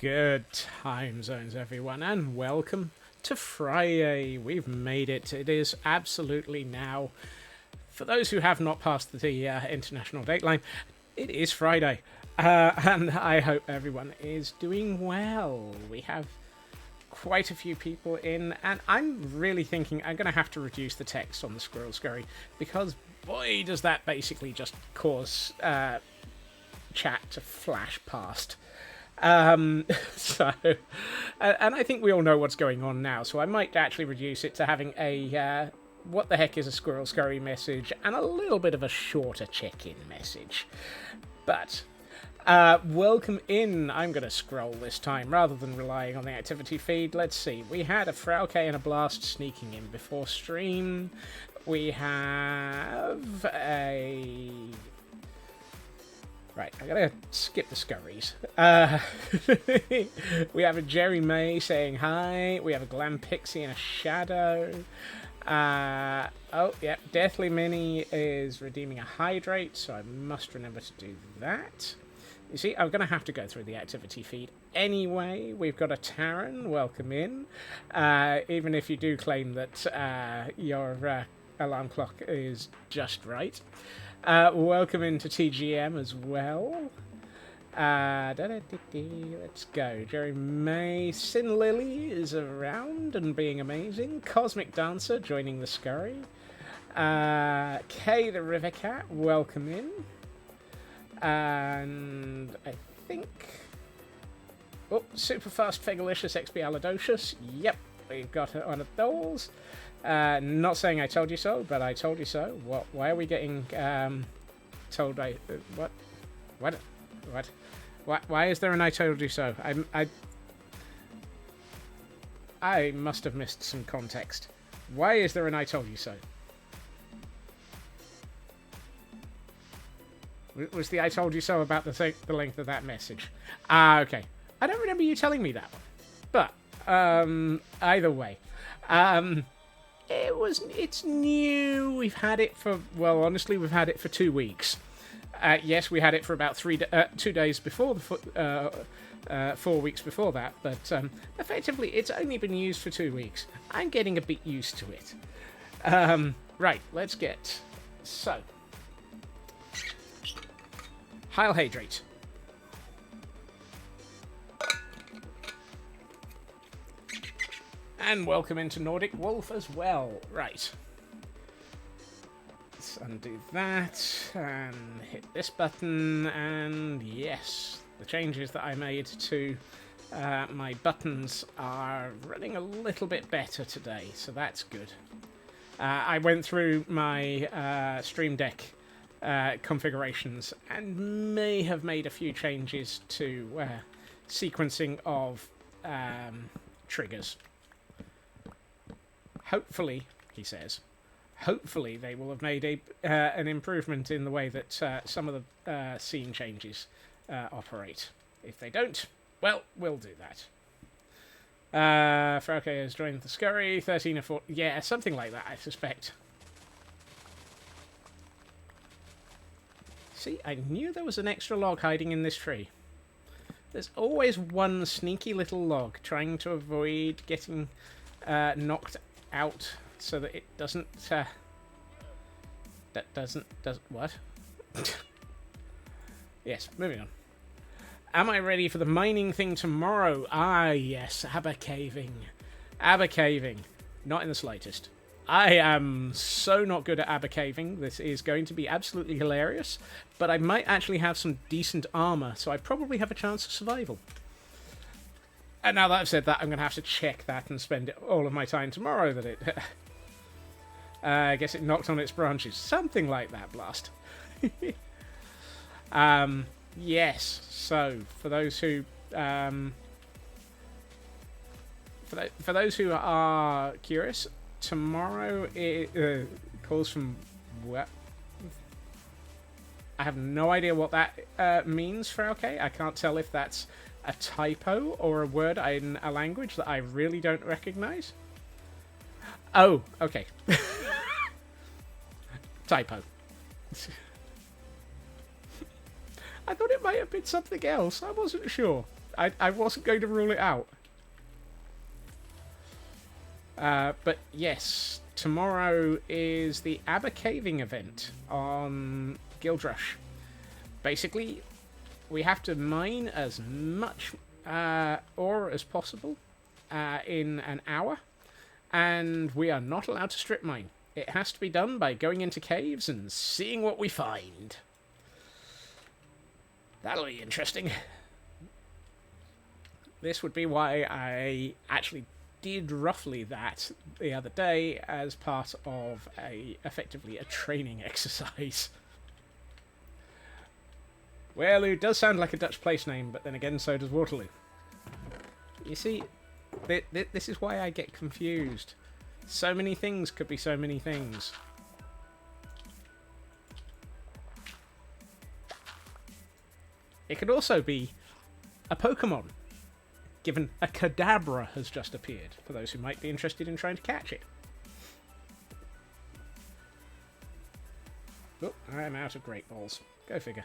Good time zones, everyone, and welcome to Friyay. We've made it. It is absolutely now. For those who have not passed the international date line, it is Friday. And I hope everyone is doing well. We have quite a few people in, and I'm really thinking I'm going to have to reduce the text on the squirrel scurry, because boy, does that basically just cause chat to flash past. So, and I think we all know what's going on now, so I might actually reduce it to having a what the heck is a squirrel scurry message and a little bit of a shorter check-in message. But welcome in. I'm going to scroll this time rather than relying on the activity feed. Let's see. We had a friyay and a blast sneaking in before stream. We have a... Right, I gotta skip the scurries. We have a Jerry May saying hi. We have a Glam Pixie and a Shadow. Oh, yeah, Deathly Mini is redeeming a Hydrate, so I must remember to do that. You see, I'm going to have to go through the activity feed anyway. We've got a Taran, welcome in. Even if you do claim that your alarm clock is just right. Welcome into TGM as well. Let's go. Jerry May. Sin Lily is around and being amazing. Cosmic Dancer joining the scurry. Kay the River Cat, welcome in. And I think... Oh, Superfast Fegalicious XP Alidocious. Yep, we've got one of those. Not saying I told you so, but I told you so. What? Why are we getting told I... What? What? What? Why is there an I told you so? I must have missed some context. Why is there an I told you so? Was the I told you so about the length of that message? Ah, okay. I don't remember you telling me that one. But, either way. It's new. We've had it for, well, honestly, we've had it for 2 weeks. Yes, we had it for about 2 days before, 4 weeks before that, but effectively, it's only been used for 2 weeks. I'm getting a bit used to it. Right, let's get... So. Heil Hydrate. And welcome into Nordic Wolf as well. Right. Let's undo that and hit this button, and yes, the changes that I made to my buttons are running a little bit better today, so that's good. I went through my Stream Deck configurations and may have made a few changes to sequencing of triggers. Hopefully, he says, hopefully they will have made an improvement in the way that some of the scene changes operate. If they don't, well, we'll do that. Frauke has joined the scurry, 13 or 14, yeah, something like that, I suspect. See, I knew there was an extra log hiding in this tree. There's always one sneaky little log trying to avoid getting knocked out so that it doesn't what? Yes, moving on. Am I ready for the mining thing tomorrow? Ah, yes, Abba caving. Abba caving. Not in the slightest. I am so not good at Abba caving. This is going to be absolutely hilarious, but I might actually have some decent armor, so I probably have a chance of survival. And now that I've said that, I'm going to have to check that and spend all of my time tomorrow that it... I guess it knocked on its branches. Something like that, Blast. Yes, so, for those who... For those who are curious, tomorrow it calls from... What? I have no idea what that means for okay. I can't tell if that's a typo or a word in a language that I really don't recognize. Oh, okay. Typo. I thought it might have been something else. I wasn't sure. I wasn't going to rule it out. But yes, tomorrow is the Aber Caving event on Guildrush. Basically, we have to mine as much ore as possible in an hour, and we are not allowed to strip mine. It has to be done by going into caves and seeing what we find. That'll be interesting. This would be why I actually did roughly that the other day as part of effectively a training exercise. Well, it does sound like a Dutch place name, but then again, so does Waterloo. You see, this is why I get confused. So many things could be so many things. It could also be a Pokemon, given a Kadabra has just appeared, for those who might be interested in trying to catch it. Oh, I'm out of Great Balls. Go figure.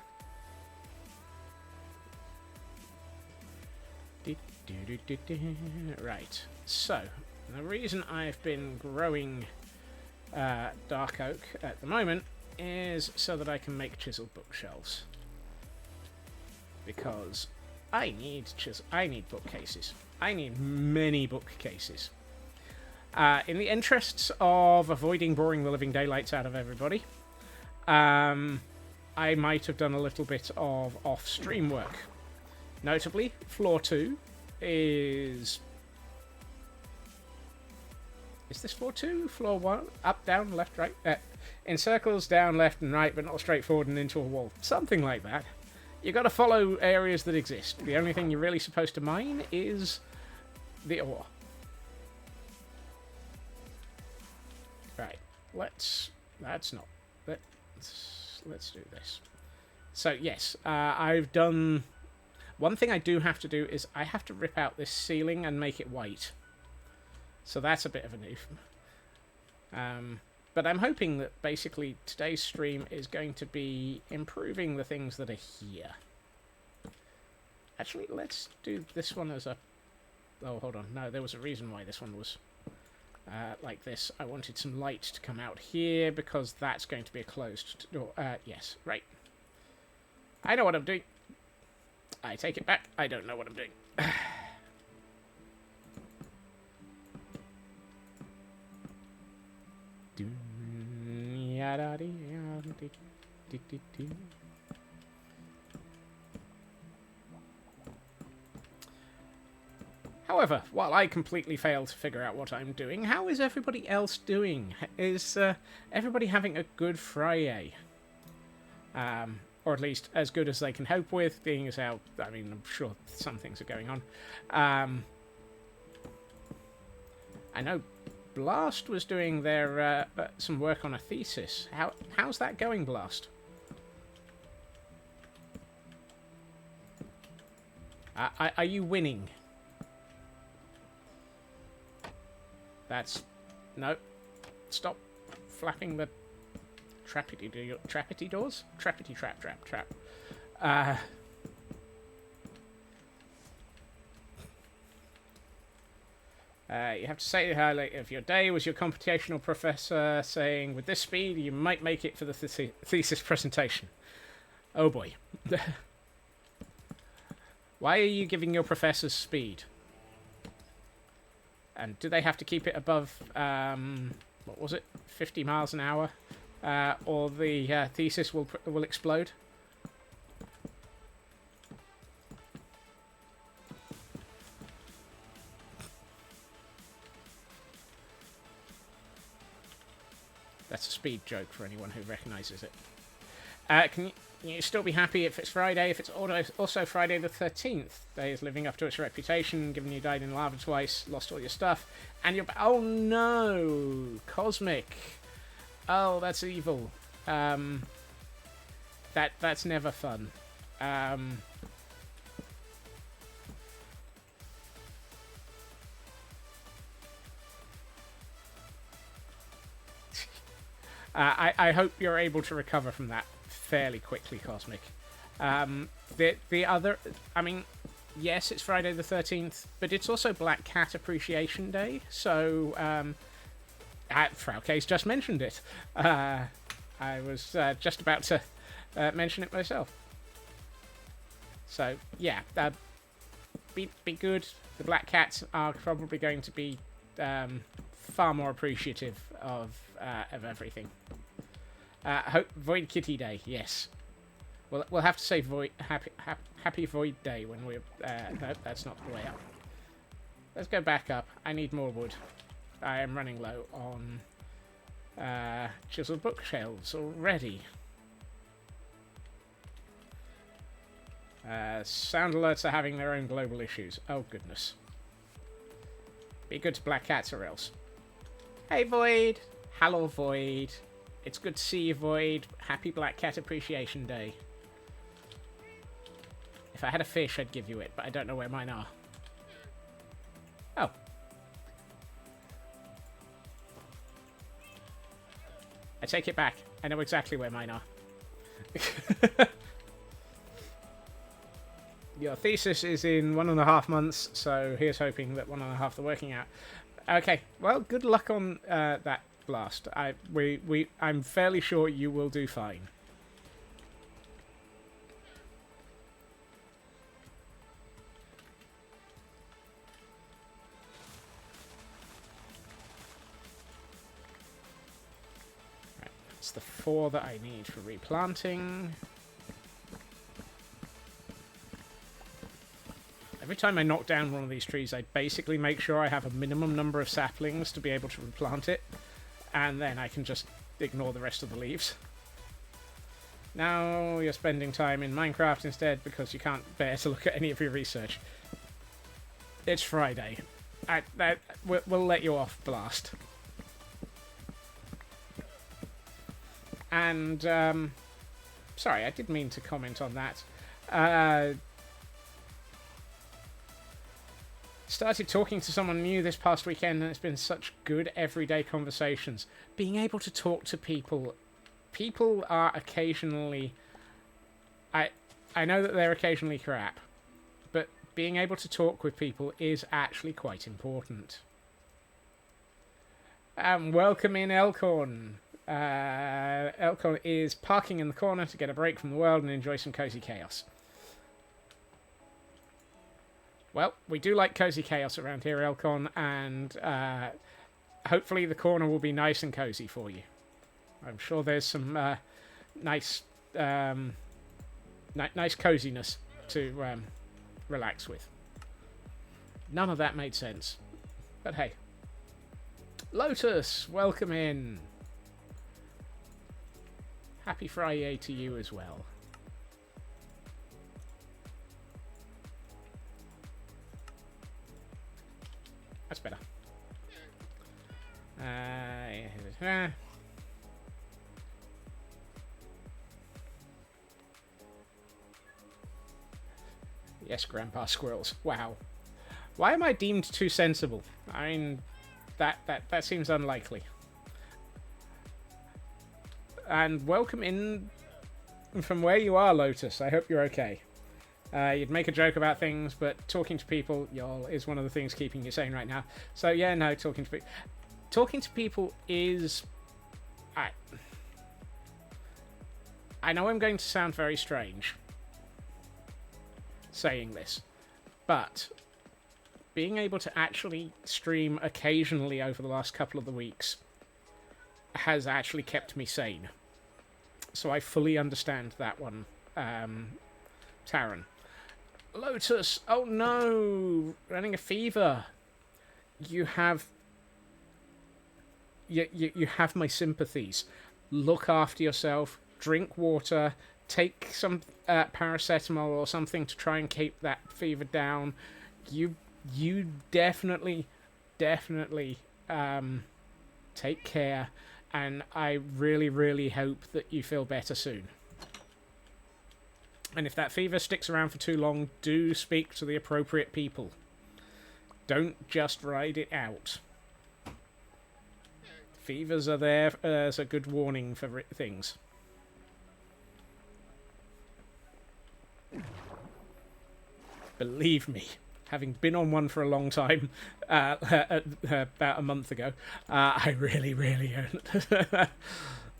Right, so the reason I've been growing dark oak at the moment is so that I can make chiseled bookshelves. Because I need bookcases. I need many bookcases. In the interests of avoiding boring the living daylights out of everybody, I might have done a little bit of off-stream work. Notably, floor 2 is... Is this floor 2? Floor 1? Up, down, left, right? In circles, down, left, and right, but not straight forward and into a wall. Something like that. You got to follow areas that exist. The only thing you're really supposed to mine is the ore. Right. Let's do this. So yes, I've done. One thing I do have to do is I have to rip out this ceiling and make it white. So that's a bit of a noof. But I'm hoping that basically today's stream is going to be improving the things that are here. Actually, let's do this one as a... Oh, hold on. No, there was a reason why this one was like this. I wanted some light to come out here because that's going to be a closed door. Yes, right. I know what I'm doing. I take it back. I don't know what I'm doing. However, while I completely fail to figure out what I'm doing, how is everybody else doing? Is everybody having a good friyay? Or at least as good as they can hope with, being as how, I mean, I'm sure some things are going on. I know Blast was doing their some work on a thesis. How's that going, Blast? Are you winning? That's... No. Stop flapping the trappity doors? Trappity trap. You have to say the highlight of your day was your computational professor saying, with this speed, you might make it for the thesis presentation. Oh boy. Why are you giving your professors speed? And do they have to keep it above, what was it, 50 miles an hour? Or the thesis will explode? That's a speed joke for anyone who recognises it. Can you still be happy if it's Friday? If it's also Friday the 13th, day is living up to its reputation, given you died in lava twice, lost all your stuff, and you're... Oh no! Cosmic! Oh, that's evil. That's never fun. I hope you're able to recover from that fairly quickly, Cosmic. The other... I mean, yes, it's Friday the 13th, but it's also Black Cat Appreciation Day, so Frau K's just mentioned it. I was just about to mention it myself. So, yeah, be good. The Black Cats are probably going to be far more appreciative of everything. Void Kitty Day, yes. We'll have to say happy Void Day when we're... no, that's not the way up. Let's go back up. I need more wood. I am running low on chiseled bookshelves already. Sound alerts are having their own global issues. Oh, goodness. Be good to Black Cats or else. Hey, Void. Hello, Void. It's good to see you, Void. Happy Black Cat Appreciation Day. If I had a fish, I'd give you it, but I don't know where mine are. Oh. I take it back. I know exactly where mine are. Your thesis is in 1.5 months, so here's hoping that 1.5 are working out. Okay, well, good luck on that blast. I'm fairly sure you will do fine. Right, that's the 4 that I need for replanting. Every time I knock down one of these trees, I basically make sure I have a minimum number of saplings to be able to replant it, and then I can just ignore the rest of the leaves. Now you're spending time in Minecraft instead because you can't bear to look at any of your research. It's Friday. We'll let you off blast. And, sorry, I did mean to comment on that. Started talking to someone new this past weekend, and it's been such good everyday conversations. Being able to talk to people. People are occasionally... I know that they're occasionally crap, but being able to talk with people is actually quite important. Welcome in, Elkhorn. Elkhorn is parking in the corner to get a break from the world and enjoy some cozy chaos. Well, we do like cozy chaos around here, Elkhorn, and hopefully the corner will be nice and cozy for you. I'm sure there's some nice coziness to relax with. None of that made sense, but hey. Lotus, welcome in. Happy Friday to you as well. That's better. Yes, Grandpa Squirrels. Wow. Why am I deemed too sensible? I mean, that seems unlikely. And welcome in from where you are, Lotus. I hope you're okay. You'd make a joke about things, but talking to people, y'all, is one of the things keeping you sane right now. So yeah, no, talking to people is... I know I'm going to sound very strange saying this, but being able to actually stream occasionally over the last couple of the weeks has actually kept me sane. So I fully understand that one, Taran. Lotus, oh no, running a fever. You have my sympathies. Look after yourself, drink water, take some paracetamol or something to try and keep that fever down. You definitely take care, and I really hope that you feel better soon. And if that fever sticks around for too long, do speak to the appropriate people. Don't just ride it out. Fevers are there as a good warning for things. Believe me, having been on one for a long time, about a month ago, I really, really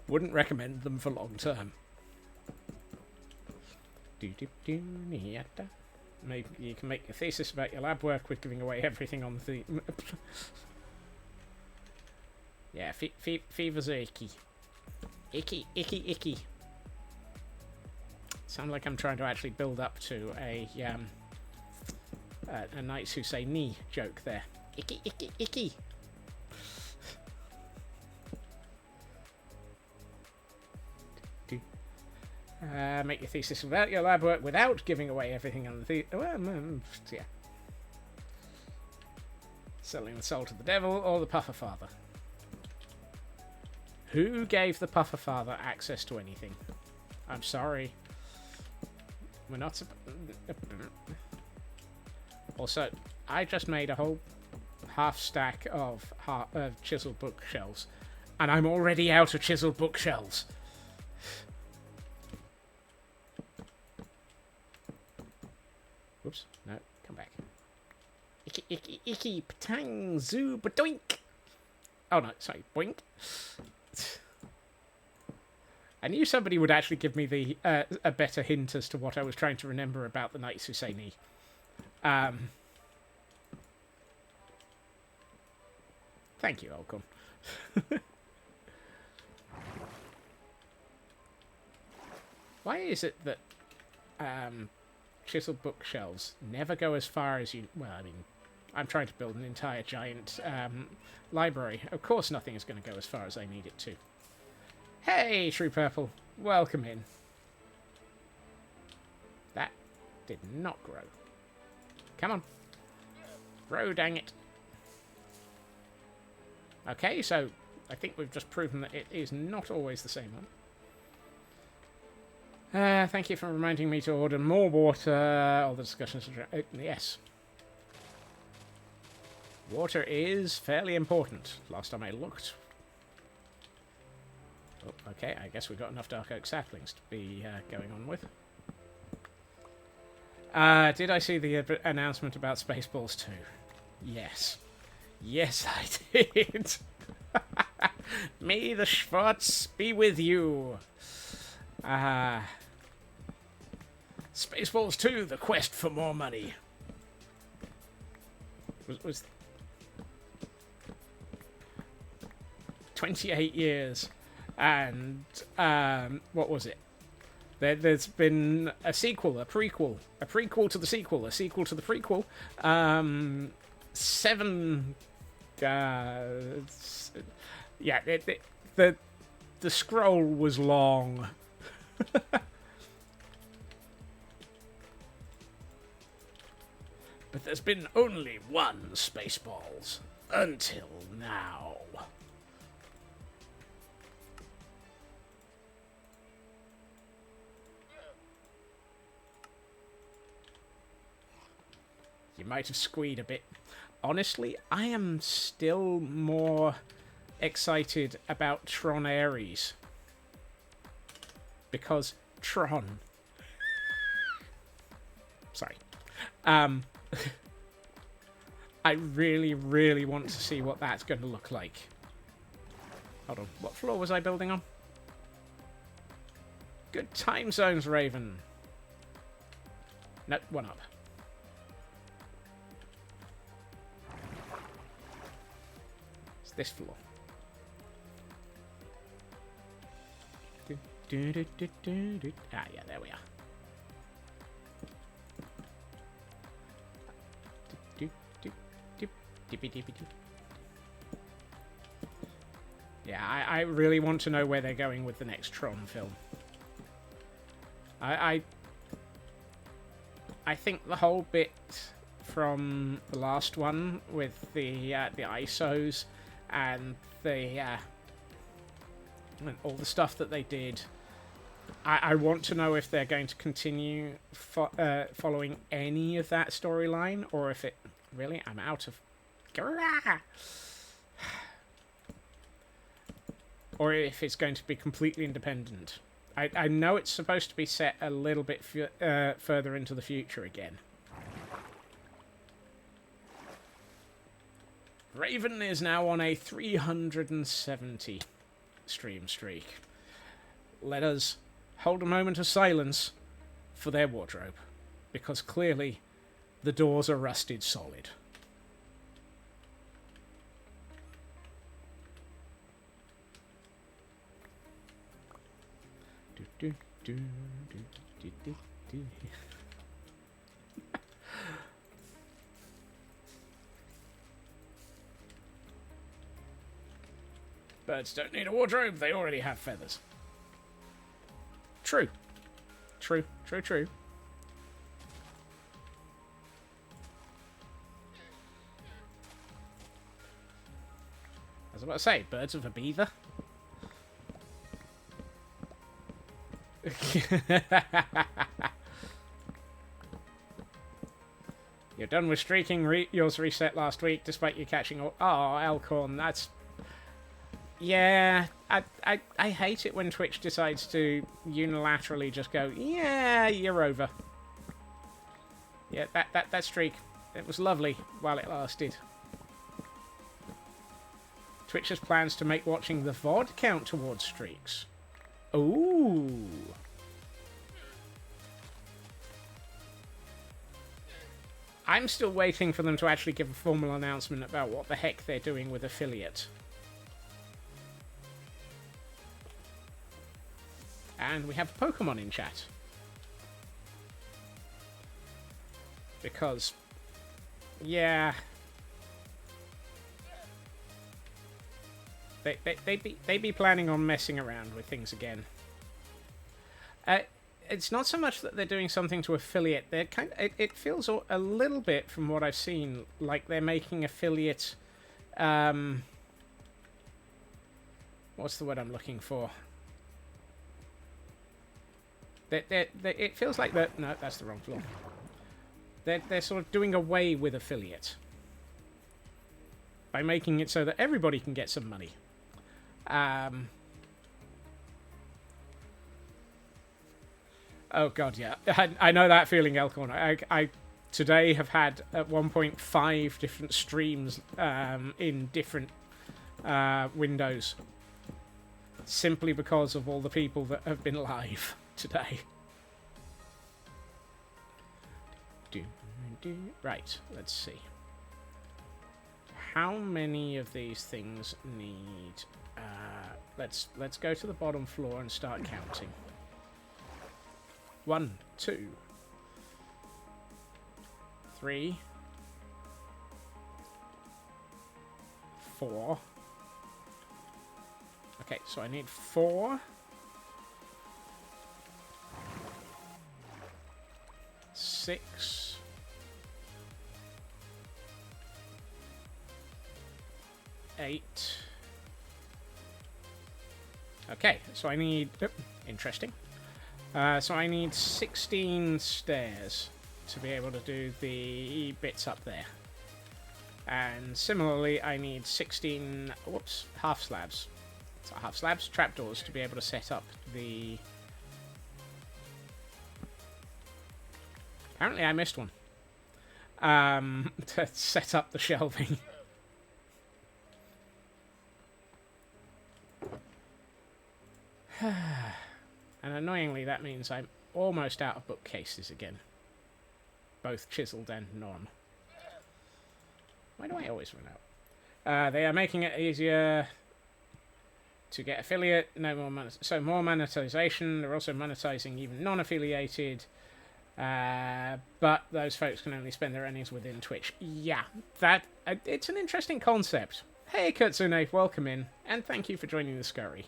wouldn't recommend them for long term. Maybe you can make a thesis about your lab work with giving away everything on the... Yeah, fevers are icky. Icky, icky, icky. Sound like I'm trying to actually build up to a Knights Who Say Knee joke there. Icky, icky, icky. Make your thesis about your lab work without giving away everything on the yeah. Selling the soul to the devil or the Puffer Father. Who gave the Puffer Father access to anything? I'm sorry. We're not... Also, I just made a whole half stack of chiseled bookshelves, and I'm already out of chiseled bookshelves. Whoops, no, come back. Icky, icky, icky, patang, zoo, badoink. Oh no, sorry, boink. I knew somebody would actually give me the a better hint as to what I was trying to remember about the Knights Who Say Knee. Thank you, Alcon. Why is it that chiseled bookshelves never go as far as you... Well, I mean, I'm trying to build an entire giant library. Of course nothing is going to go as far as I need it to. Hey, True Purple. Welcome in. That did not grow. Come on. Grow, dang it. Okay, so I think we've just proven that it is not always the same one. Thank you for reminding me to order more water. All the discussions... yes. Water is fairly important. Last time I looked. Oh, okay, I guess we've got enough dark oak saplings to be going on with. Did I see the announcement about Spaceballs 2? Yes. Yes, I did. May the Schwartz be with you. Spaceballs 2, the quest for more money. Was 28 years. And, what was it? There's been a sequel, a prequel to the sequel, a sequel to the prequel. 7... yeah, the scroll was long. But there's been only one Spaceballs until now. You might have squeed a bit. Honestly, I am still more excited about Tron Ares. Because Tron. Sorry. I really, really want to see what that's going to look like. Hold on. What floor was I building on? Good time zones, Raven. No, one up. It's this floor. Ah, yeah, there we are. Yeah, I really want to know where they're going with the next Tron film. I think the whole bit from the last one with the ISOs and the and all the stuff that they did, I want to know if they're going to continue following any of that storyline, or if it... Really? I'm out of... Or if it's going to be completely independent. I know it's supposed to be set a little bit further into the future again. Raven is now on a 370 stream streak. Let us hold a moment of silence for their wardrobe, because clearly the doors are rusted solid. Do, do, do, do, do, do. Birds don't need a wardrobe, they already have feathers. True. True, true, true. I was about to say, birds of a beaver. You're done with streaking. Yours reset last week, despite you catching all... Oh, Elkhorn, that's... Yeah, I hate it when Twitch decides to unilaterally just go, yeah, you're over. Yeah, that streak, it was lovely while it lasted. Twitch has plans to make watching the VOD count towards streaks. Ooh. I'm still waiting for them to actually give a formal announcement about what the heck they're doing with affiliate. And we have Pokemon in chat. Because, yeah... They'd be planning on messing around with things again. It's not so much that they're doing something to affiliate. They're it feels a little bit, from what I've seen, like they're making affiliate... what's the word I'm looking for? It feels like that. No, that's the wrong floor. They're sort of doing away with affiliate by making it so that everybody can get some money. Oh god, yeah. I know that feeling, Elkhorn. I today have had at 1.5 different streams in different windows, simply because of all the people that have been live today. Right, let's see. How many of these things need... let's go to the bottom floor and start counting. 1, 2, 3, 4. Okay, so I need 4. 6. 8. Okay, so I need... Oh, interesting. So I need 16 stairs to be able to do the bits up there. And similarly, I need 16... Whoops, half slabs. So half slabs, trapdoors, to be able to set up the... Apparently I missed one. To set up the shelving. And annoyingly, that means I'm almost out of bookcases again. Both chiseled and non. Why do I always run out? They are making it easier to get affiliate. No more so more monetization. They're also monetizing even non-affiliated. But those folks can only spend their earnings within Twitch. Yeah, it's an interesting concept. Hey, Kutsune, welcome in, and thank you for joining the scurry.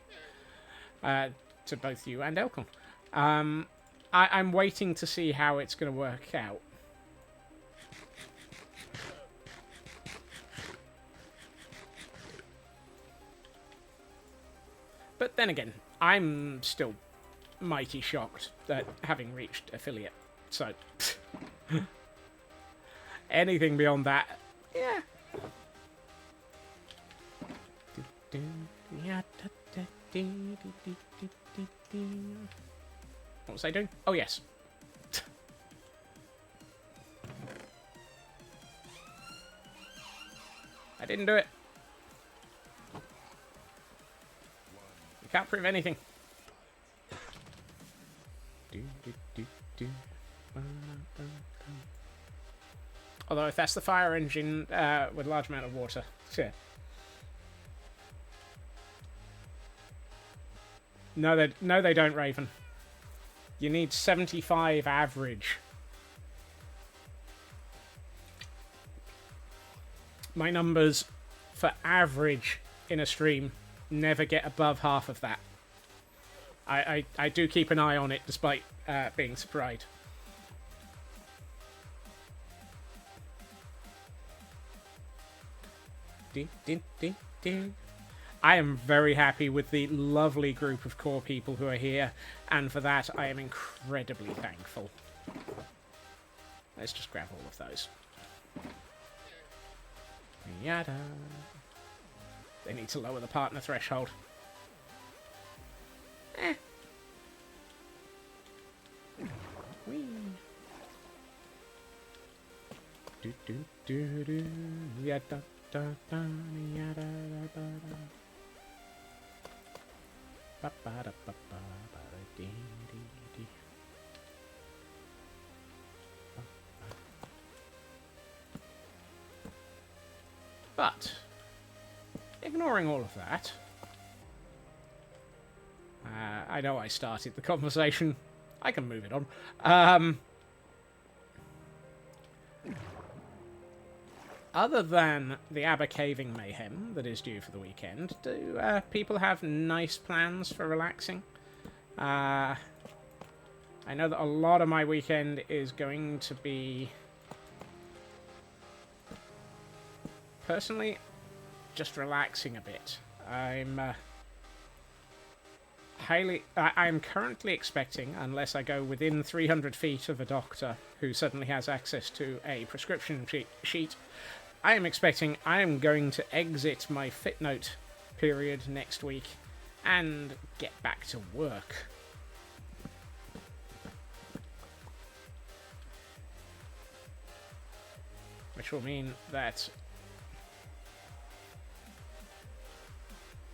To both you and Elkon. I'm waiting to see how it's going to work out. But then again, I'm still mighty shocked at having reached affiliate. So, anything beyond that, yeah. What was I doing? Oh, yes. I didn't do it. You can't prove anything. Although if that's the fire engine with a large amount of water, sure. No, they don't, Raven. You need 75 average. My numbers for average in a stream never get above half of that. I do keep an eye on it despite being surprised. I am very happy with the lovely group of core people who are here, and for that I am incredibly thankful. Let's just grab all of those. Yada. They need to lower the partner threshold. Whee. Do do do do. Yada da da. Yada da da da. Ba ba da ba ba ba dee dee dee. But, ignoring all of that, I know I started the conversation. I can move it on. Other than the Aber Caving Mayhem that is due for the weekend, do people have nice plans for relaxing? I know that a lot of my weekend is going to be... personally, just relaxing a bit. I'm currently expecting, unless I go within 300 feet of a doctor who suddenly has access to a prescription sheet, I am expecting I am going to exit my fit note period next week and get back to work. Which will mean that...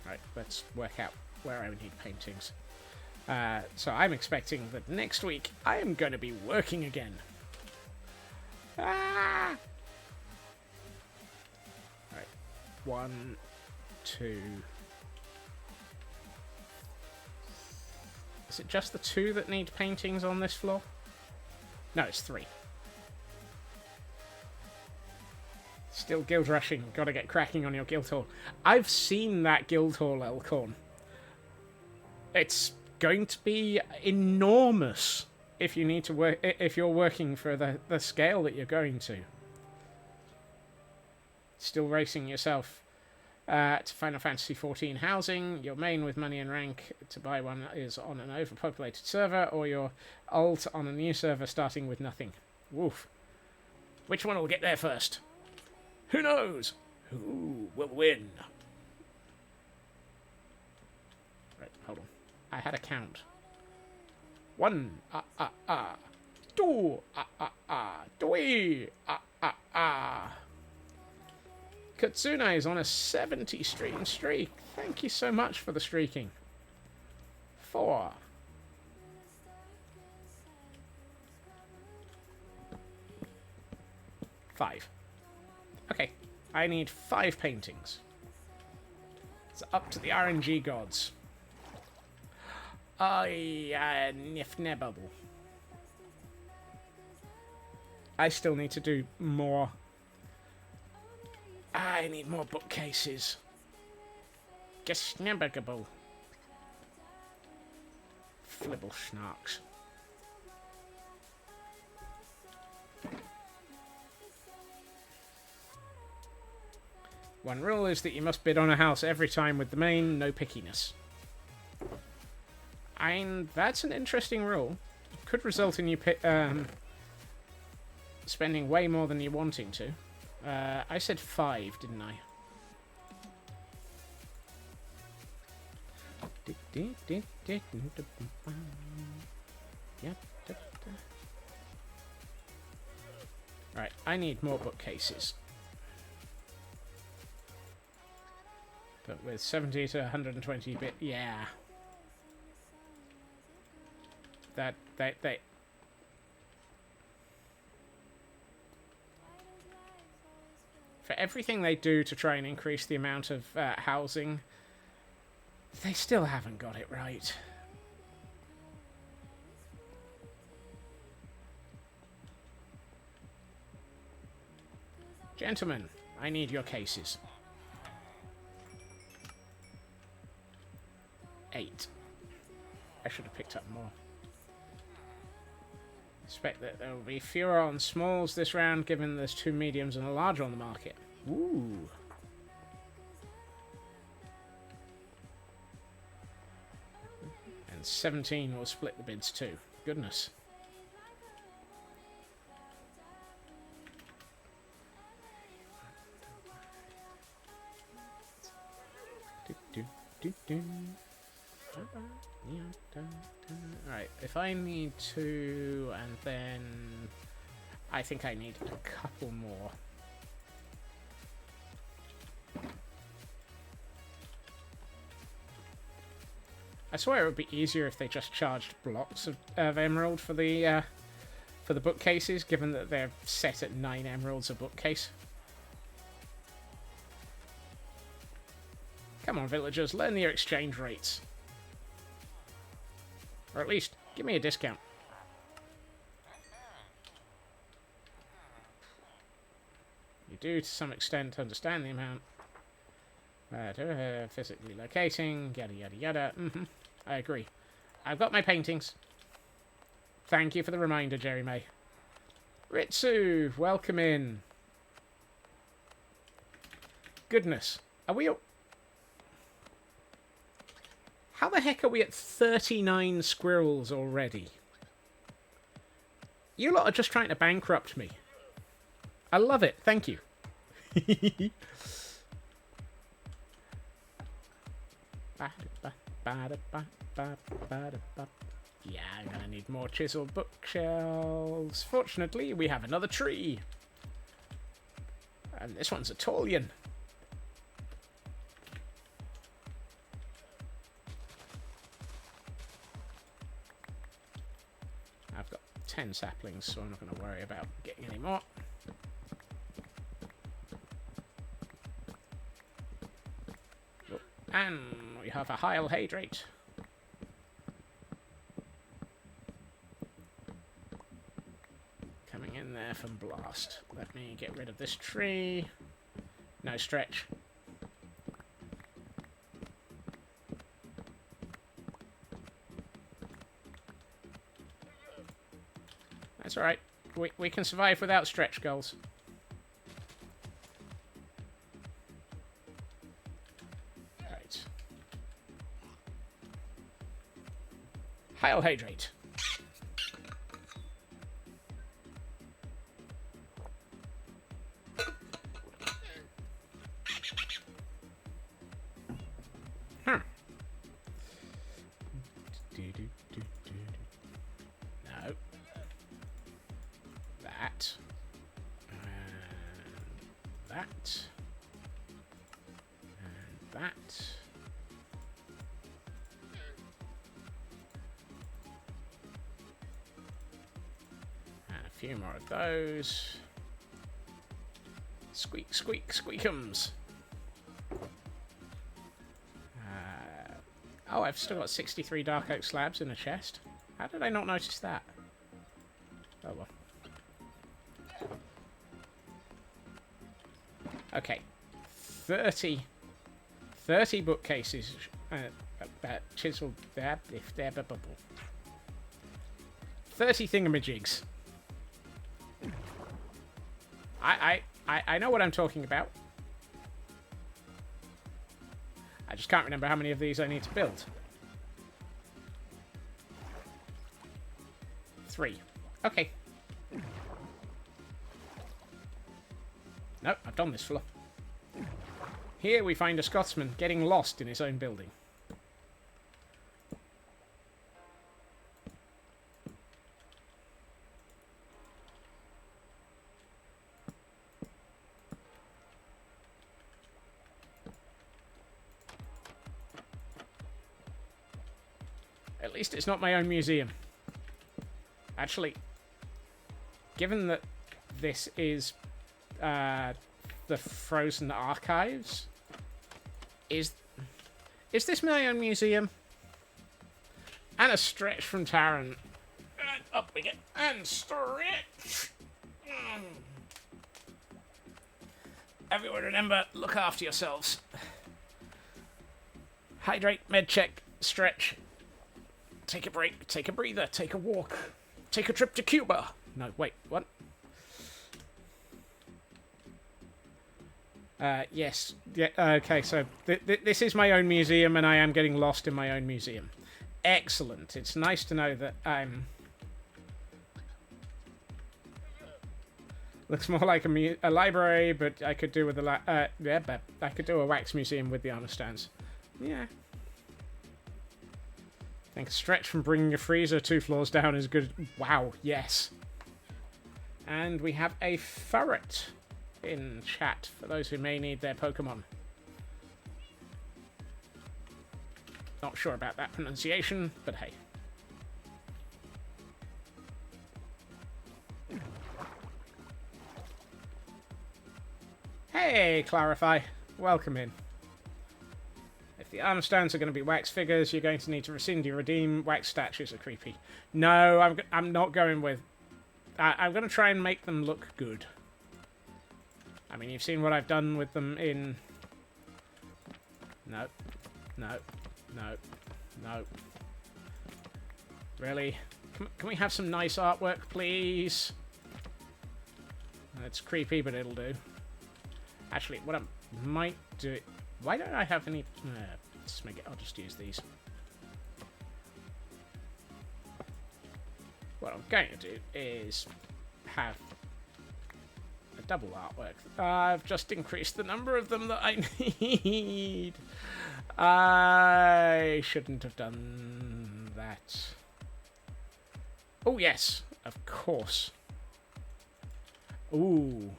Right, let's work out where I would need paintings. So I'm expecting that next week I am going to be working again. Ah! Right, 1, 2... Is it just the 2 that need paintings on this floor? No, it's 3. Still guild rushing. Gotta get cracking on your guild hall. I've seen that guild hall, Elkhorn. It's going to be enormous if you need to work. If you're working for the scale that you're going to. Still racing yourself to Final Fantasy XIV housing. Your main with money and rank to buy one is on an overpopulated server, or your alt on a new server starting with nothing. Woof. Which one will get there first? Who knows? Who will win? Right, hold on. I had a count. 1, 2, 3, Katsuna is on a 70 stream streak. Thank you so much for the streaking. 4. 5. Okay, I need 5 paintings. It's up to the RNG gods. Nifnebubble. I still need to do more. I need more bookcases. Gesnebugable. Flibble schnarks. One rule is that you must bid on a house every time with the main, no pickiness. And that's an interesting rule. Could result in you spending way more than you're wanting to. I said 5, didn't I? Right, I need more bookcases. But with 70 to 120 bit, yeah. They for everything they do to try and increase the amount of housing, they still haven't got it right. Gentlemen, I need your cases. 8. I should have picked up more. Expect that there will be fewer on smalls this round, given there's 2 mediums and a large on the market. Ooh. And 17 will split the bids too. Goodness. Alright, if I need to, and then I think I need a couple more. I swear it would be easier if they just charged blocks of emerald for the bookcases, given that they're set at 9 emeralds a bookcase. Come on, villagers, learn your exchange rates. Or at least, give me a discount. You do, to some extent, understand the amount. Physically locating, yada yada yada. I agree. I've got my paintings. Thank you for the reminder, Jerry May. Ritsu, welcome in. Goodness. Are we... How the heck are we at 39 squirrels already? You lot are just trying to bankrupt me. I love it. Thank you. Yeah, I'm gonna need more chiseled bookshelves. Fortunately, we have another tree. And this one's a Tolian. I've got 10 saplings, so I'm not going to worry about getting any more. Oh, and we have a Heil Hydrate. Coming in there from Blast. Let me get rid of this tree. No stretch. That's alright. We can survive without stretch goals. Right. Heil Hydrate. No. That. And that. And that. And a few more of those. Squeak, squeak, squeakums. Oh, I've still got 63 dark oak slabs in a chest. How did I not notice that? Oh well. Okay. 30 bookcases. Chiseled there, if they're bubble. 30 thingamajigs. I know what I'm talking about. I just can't remember how many of these I need to build. 3. Okay. No, I've done this floor. Here we find a Scotsman getting lost in his own building. At least it's not my own museum. Actually, given that this is the Frozen Archives, is this my own museum? And a stretch from Taran. And up we get. And stretch! Everyone remember, look after yourselves. Hydrate, med check, stretch. Take a break, take a breather, take a walk. Take a trip to Cuba. No, wait, what? Yes. Yeah, okay, so this is my own museum, and I am getting lost in my own museum. Excellent. It's nice to know that I'm... Looks more like a library, but I could do with a yeah, but I could do a wax museum with the armor stands. Yeah. I think a stretch from bringing a freezer 2 floors down is good. Wow, yes. And we have a ferret in chat for those who may need their Pokemon. Not sure about that pronunciation, but hey. Hey, Clarify. Welcome in. If the armor stands are going to be wax figures, you're going to need to rescind your redeem. Wax statues are creepy. No, I'm not going with... I'm going to try and make them look good. I mean, you've seen what I've done with them in... No. No. No. No. Really? Can we have some nice artwork, please? It's creepy, but it'll do. Actually, what I might do... Why don't I have any... let's make it... I'll just use these. What I'm going to do is have a double artwork. I've just increased the number of them that I need. I shouldn't have done that. Oh, yes. Of course. Ooh.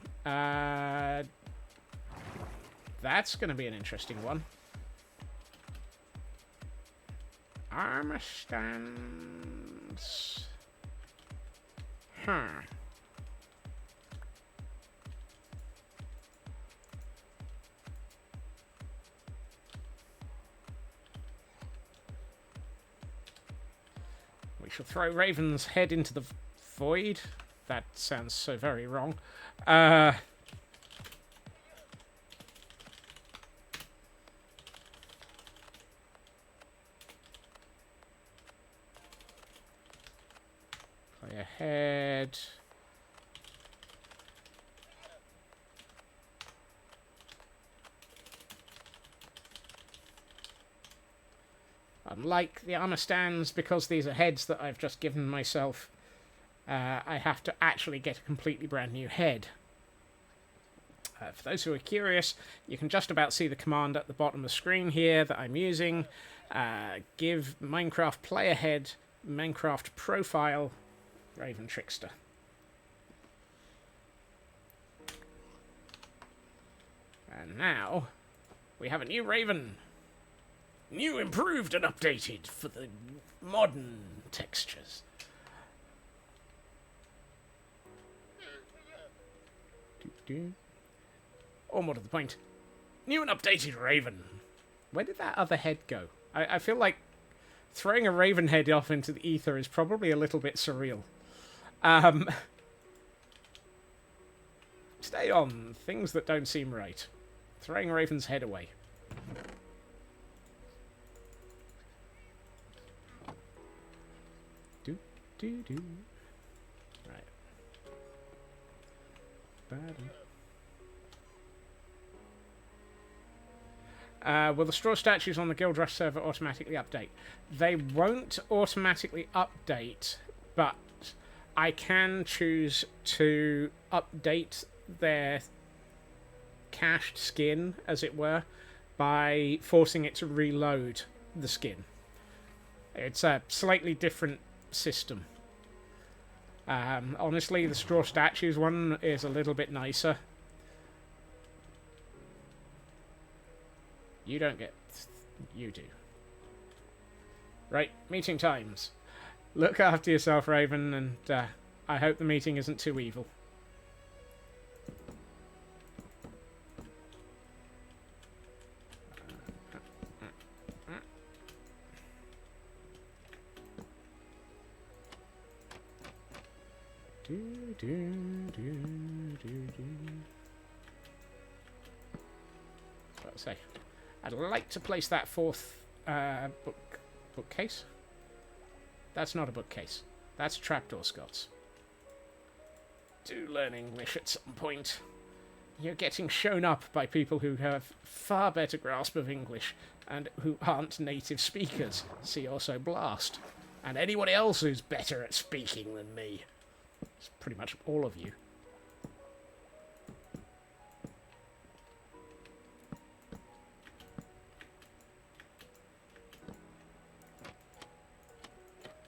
That's going to be an interesting one. Armor stands. Huh. We shall throw Raven's head into the void. That sounds so very wrong. Play ahead. Unlike the armor stands, because these are heads that I've just given myself, I have to actually get a completely brand new head. For those who are curious, you can just about see the command at the bottom of the screen here that I'm using. Give Minecraft player head, Minecraft profile, Raven Trickster. And now, we have a new Raven. New, improved, and updated for the modern textures. Or more to the point, new and updated Raven. Where did that other head go? I feel like throwing a Raven head off into the ether is probably a little bit surreal. Stay on things that don't seem right. Throwing Raven's head away. Right. Will the straw statues on the Guild Rush server automatically update? They won't automatically update, but I can choose to update their cached skin, as it were, by forcing it to reload the skin. It's a slightly different system. Honestly, the straw statues one is a little bit nicer. You don't get... You do. Right, meeting times. Look after yourself, Raven, and I hope the meeting isn't too evil. So, I'd like to place that fourth bookcase. That's not a bookcase. That's a trapdoor, Scots. Do learn English at some point. You're getting shown up by people who have far better grasp of English and who aren't native speakers. See also Blast. And anyone else who's better at speaking than me. It's pretty much all of you.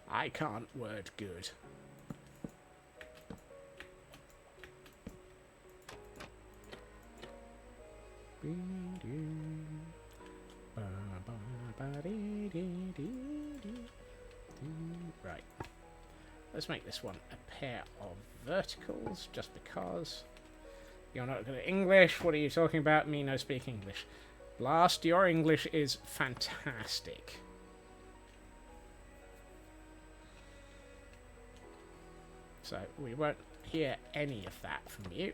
I can't word good. Right. Let's make this one a pair of verticals, just because. You're not good at English. What are you talking about? Me no speak English. Blast, your English is fantastic. So we won't hear any of that from you.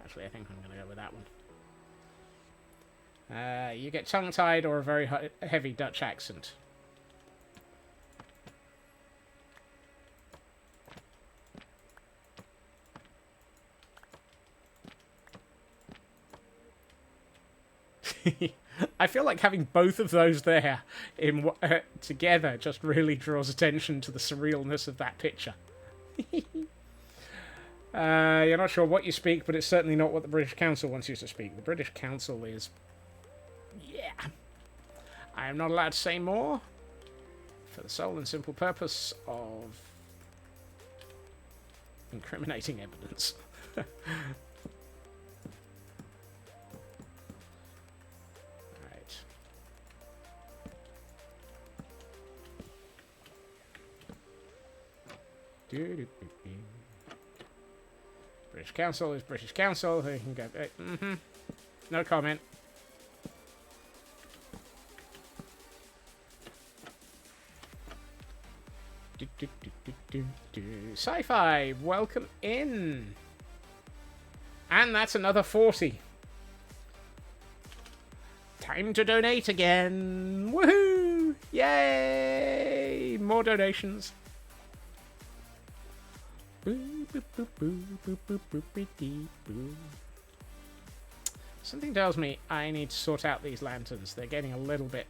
Actually, I think I'm going to go with that one. You get tongue-tied or a very heavy Dutch accent. I feel like having both of those there in together just really draws attention to the surrealness of that picture. You're not sure what you speak, but it's certainly not what the British Council wants you to speak. The British Council is... Yeah. I am not allowed to say more for the sole and simple purpose of incriminating evidence. British Council is British Council. Who can go? No comment. Sci-fi, welcome in. And that's another 40. Time to donate again. Woohoo! Yay! More donations. Something tells me I need to sort out these lanterns. They're getting a little bit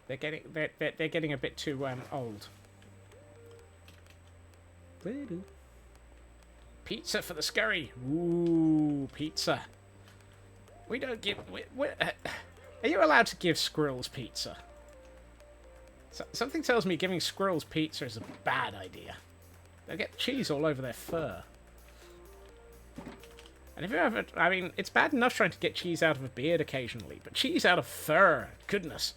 they're getting a bit too old. Pizza for the scurry. Ooh, pizza. We don't give. Are you allowed to give squirrels pizza? Something tells me giving squirrels pizza is a bad idea. They'll get cheese all over their fur. And if you ever... I mean, it's bad enough trying to get cheese out of a beard occasionally, but cheese out of fur, goodness.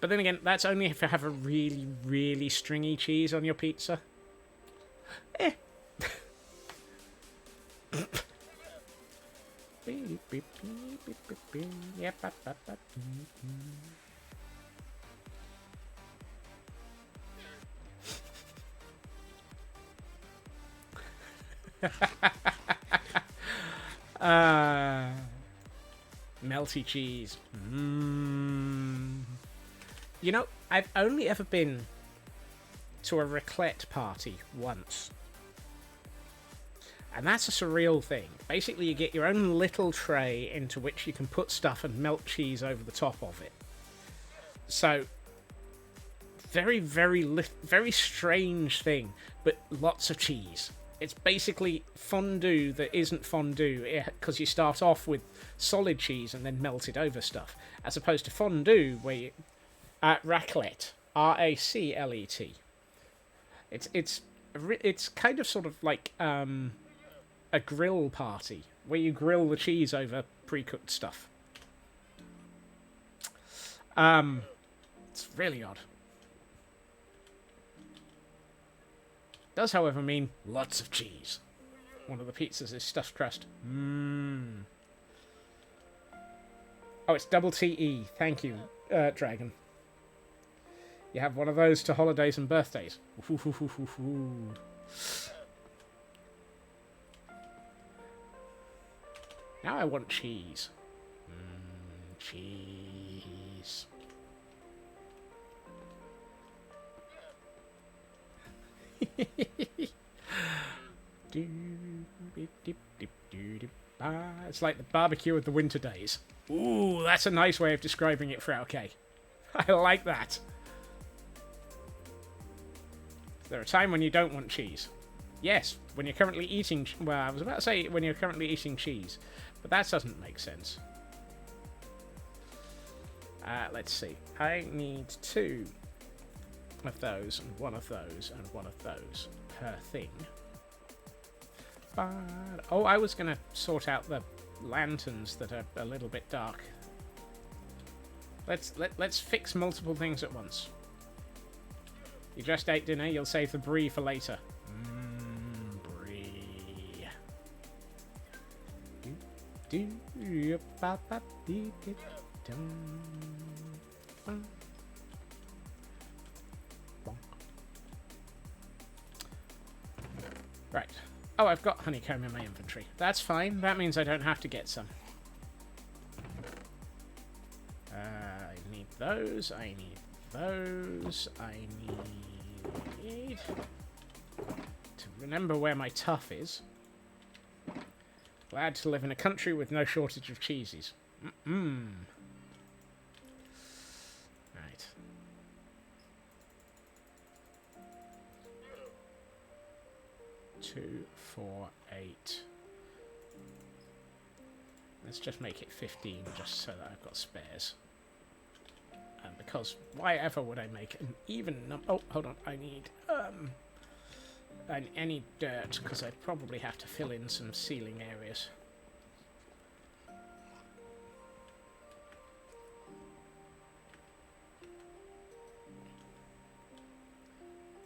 But then again, that's only if you have a really, really stringy cheese on your pizza. Eh. Melty cheese. You know, I've only ever been to a raclette party once. And that's a surreal thing. Basically, you get your own little tray into which you can put stuff and melt cheese over the top of it. So, very, very strange thing, but lots of cheese. It's basically fondue that isn't fondue, because you start off with solid cheese and then melt it over stuff, as opposed to fondue, where you... raclette. R-A-C-L-E-T. It's kind of sort of like, a grill party where you grill the cheese over pre-cooked stuff. It's really odd. Does, however, mean lots of cheese. One of the pizzas is stuffed crust. Mmm. Oh, it's double TE. Thank you, Dragon. You have one of those to holidays and birthdays. Now I want cheese. Cheese. It's like the barbecue of the winter days. Ooh, that's a nice way of describing it, friyay. I like that. Is there a time when you don't want cheese? Yes, when you're currently eating... Well, I was about to say when you're currently eating cheese, but that doesn't make sense. Let's see. I need 2 of those, and 1 of those, and 1 of those per thing. But, oh, I was going to sort out the lanterns that are a little bit dark. Let's fix multiple things at once. You just ate dinner, you'll save the brie for later. Brie. Right. Oh, I've got honeycomb in my inventory. That's fine. That means I don't have to get some. I need those. I need those. I need to remember where my tough is. Glad to live in a country with no shortage of cheeses. Right. 2, 4, 8. Let's just make it 15, just so that I've got spares. Because why ever would I make an even number? Oh, hold on. I need any dirt, because I'd probably have to fill in some ceiling areas.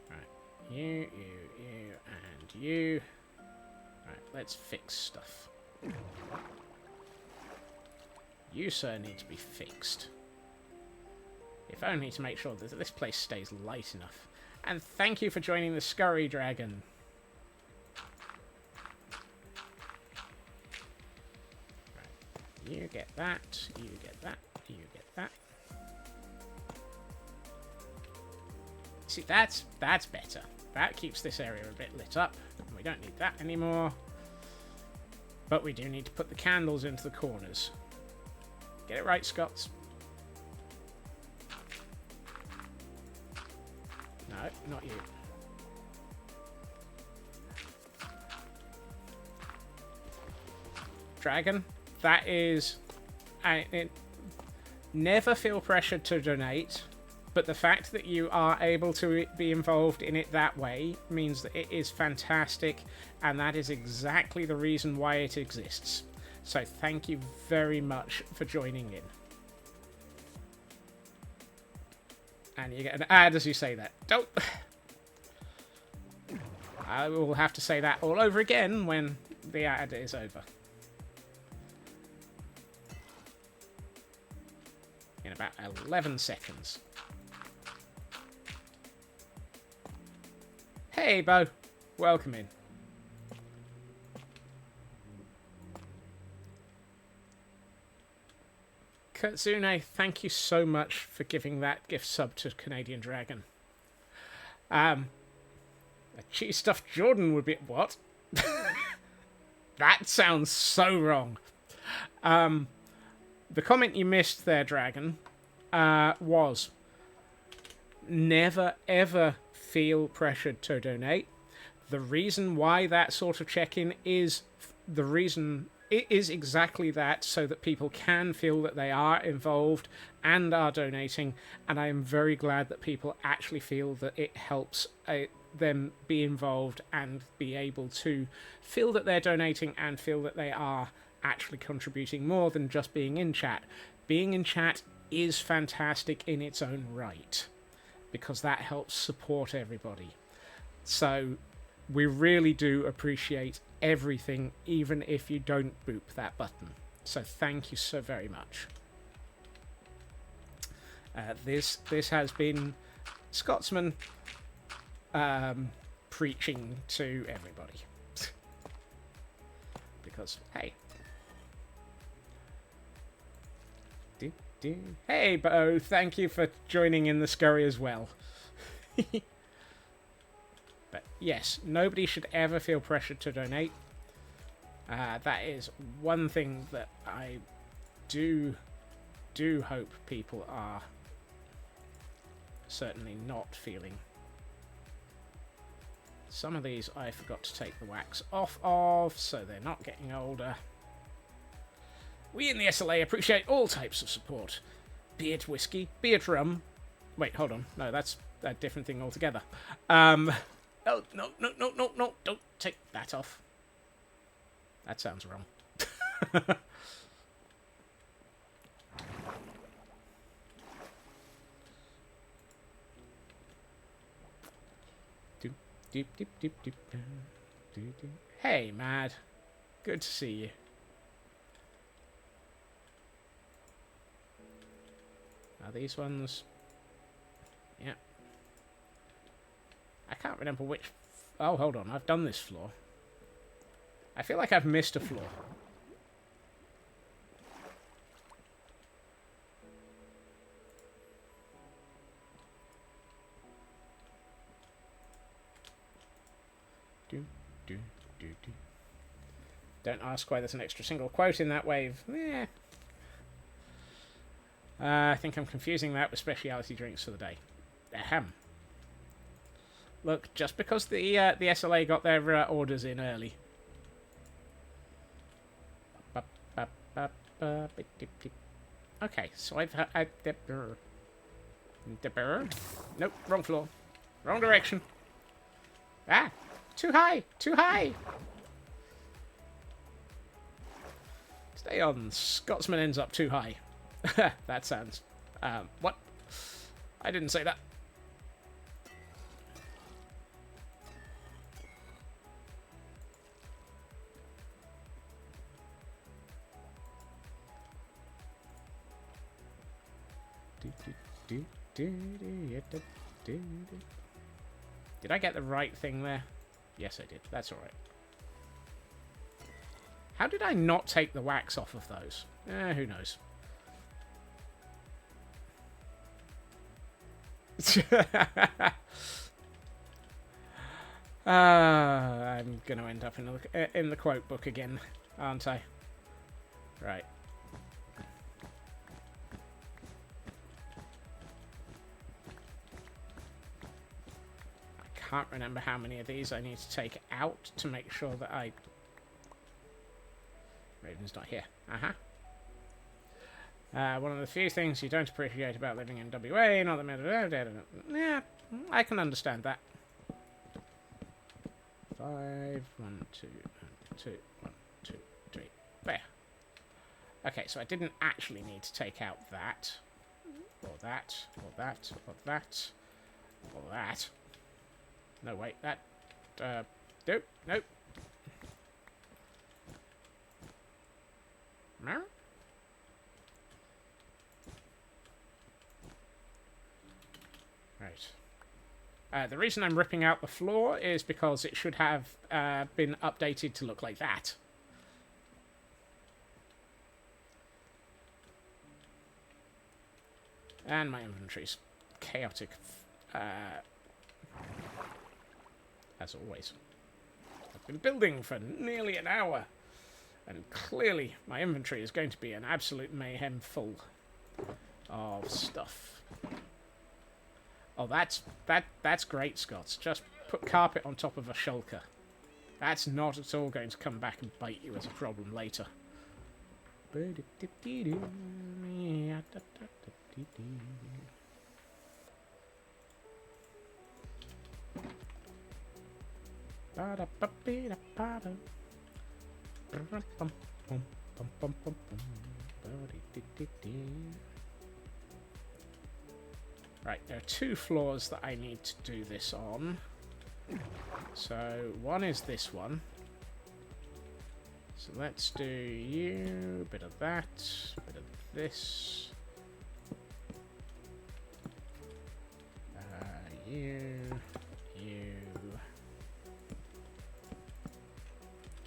Right, you, and you. Right, let's fix stuff. You, sir, need to be fixed. If only to make sure that this place stays light enough. And thank you for joining the Scurry Dragon. Right. You get that, you get that, you get that. See, that's better. That keeps this area a bit lit up. We don't need that anymore. But we do need to put the candles into the corners. Get it right, Scots. No, not you. Dragon, that is... never feel pressured to donate, but the fact that you are able to be involved in it that way means that it is fantastic, and that is exactly the reason why it exists. So thank you very much for joining in. And you get an ad as you say that. Don't... I will have to say that all over again when the ad is over. In about 11 seconds. Hey, Bo. Welcome in. Kurtzune, thank you so much for giving that gift sub to Canadian Dragon. A cheese stuffed Jordan would be... What? That sounds so wrong. The comment you missed there, Dragon, was never ever feel pressured to donate. The reason why that sort of check-in is the reason... It is exactly that, so that people can feel that they are involved and are donating, and I am very glad that people actually feel that it helps them be involved and be able to feel that they're donating and feel that they are actually contributing more than just being in chat. Being in chat is fantastic in its own right, because that helps support everybody. So we really do appreciate everything, even if you don't boop that button. So thank you so very much. This has been Scotsman preaching to everybody. Because, hey. Hey, Bo, thank you for joining in the scurry as well. But yes, nobody should ever feel pressured to donate. That is one thing that I do hope people are certainly not feeling. Some of these I forgot to take the wax off of, so they're not getting older. We in the SLA appreciate all types of support. Be it whiskey, be it rum. Wait, hold on. No, that's a different thing altogether. Oh, no, don't take that off. That sounds wrong. Hey, Mad. Good to see you. Are these ones? Yeah. I can't remember which... Oh, hold on. I've done this floor. I feel like I've missed a floor. Don't ask why there's an extra single quote in that wave. Eh. I think I'm confusing that with speciality drinks for the day. Ahem. Look, just because the SLA got their orders in early. Okay, so I've... Nope, wrong floor. Wrong direction. Ah! Too high! Too high! Stay on. Scotsman ends up too high. That sounds... what? I didn't say that. Did I get the right thing there? Yes, I did. That's alright. How did I not take the wax off of those? Who knows? I'm going to end up in the quote book again, aren't I? Right. I can't remember how many of these I need to take out to make sure that I... Raven's not here. One of the few things you don't appreciate about living in WA, not the... Yeah, I can understand that. 5, 1, 2, 1, 2, 3. There. Okay, so I didn't actually need to take out that. Or that, or that, or that, or that. No, wait, that... nope, nope. No? Right. The reason I'm ripping out the floor is because it should have been updated to look like that. And my inventory's chaotic, as always. I've been building for nearly an hour, and clearly my inventory is going to be an absolute mayhem full of stuff. Oh, that's great, Scots. Just put carpet on top of a shulker. That's not at all going to come back and bite you as a problem later. Right, there are 2 floors that I need to do this on. So one is this one. So let's do you, bit of that, bit of this. You.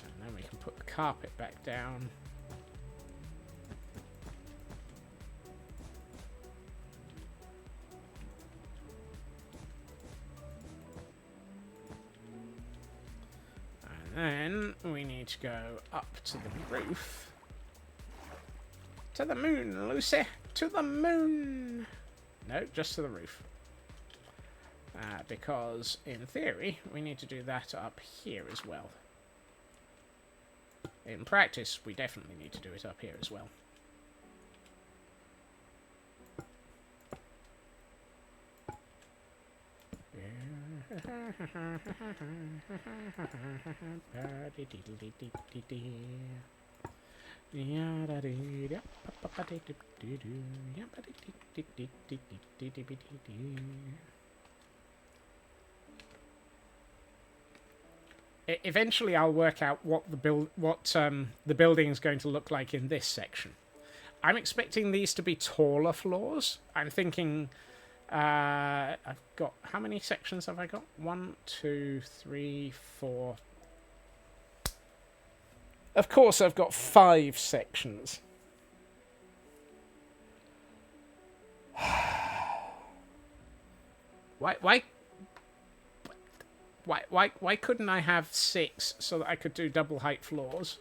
And then we can put the carpet back down. And then we need to go up to the roof. To the moon, Lucy! To the moon! No, just to the roof. Because, in theory, we need to do that up here as well. In practice, we definitely need to do it up here as well. Eventually, I'll work out what the building is going to look like in this section. I'm expecting these to be taller floors. I'm thinking I've got, how many sections have I got? 1, 2, 3, 4. Of course, I've got 5 sections. Why couldn't I have 6 so that I could do double height floors?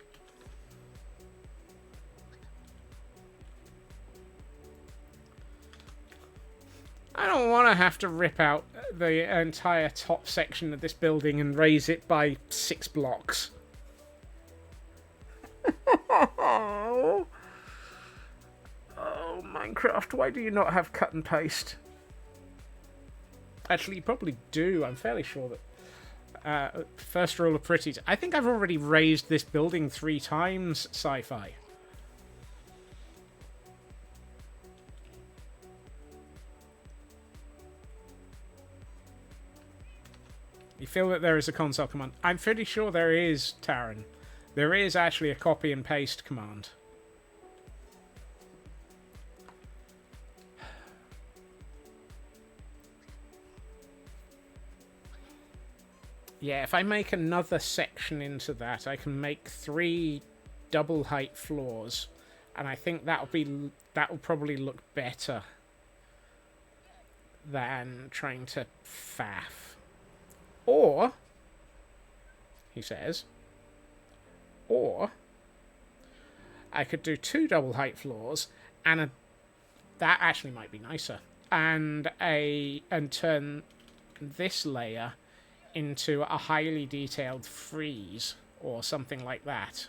I don't want to have to rip out the entire top section of this building and raise it by 6 blocks. Oh, Minecraft, why do you not have cut and paste? Actually, you probably do. I'm fairly sure that first rule of pretties. I think I've already raised this building 3 times, sci-fi. You feel that there is a console command? I'm pretty sure there is, Taran. There is actually a copy and paste command. Yeah, if I make another section into that, I can make 3 double height floors, and I think that'll probably look better than trying to faff. Or, he says, or I could do 2 double height floors and that actually might be nicer, and turn this layer into a highly detailed frieze or something like that.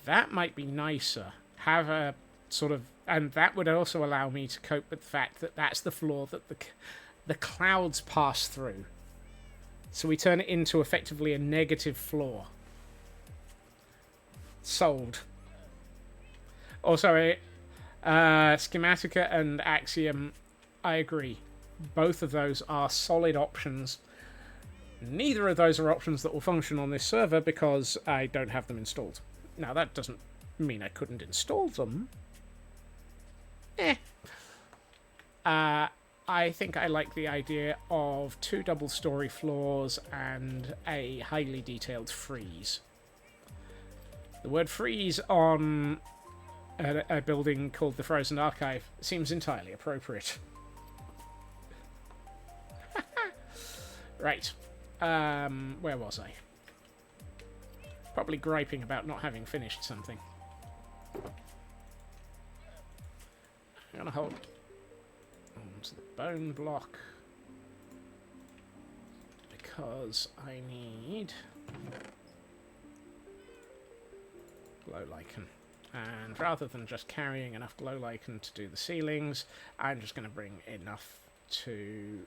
That might be nicer. Have a sort of, and that would also allow me to cope with the fact that that's the floor that the clouds pass through. So we turn it into effectively a negative floor. Sold. Also, Schematica and Axiom, I agree. Both of those are solid options. Neither of those are options that will function on this server because I don't have them installed. Now, that doesn't mean I couldn't install them. I think I like the idea of 2 double-story floors and a highly detailed frieze. The word frieze on a building called the Frozen Archive seems entirely appropriate. Right. Where was I? Probably griping about not having finished something. I'm gonna hold onto the bone block because I need glow lichen. And rather than just carrying enough glow lichen to do the ceilings, I'm just going to bring enough to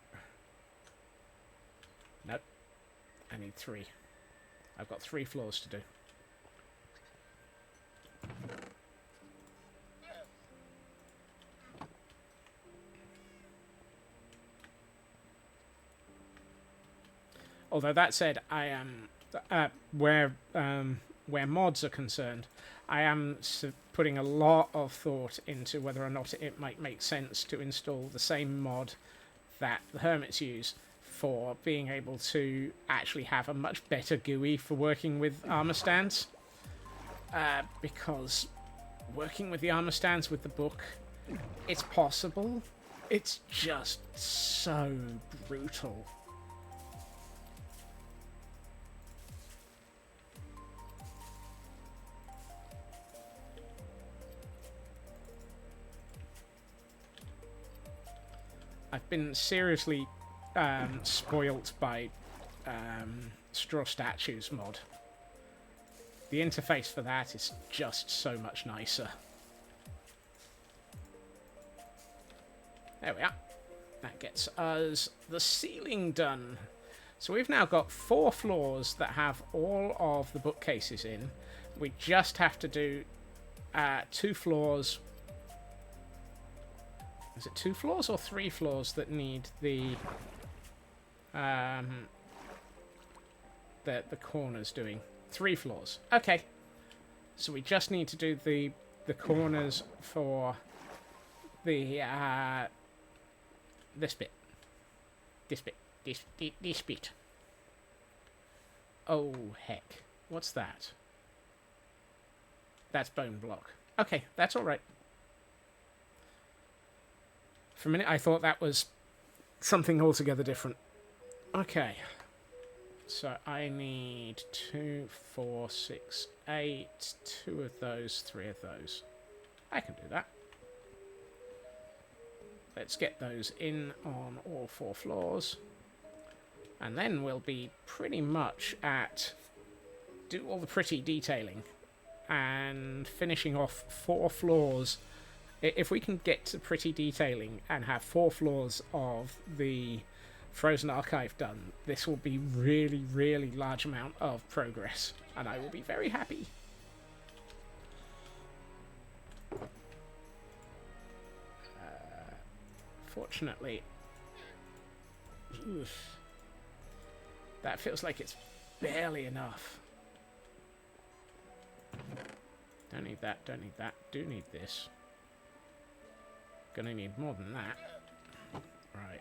Nope. I need 3. I've got 3 floors to do. Although that said, I am where mods are concerned, I am putting a lot of thought into whether or not it might make sense to install the same mod that the hermits use for being able to actually have a much better GUI for working with armor stands. Because working with the armor stands with the book, it's possible. It's just so brutal. I've been seriously spoilt by Straw Statues mod. The interface for that is just so much nicer. There we are. That gets us the ceiling done. So we've now got 4 floors that have all of the bookcases in. We just have to do 2 floors. Is it 2 floors or 3 floors that need the corners doing? 3 floors. Okay. So we just need to do the corners for the this bit. This bit. Oh heck. What's that? That's bone block. Okay, that's all right. For a minute, I thought that was something altogether different. Okay. So I need 2, 4, 6, 8. 2 of those, 3 of those. I can do that. Let's get those in on all 4 floors. And then we'll be pretty much at do all the pretty detailing and finishing off 4 floors. If we can get to pretty detailing and have 4 floors of the Frozen Archive done, this will be really, really large amount of progress, and I will be very happy. Fortunately, that feels like it's barely enough. Don't need that, don't need that, do need this. Gonna need more than that. Right.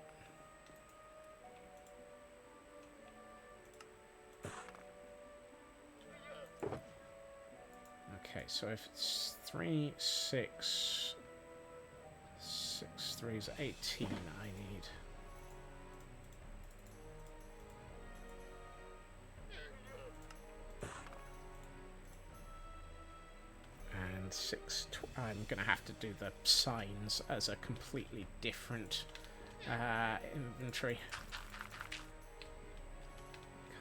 Okay, so if it's 3, 6, 6, 3 is 18 I need. And 6, I'm going to have to do the signs as a completely different inventory.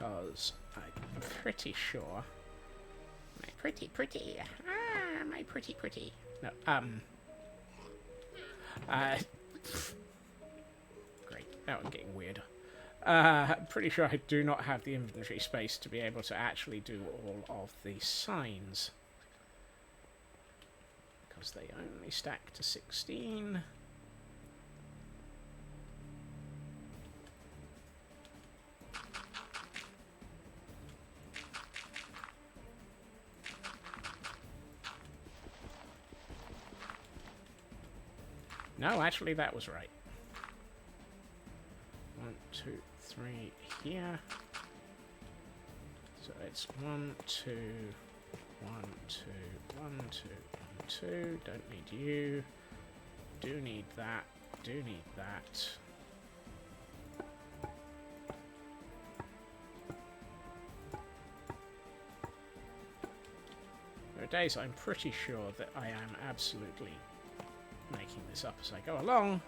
because I'm pretty sure my pretty, my pretty. No, great. Now I'm getting weird. I'm pretty sure I do not have the inventory space to be able to actually do all of the signs, because they only stack to 16. No, actually that was right. 1, 2, 3 here. So it's 1, 2, 1, 2, 1, 2, 1, 2. Don't need you. Do need that. Do need that. There are days I'm pretty sure that I am absolutely making this up as I go along,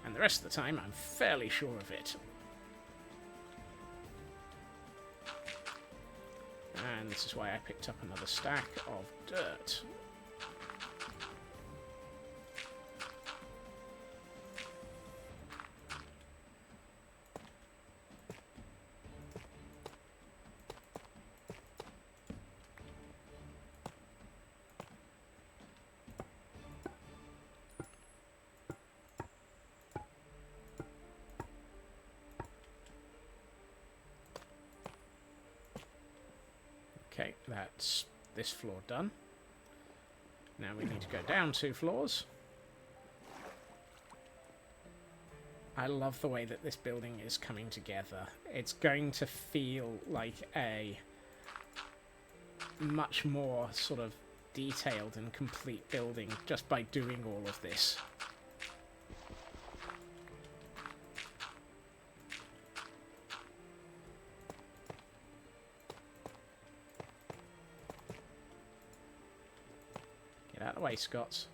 and the rest of the time I'm fairly sure of it. And this is why I picked up another stack of dirt. Okay, that's this floor done. Now we need to go down 2 floors. I love the way that this building is coming together. It's going to feel like a much more sort of detailed and complete building just by doing all of this. Get out of the way, Scots.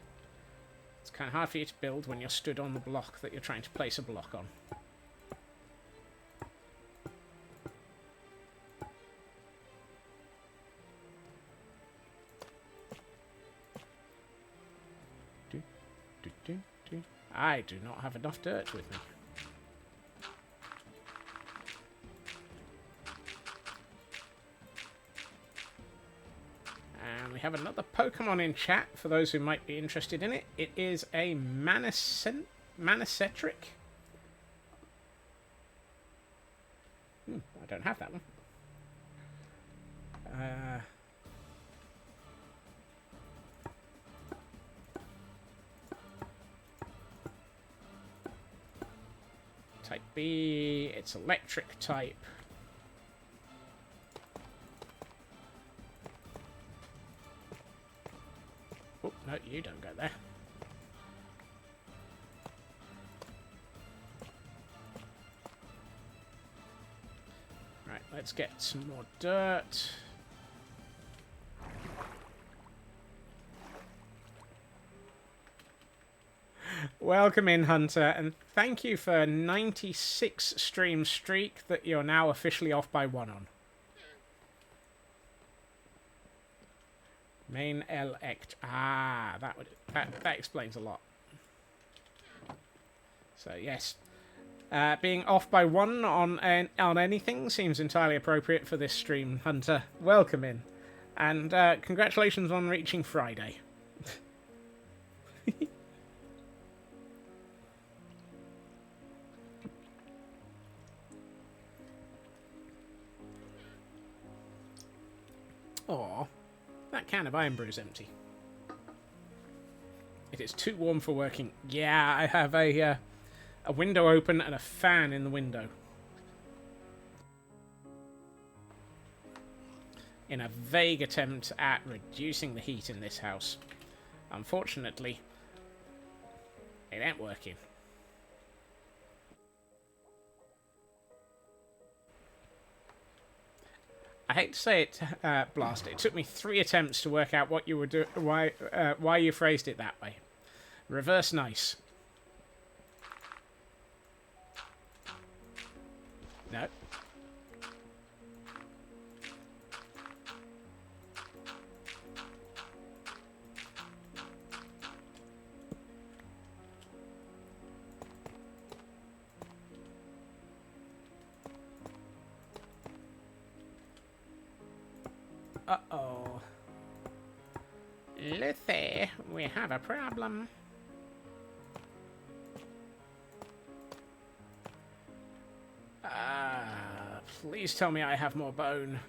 It's kind of hard for you to build when you're stood on the block that you're trying to place a block on. I do not have enough dirt with me. And we have another Pokemon in chat for those who might be interested in it. It is a Manicetric. I don't have that one. Type B, it's electric type. Oh, no, you don't go there. Right, let's get some more dirt. Welcome in, Hunter, and thank you for a 96 stream streak that you're now officially off by 1 on. Main elect. Ah, that explains a lot. So yes, being off by 1 on anything seems entirely appropriate for this stream, Hunter. Welcome in, and congratulations on reaching Friday. Aw, that can of iron brew is empty. It is too warm for working. Yeah, I have a window open and a fan in the window. In a vague attempt at reducing the heat in this house. Unfortunately, it ain't working. I hate to say it, Blast. It took me 3 attempts to work out what you were doing, why you phrased it that way. Reverse nice. No. Uh-oh. Lucy, we have a problem. Please tell me I have more bone.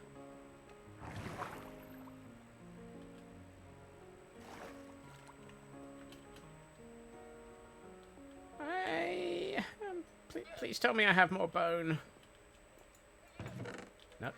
Please tell me I have more bone. No.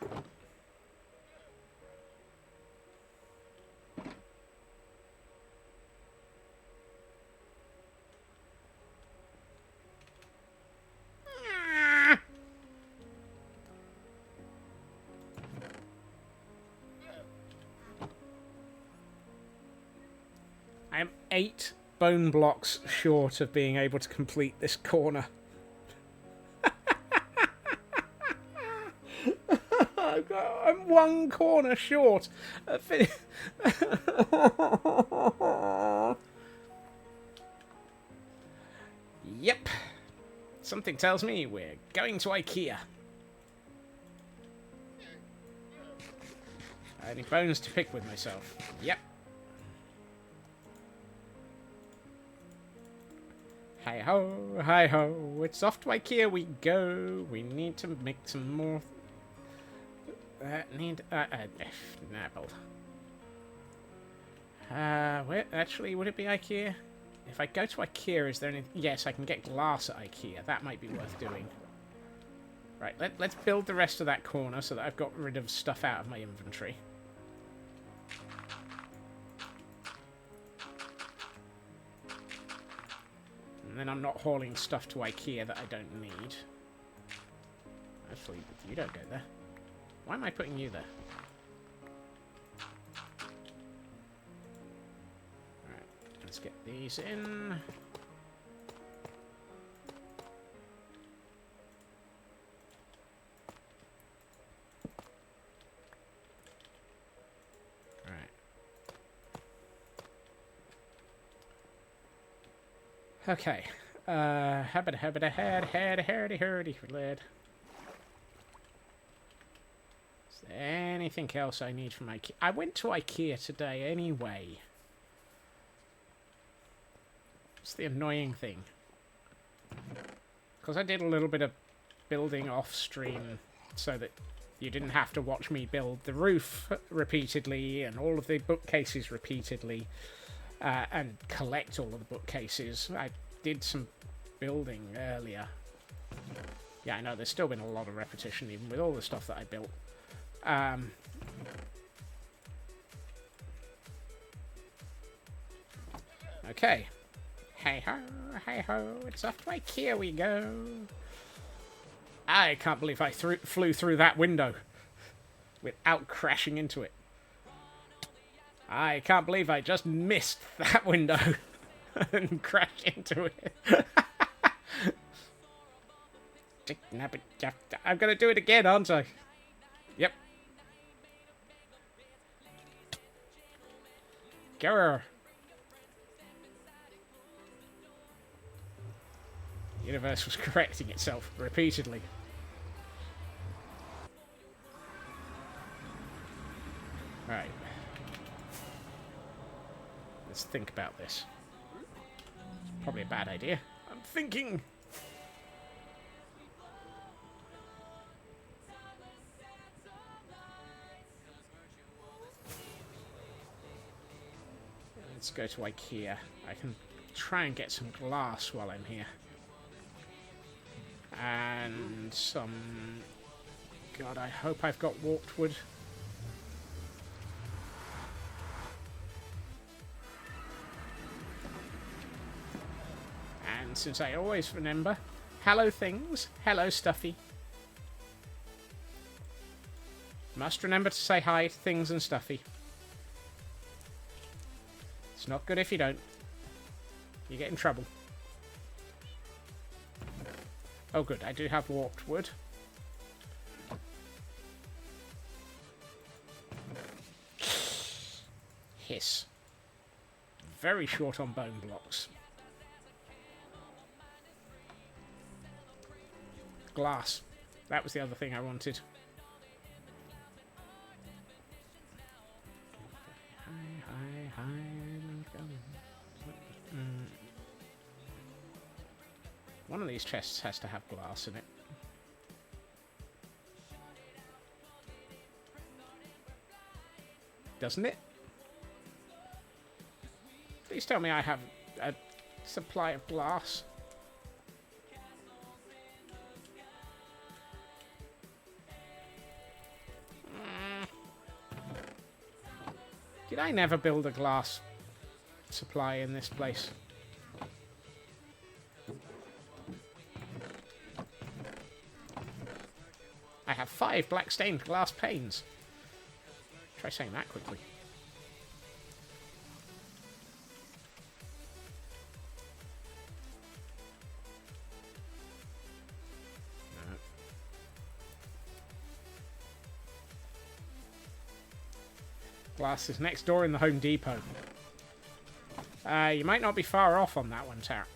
I am 8 bone blocks short of being able to complete this corner. I'm 1 corner short. Yep. Something tells me we're going to IKEA. Any bones to pick with myself? Yep. Hi ho, hi ho, it's off to IKEA we go. We need to make some more Need Nabbled. Where actually would it be IKEA? If I go to IKEA, is there any? Yes, I can get glass at IKEA. That might be worth doing. Right, let's build the rest of that corner so that I've got rid of stuff out of my inventory. And then I'm not hauling stuff to IKEA that I don't need. Actually, you don't go there. Why am I putting you there? Alright, let's get these in. Alright. Okay. Habita head, lid. Is there anything else I need from IKEA? I went to IKEA today anyway. It's the annoying thing. Because I did a little bit of building off stream so that you didn't have to watch me build the roof repeatedly and all of the bookcases repeatedly and collect all of the bookcases. I did some building earlier. Yeah, I know there's still been a lot of repetition even with all the stuff that I built. Okay. Hey ho, it's off to IKEA we go. I can't believe I flew through that window without crashing into it. I can't believe I just missed that window and crashed into it. I'm gonna do it again, aren't I? Yep. Grr. The universe was correcting itself repeatedly. Right. Let's think about this. It's probably a bad idea. I'm thinking. Let's go to IKEA. I can try and get some glass while I'm here. And some... God, I hope I've got warped wood. And since I always remember, hello things, hello stuffy. Must remember to say hi to things and stuffy. It's not good if you don't. You get in trouble. Oh good, I do have warped wood. Hiss. Very short on bone blocks. Glass. That was the other thing I wanted. Hi. One of these chests has to have glass in it. Doesn't it? Please tell me I have a supply of glass. Did I never build a glass supply in this place? I have 5 black stained glass panes. Try saying that quickly. No. Glass is next door in the Home Depot. You might not be far off on that one, Tara.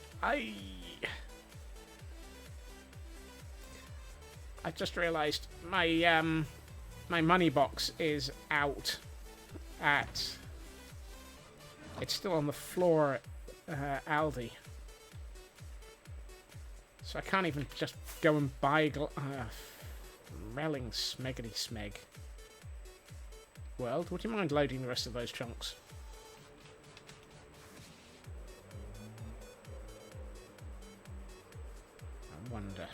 I've just realised my my money box is out at... It's still on the floor at Aldi. So I can't even just go and buy... Relling smeggity smeg. world. Would you mind loading the rest of those chunks? I wonder.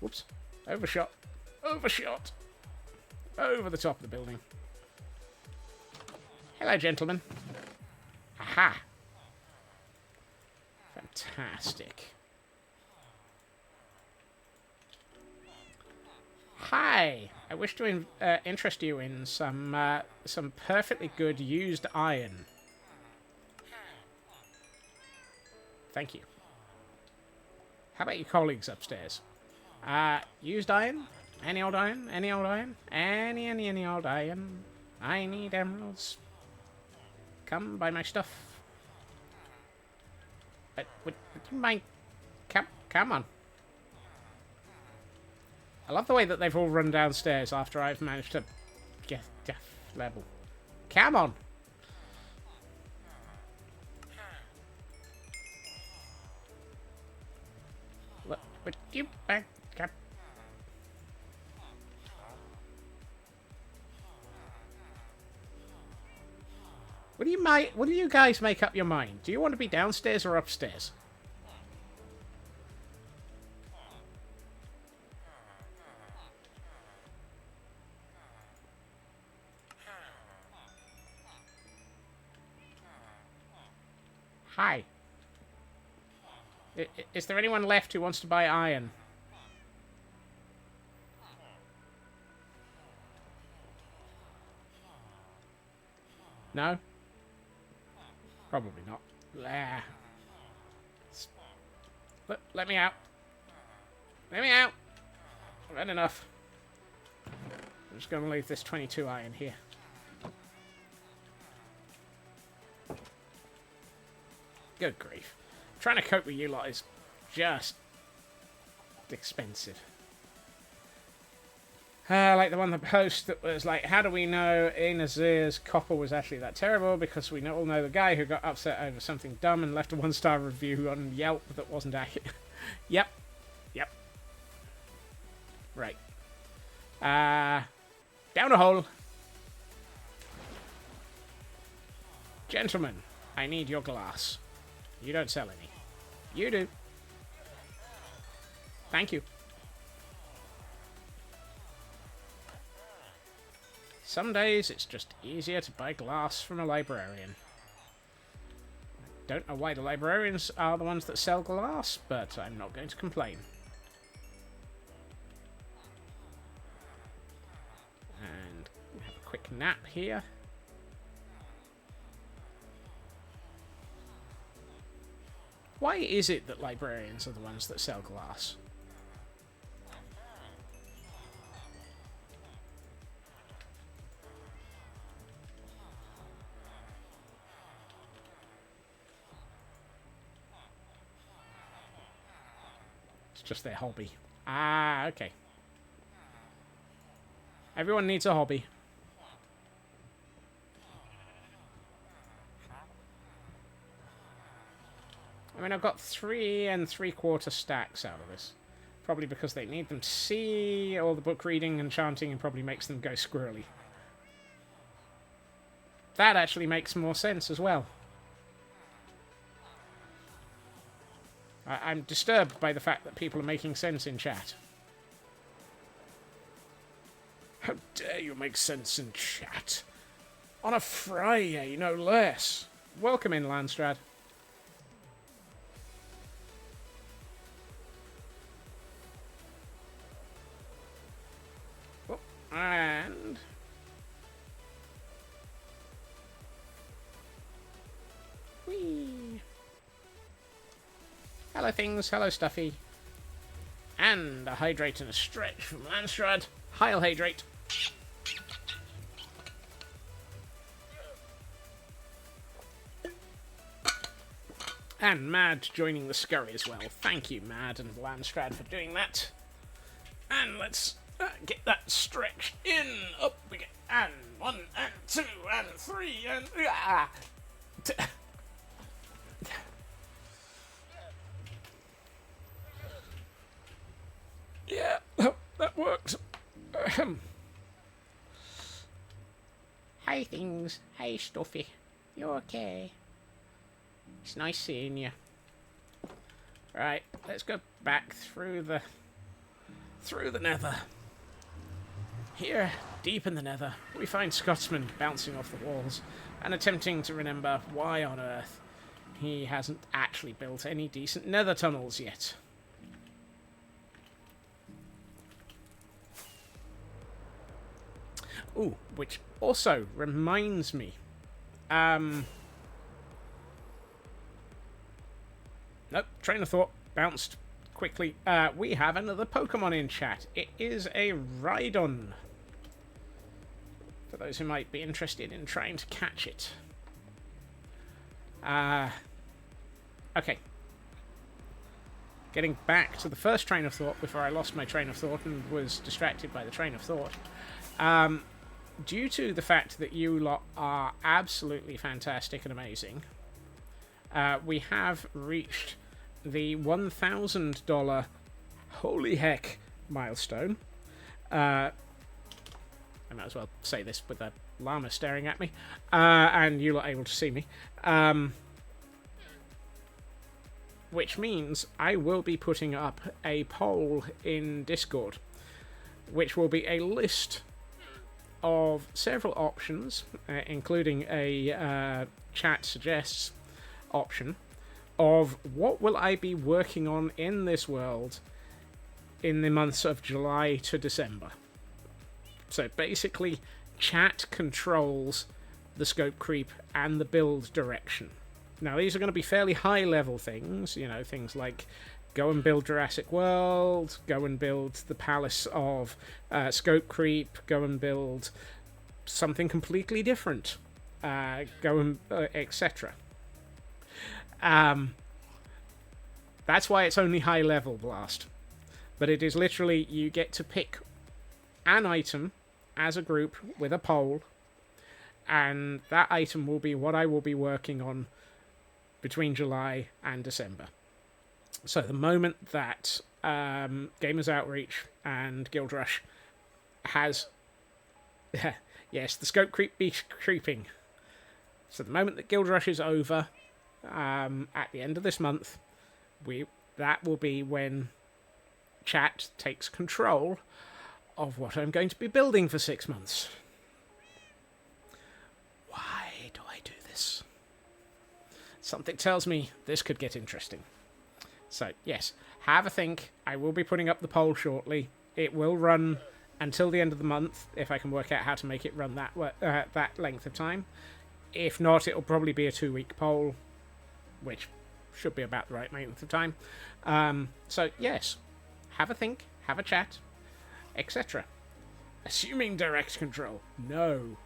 Whoops. Overshot. Overshot. Over the top of the building. Hello, gentlemen. Aha. Fantastic. Hi. I wish to interest you in some perfectly good used iron. Thank you. How about your colleagues upstairs? Used iron? Any old iron? Any old iron? Any old iron? I need emeralds. Come buy my stuff. But would you mind? Come on. I love the way that they've all run downstairs after I've managed to get death level. Come on. Look, would you back up? What do you guys make up your mind? Do you want to be downstairs or upstairs? Hi. Is there anyone left who wants to buy iron? No? Probably not. Let me out. Let me out. I've had enough. I'm just going to leave this 22 iron here. Good grief. Trying to cope with you lot is just expensive. Like the one the post that was like, how do we know Nazir's copper was actually that terrible? Because we all know the guy who got upset over something dumb and left a 1-star review on Yelp that wasn't accurate. Yep. Yep. Right. Down a hole. Gentlemen, I need your glass. You don't sell any. You do. Thank you. Some days it's just easier to buy glass from a librarian. I don't know why the librarians are the ones that sell glass, but I'm not going to complain. And have a quick nap here. Why is it that librarians are the ones that sell glass? It's just their hobby. Ah, okay. Everyone needs a hobby. I mean, I've got 3 3/4 stacks out of this. Probably because they need them to see all the book reading and chanting and probably makes them go squirrely. That actually makes more sense as well. I'm disturbed by the fact that people are making sense in chat. How dare you make sense in chat? On a Friday, no less. Welcome in, Landstrad. And whee. Hello things, hello Stuffy. And a hydrate and a stretch from Landstrad. Heil hydrate. And Mad joining the scurry as well. Thank you, Mad and Landstrad, for doing that. And let's get that stretch in. Up we get. And 1 and 2 and 3 and yeah, that works. things. Hey, Stuffy. You okay? It's nice seeing you. Right, let's go back through the nether. Here, deep in the nether, we find Scotsman bouncing off the walls and attempting to remember why on earth he hasn't actually built any decent nether tunnels yet. Ooh, which also reminds me. Nope, train of thought bounced quickly. We have another Pokemon in chat. It is a Rhydon. For those who might be interested in trying to catch it. Okay. Getting back to the first train of thought before I lost my train of thought and was distracted by the train of thought. Due to the fact that you lot are absolutely fantastic and amazing, we have reached the $1,000 holy heck milestone. I might as well say this with a llama staring at me, and you lot able to see me. Which means I will be putting up a poll in Discord, which will be a list of several options, including a chat suggests option of what will I be working on in this world in the months of July to December. So basically, chat controls the scope creep and the build direction. Now, these are going to be fairly high-level things, you know, things like go and build Jurassic World, go and build the Palace of Scope Creep, go and build something completely different, go and etc. That's why it's only high-level Blast. But it is literally, you get to pick an item as a group with a poll, and that item will be what I will be working on between July and December. So the moment that Gamers Outreach and Guild Rush has... yes, the scope creep be creeping. So the moment that Guild Rush is over, at the end of this month, that will be when chat takes control of what I'm going to be building for 6 months. Why do I do this? Something tells me this could get interesting. So, yes, have a think. I will be putting up the poll shortly. It will run until the end of the month, if I can work out how to make it run that length of time. If not, it'll probably be a 2-week poll, which should be about the right length of time. So, yes, have a think, have a chat, etc. Assuming direct control. No.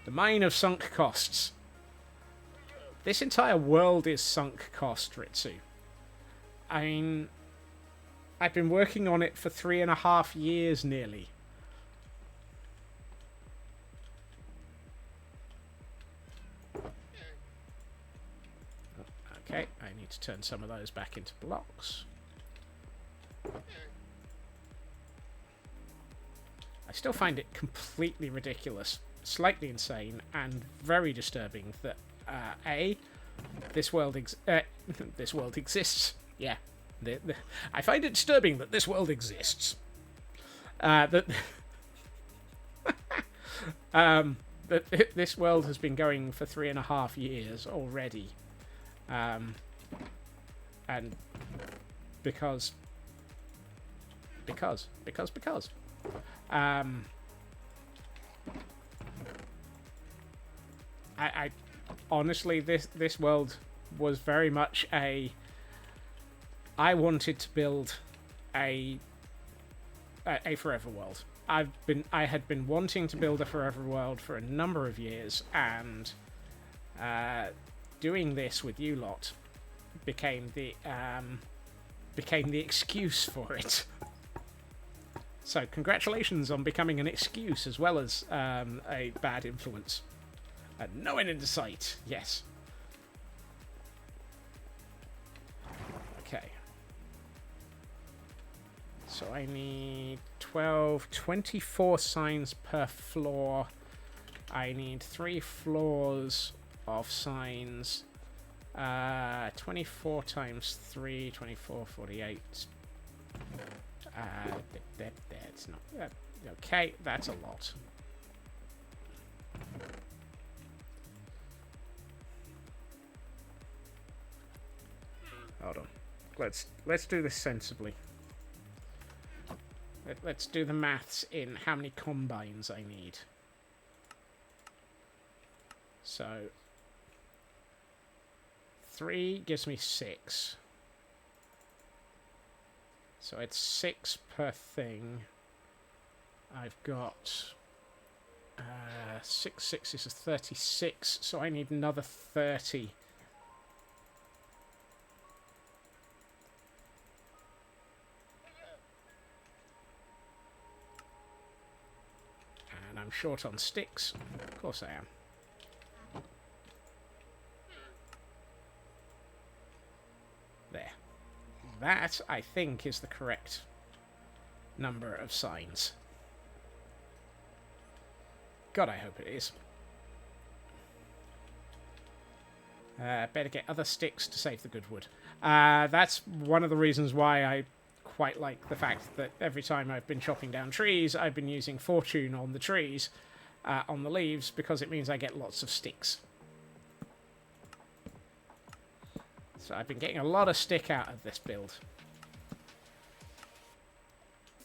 The mine of sunk costs. This entire world is sunk cost, Ritsu. I mean, I've been working on it for 3.5 years nearly. Okay, I need to turn some of those back into blocks. I still find it completely ridiculous, slightly insane, and very disturbing that this world exists. Yeah, I find it disturbing that this world exists. That this world has been going for 3.5 years already, and because. I honestly, this world was very much I wanted to build a forever world. I had been wanting to build a forever world for a number of years, and doing this with you lot became the excuse for it. So congratulations on becoming an excuse as well as a bad influence. No end in sight. Yes. Okay. So I need 24 signs per floor I need 3 floors of signs. 24 times 3, 24, 48. That's not... okay, that's a lot. Hold on. Let's do this sensibly. Let's do the maths in how many combines I need. So 3 gives me 6. So it's 6 per thing. I've got 6 6 is 36, so I need another 30. And I'm short on sticks. Of course I am. There. That, I think, is the correct number of signs. God, I hope it is. Better get other sticks to save the good wood. That's one of the reasons why I quite like the fact that every time I've been chopping down trees, I've been using fortune on the trees, on the leaves, because it means I get lots of sticks. So I've been getting a lot of stick out of this build.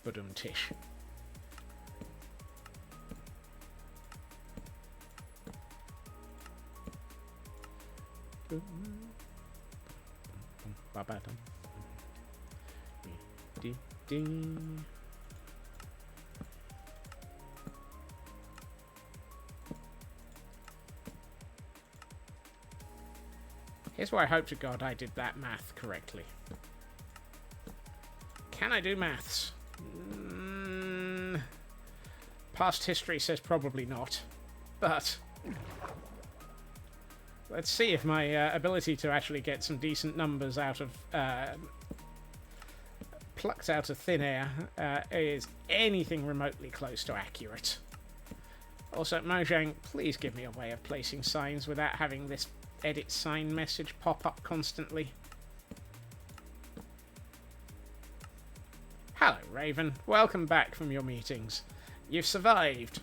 Badum-tish. Here's where I hope to God I did that math correctly. Can I do maths? Past history says probably not, but let's see if my ability to actually get some decent numbers out of plucked out of thin air is anything remotely close to accurate. Also, Mojang, please give me a way of placing signs without having this edit sign message pop up constantly. Hello, Raven. Welcome back from your meetings. You've survived.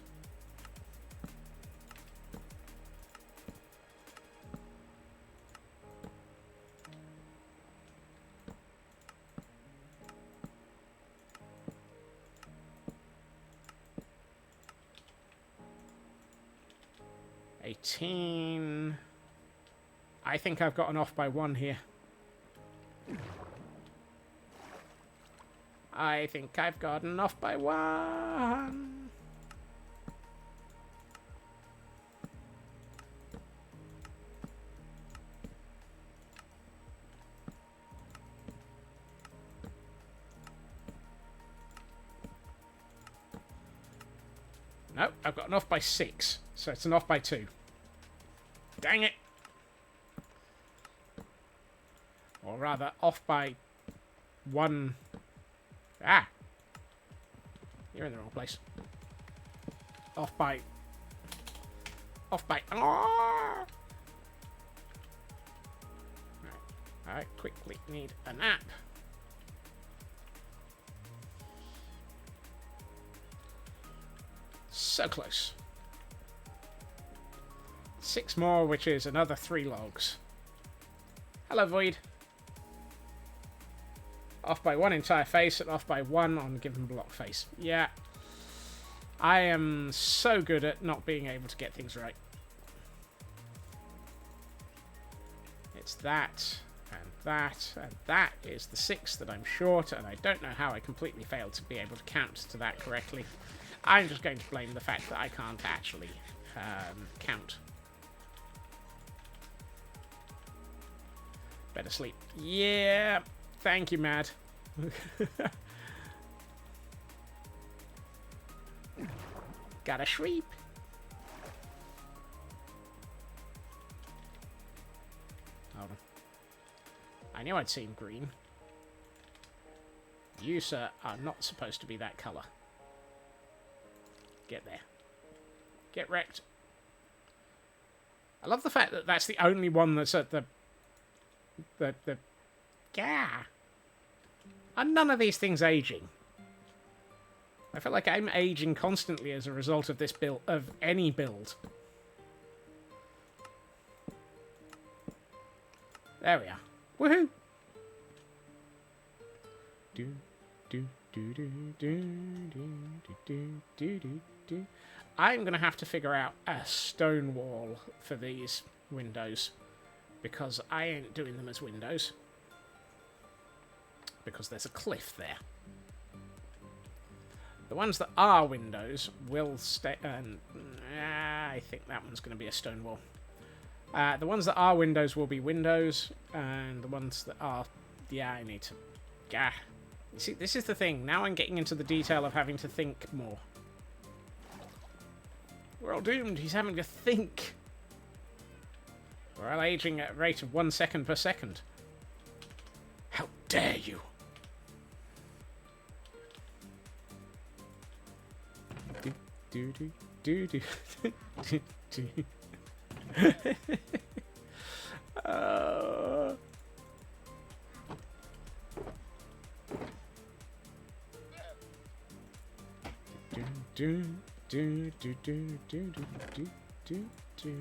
I think I've gotten off by 1 here. I think I've gotten off by 1. Nope, I've gotten off by 6, so it's an off by 2. Dang it! Or rather, off by 1. Ah! You're in the wrong place. Off by... Ah! Right. I quickly need a nap. So close. 6 more, which is another 3 logs. Hello, Void. Off by 1 entire face and off by 1 on given block face. Yeah. I am so good at not being able to get things right. It's that, and that is the 6 that I'm short, and I don't know how I completely failed to be able to count to that correctly. I'm just going to blame the fact that I can't actually count. Better sleep. Yeah. Thank you, Mad. Gotta sleep. Hold on. I knew I'd seen green. You, sir, are not supposed to be that colour. Get there. Get wrecked. I love the fact that that's the only one that's at the yeah. Are none of these things aging? I feel like I'm aging constantly as a result of this build, of any build. There we are. Woohoo! Do do do do do do do do do do. I'm gonna have to figure out a stone wall for these windows because I ain't doing them as windows because there's a cliff there. The ones that are windows will stay. I think that one's going to be a stone wall. The ones that are windows will be windows, and the ones that are, yeah, I need to. Yeah, you see, this is the thing. Now I'm getting into the detail of having to think more. We're all doomed. He's having to think. We're all aging at a rate of 1 second per second. How dare you! Do do do do do do. Do do do do do do do do.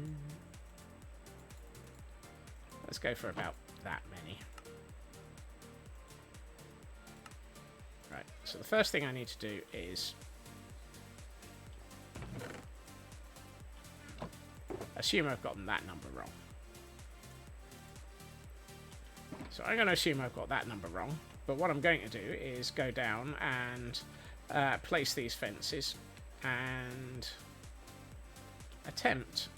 Let's go for about that many. Right. So the first thing I need to do is assume I've gotten that number wrong. So I'm going to assume I've got that number wrong. But what I'm going to do is go down and place these fences and attempt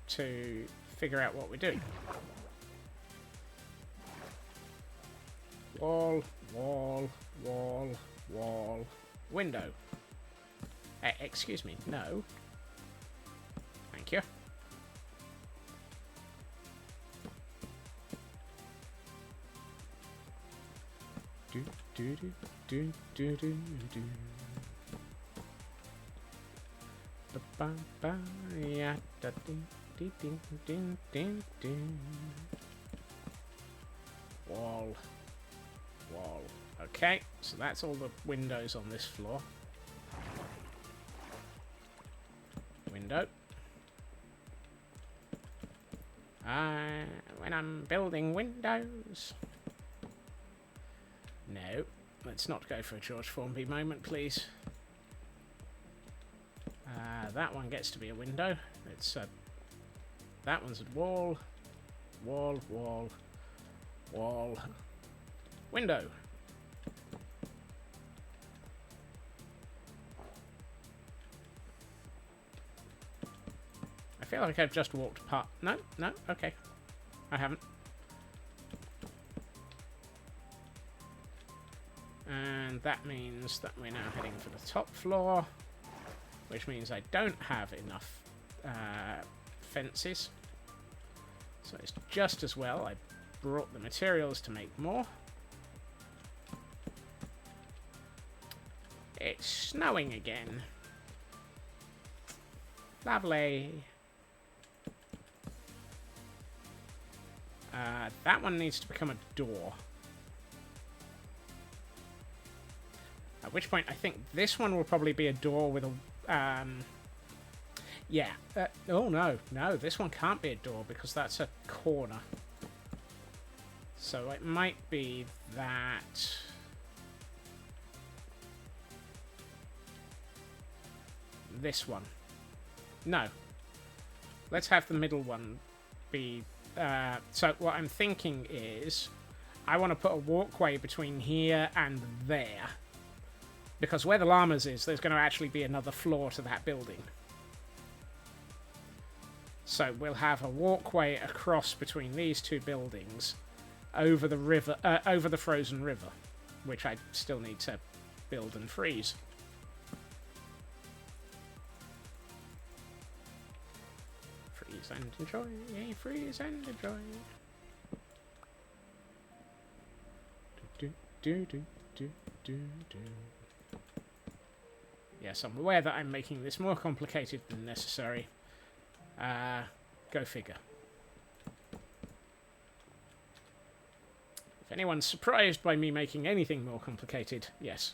to figure out what we're doing. Wall, wall, wall, wall, window. Excuse me, no. Thank you. Do do do do do do do. Ba ba ya da ding ding ding ding ding ding. Wall, wall. Okay, so that's all the windows on this floor. Window. When I'm building windows. No, let's not go for a George Formby moment, please. That one gets to be a window. It's that one's a wall, wall, wall, wall, window. I feel like I've just walked past. No, no, okay, I haven't. And that means that we're now heading for the top floor, which means I don't have enough fences. So it's just as well I brought the materials to make more. It's snowing again. Lovely. That one needs to become a door. At which point, I think this one will probably be a door with a... yeah. Oh, no. No, this one can't be a door because that's a corner. So it might be that... this one. No. Let's have the middle one be... so what I'm thinking is... I want to put a walkway between here and there. Because where the llamas is, there's going to actually be another floor to that building. So we'll have a walkway across between these two buildings over the river, over the frozen river, which I still need to build and freeze. Freeze and enjoy, yeah, freeze and enjoy. Do do do do do do. Yes, I'm aware that I'm making this more complicated than necessary. Gonna Go figure. If anyone's surprised by me making anything more complicated, yes.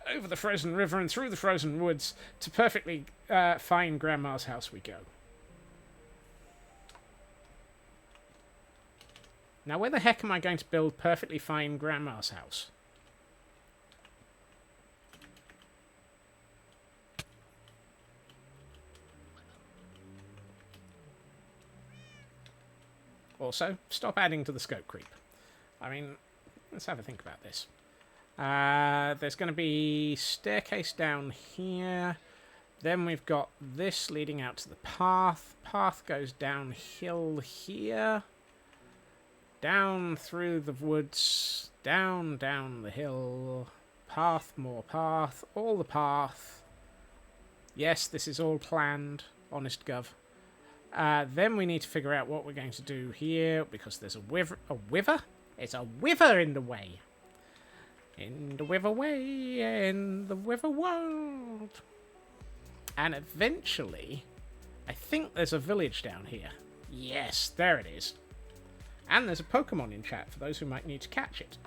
Over the frozen river and through the frozen woods to perfectly find Grandma's house we go. Now, where the heck am I going to build perfectly fine Grandma's house? Also, stop adding to the scope creep. I mean, let's have a think about this. There's going to be staircase down here. Then we've got this leading out to the path. Path goes downhill here. Down through the woods. Down the hill. Path, more path. All the path. Yes, this is all planned. Honest gov. Then we need to figure out what we're going to do here, because there's a wiver? It's a wiver in the way. In the wiver way, in the wiver world. And eventually, I think there's a village down here. Yes, there it is. And there's a Pokemon in chat for those who might need to catch it.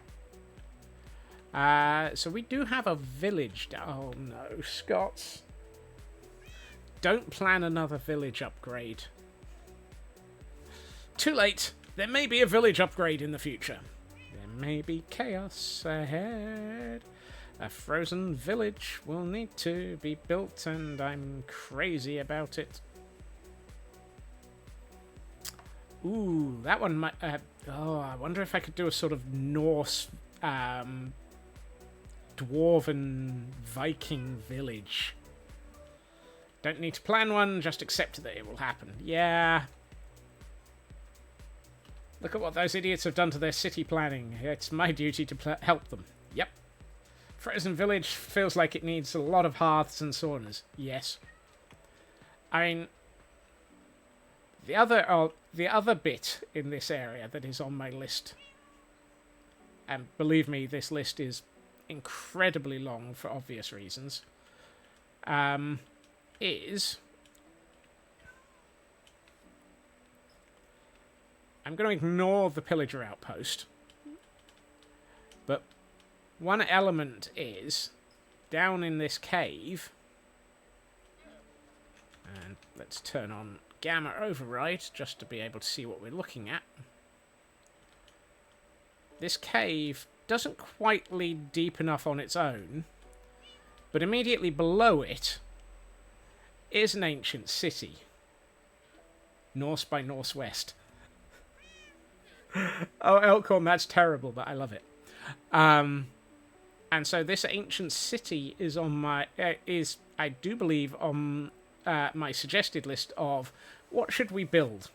So we do have a village down... Oh no, Scots. Don't plan another village upgrade. Too late. There may be a village upgrade in the future. There may be chaos ahead. A frozen village will need to be built, and I'm crazy about it. Ooh, that one might... I wonder if I could do a sort of Norse... Dwarven Viking village. Don't need to plan one, just accept that it will happen. Yeah. Look at what those idiots have done to their city planning. It's my duty to help them. Yep. Frozen Village feels like it needs a lot of hearths and saunas. Yes. I mean, the other bit in this area that is on my list, and believe me, this list is incredibly long for obvious reasons, is... I'm going to ignore the pillager outpost, but one element is down in this cave, and let's turn on gamma override just to be able to see what we're looking at. This cave doesn't quite lead deep enough on its own, but immediately below it is an ancient city. Norse by Northwest. Oh, Elkhorn, that's terrible, but I love it. And so this ancient city is on my... I do believe, on my suggested list of what should we build?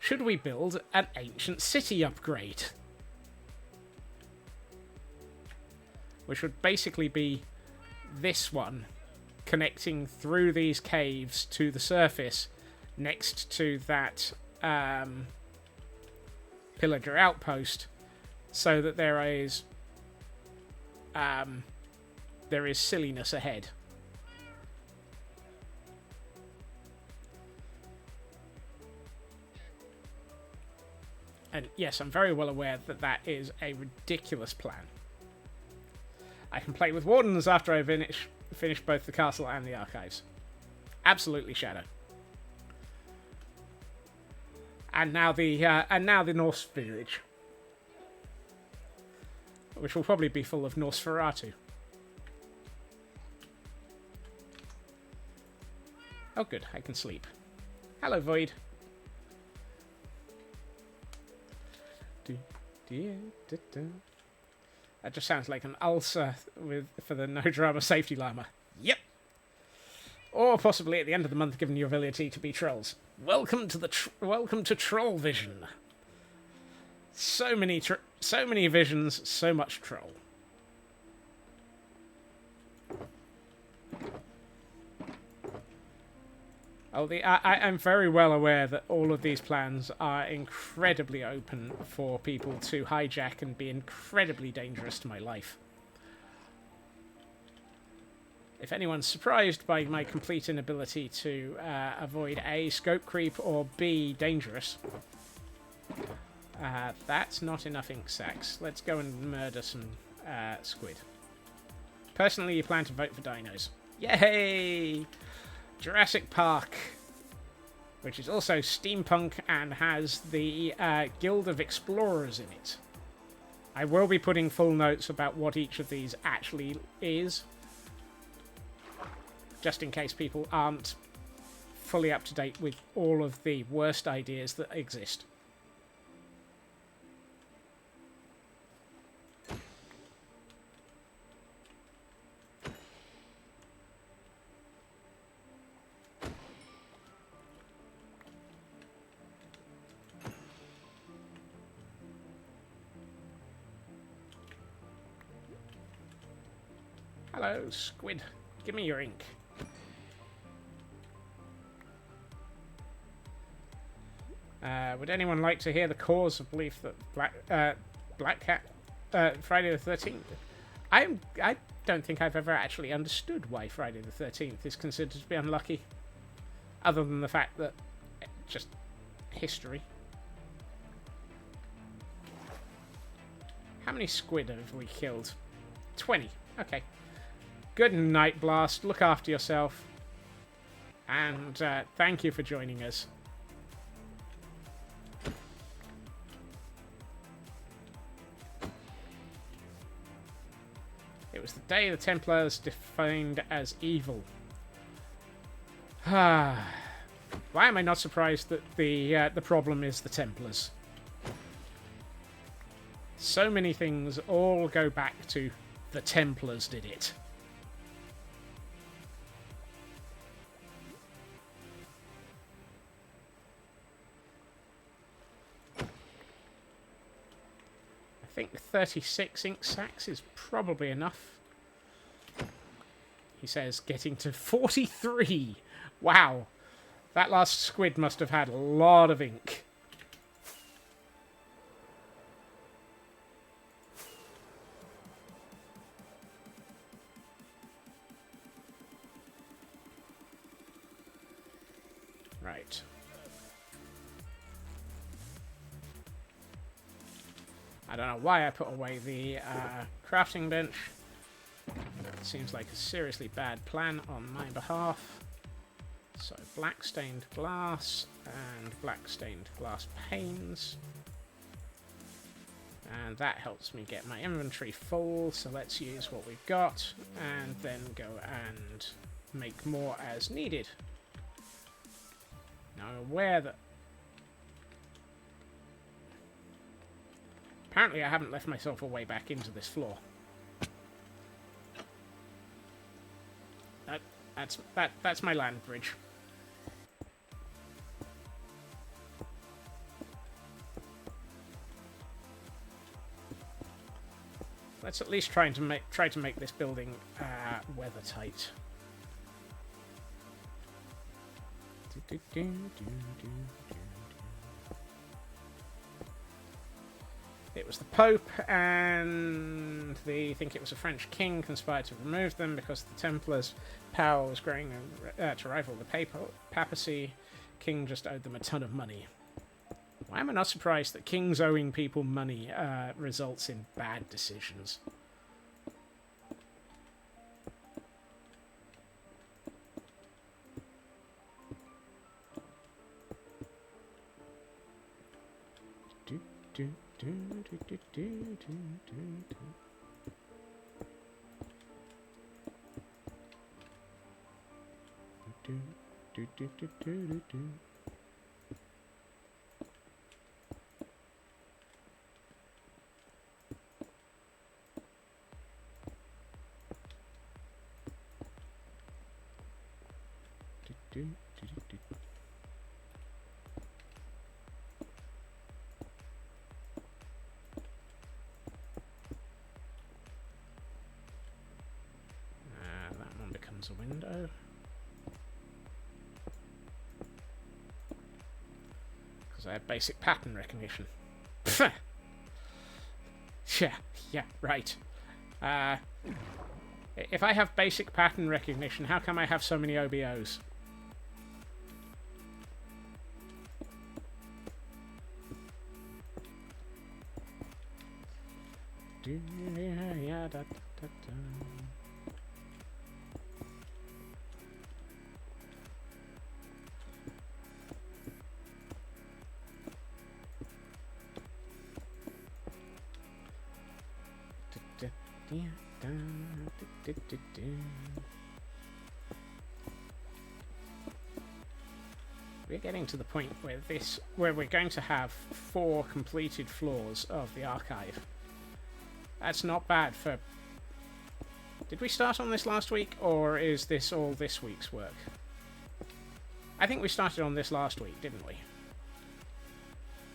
Should we build an ancient city upgrade? Which would basically be this one, connecting through these caves to the surface next to that pillager outpost, so that there is silliness ahead. And yes, I'm very well aware that that is a ridiculous plan. I can play with wardens after I finish both the castle and the archives. Absolutely, Shadow. And now the Norse village, which will probably be full of Nosferatu. Oh, good, I can sleep. Hello, Void. That just sounds like an ulcer for the no drama safety llama. Yep. Or possibly at the end of the month, given your ability to be trolls. Welcome to Troll Vision. So many visions, so much troll. Oh, I'm very well aware that all of these plans are incredibly open for people to hijack and be incredibly dangerous to my life. If anyone's surprised by my complete inability to avoid A, scope creep, or B, dangerous, that's not enough ink sacs. Let's go and murder some squid. Personally, you plan to vote for dinos. Yay! Jurassic Park, which is also steampunk and has the Guild of Explorers in it. I will be putting full notes about what each of these actually is, just in case people aren't fully up to date with all of the worst ideas that exist. Hello, squid. Give me your ink. Would anyone like to hear the cause of belief that Black Cat Friday the 13th? I don't think I've ever actually understood why Friday the 13th is considered to be unlucky, other than the fact that just history. How many squid have we killed? 20. Okay. Good night, Blast. Look after yourself. And thank you for joining us. It was the day the Templars defined as evil. Why am I not surprised that the problem is the Templars? So many things all go back to the Templars did it. I think 36 ink sacs is probably enough. He says getting to 43. Wow. That last squid must have had a lot of ink. Right. I don't know why I put away the crafting bench. It seems like a seriously bad plan on my behalf. So black stained glass and black stained glass panes. And that helps me get my inventory full, so let's use what we've got and then go and make more as needed. Now I'm aware that apparently I haven't left myself a way back into this floor. That's my land bridge. Let's at least try to make this building weather tight. It was the Pope and I think it was a French king conspired to remove them because the Templars' power was growing to rival the papacy. King just owed them a ton of money. Why am I not surprised that kings owing people money results in bad decisions? That one becomes a window. Because I have basic pattern recognition. Yeah, right. If I have basic pattern recognition, how come I have so many OBOs? Yeah, da, da, da. We're getting to the point where we're going to have 4 completed floors of the archive. That's not bad for... Did we start on this last week, or is this all this week's work? I think we started on this last week, didn't we?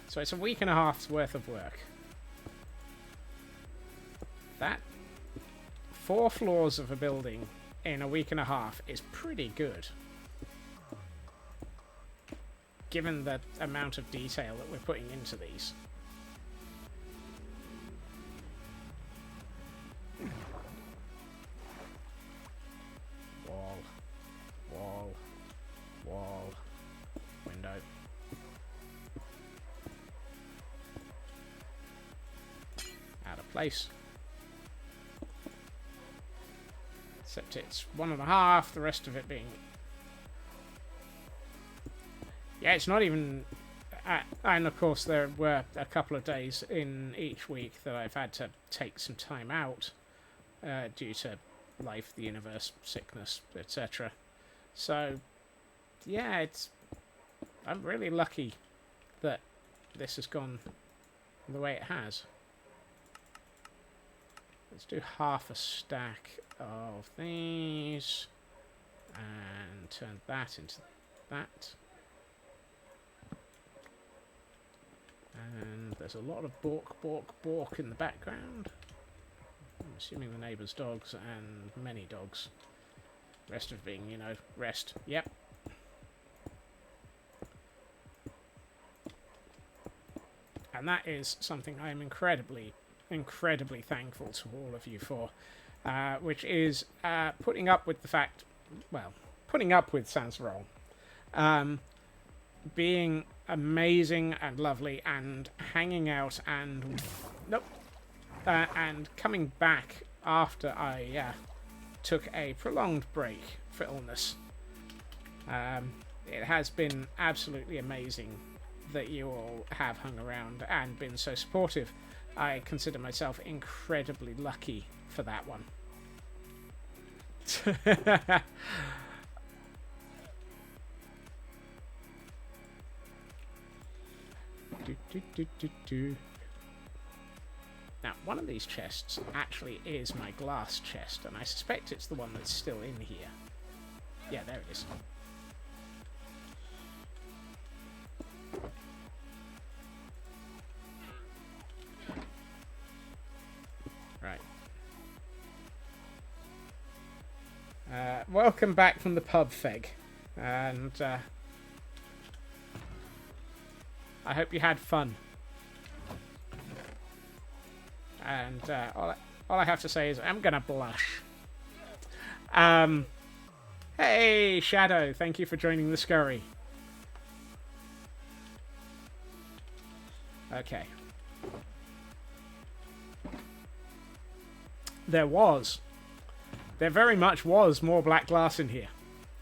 So it's a week and a half's worth of work. That 4 floors of a building in a week and a half is pretty good, given the amount of detail that we're putting into these. Wall, wall, wall, window. Out of place. Except it's 1.5, the rest of it being... Yeah, it's not even... and of course there were a couple of days in each week that I've had to take some time out due to life, the universe, sickness, etc. So, yeah, it's... I'm really lucky that this has gone the way it has. Let's do half a stack of these and turn that into that. And there's a lot of bork, bork, bork in the background. I'm assuming the neighbour's dogs and many dogs. Rest of being, you know, rest. Yep. And that is something I am incredibly thankful to all of you for. Which is putting up with the fact, well, putting up with sounds wrong, being amazing and lovely and hanging out and, and coming back after I took a prolonged break for illness. It has been absolutely amazing that you all have hung around and been so supportive. I consider myself incredibly lucky for that one. Now, one of these chests actually is my glass chest, and I suspect it's the one that's still in here. Yeah, there it is. Right. Welcome back from the pub, Feg. And I hope you had fun. And all I have to say is I'm gonna blush. Hey, Shadow, thank you for joining the scurry. Okay. There very much was more black glass in here.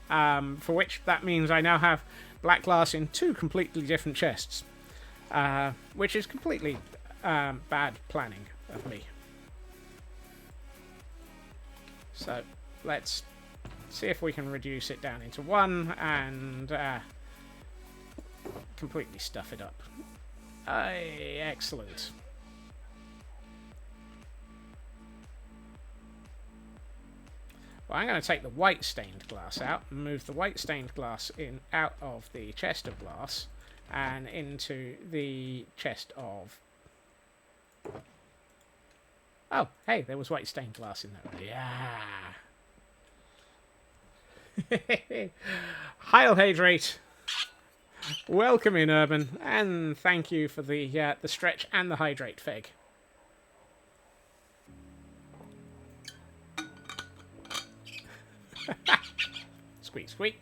For which that means I now have black glass in 2 completely different chests. Which is completely bad planning of me. So let's see if we can reduce it down into 1 and completely stuff it up. Excellent. Well, I'm going to take the white stained glass out and move the white stained glass out of the chest of glass and into the chest of... Oh, hey, there was white stained glass in there. Yeah. Heil Hydrate. Welcome in, Urban, and thank you for the stretch and the hydrate, Feg. Squeak, squeak.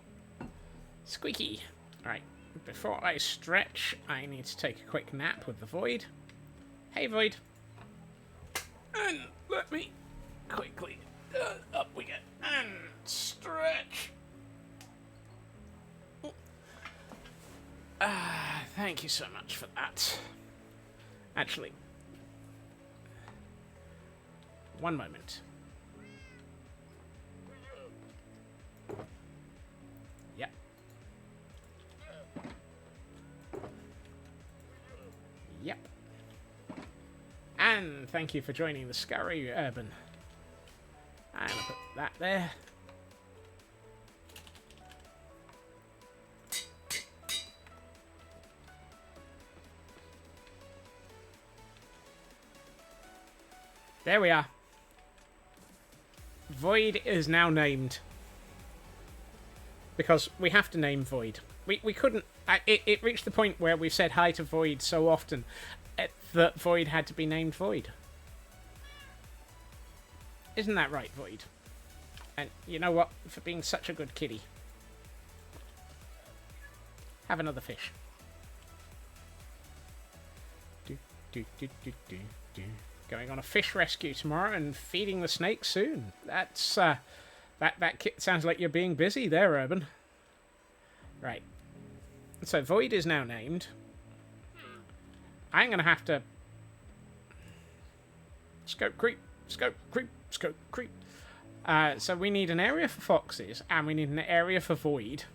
Squeaky. Alright, before I stretch, I need to take a quick nap with the Void. Hey, Void. And let me quickly... up we get. And stretch. Thank you so much for that. Actually, one moment. Yep. Yep. And thank you for joining the Scurry Urban. And I'll put that there. There we are. Void is now named. Because we have to name Void. We couldn't... It reached the point where we've said hi to Void so often that Void had to be named Void. Isn't that right, Void? And you know what? For being such a good kitty. Have another fish. Going on a fish rescue tomorrow and feeding the snake soon. That's, that kit sounds like you're being busy there, Urban. Right. So, Void is now named. I'm going to have to... Scope creep, scope creep, scope creep. So we need an area for foxes, and we need an area for Void.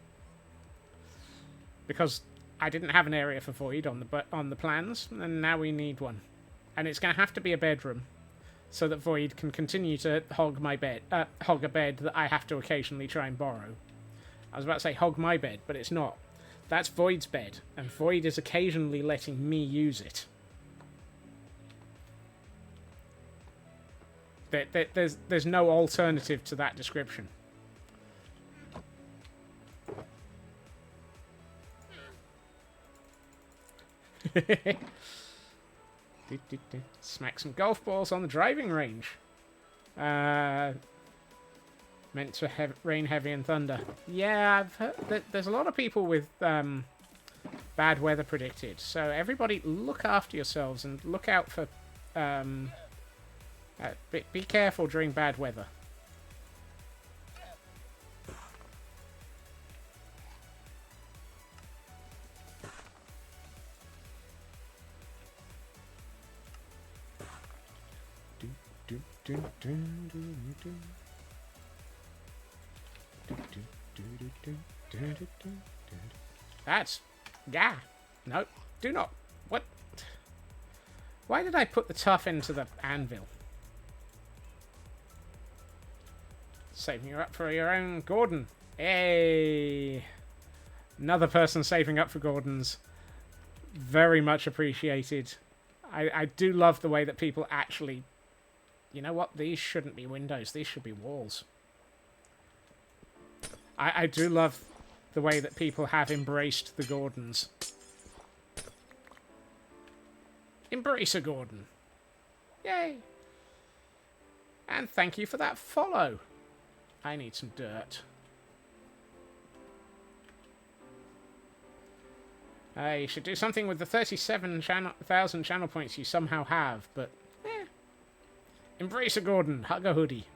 Because I didn't have an area for Void on the plans, and now we need one. And it's going to have to be a bedroom, so that Void can continue to hog my bed, hog a bed that I have to occasionally try and borrow. I was about to say hog my bed, but it's not. That's Void's bed, and Void is occasionally letting me use it. There's no alternative to that description. Smack some golf balls on the driving range. Meant to rain heavy and thunder. Yeah, I've heard that there's a lot of people with bad weather predicted. So everybody look after yourselves and look out for... be careful during bad weather. That's... yeah. No, do not. What? Why did I put the tough into the anvil? Saving you up for your own Gordon. Hey! Another person saving up for Gordons. Very much appreciated. I do love the way that people actually... You know what? These shouldn't be windows. These should be walls. I do love the way that people have embraced the Gordons. Embrace a Gordon. Yay! And thank you for that follow. I need some dirt. You should do something with the 37,000 channel points you somehow have, but... Embrace a Gordon. Hug a hoodie.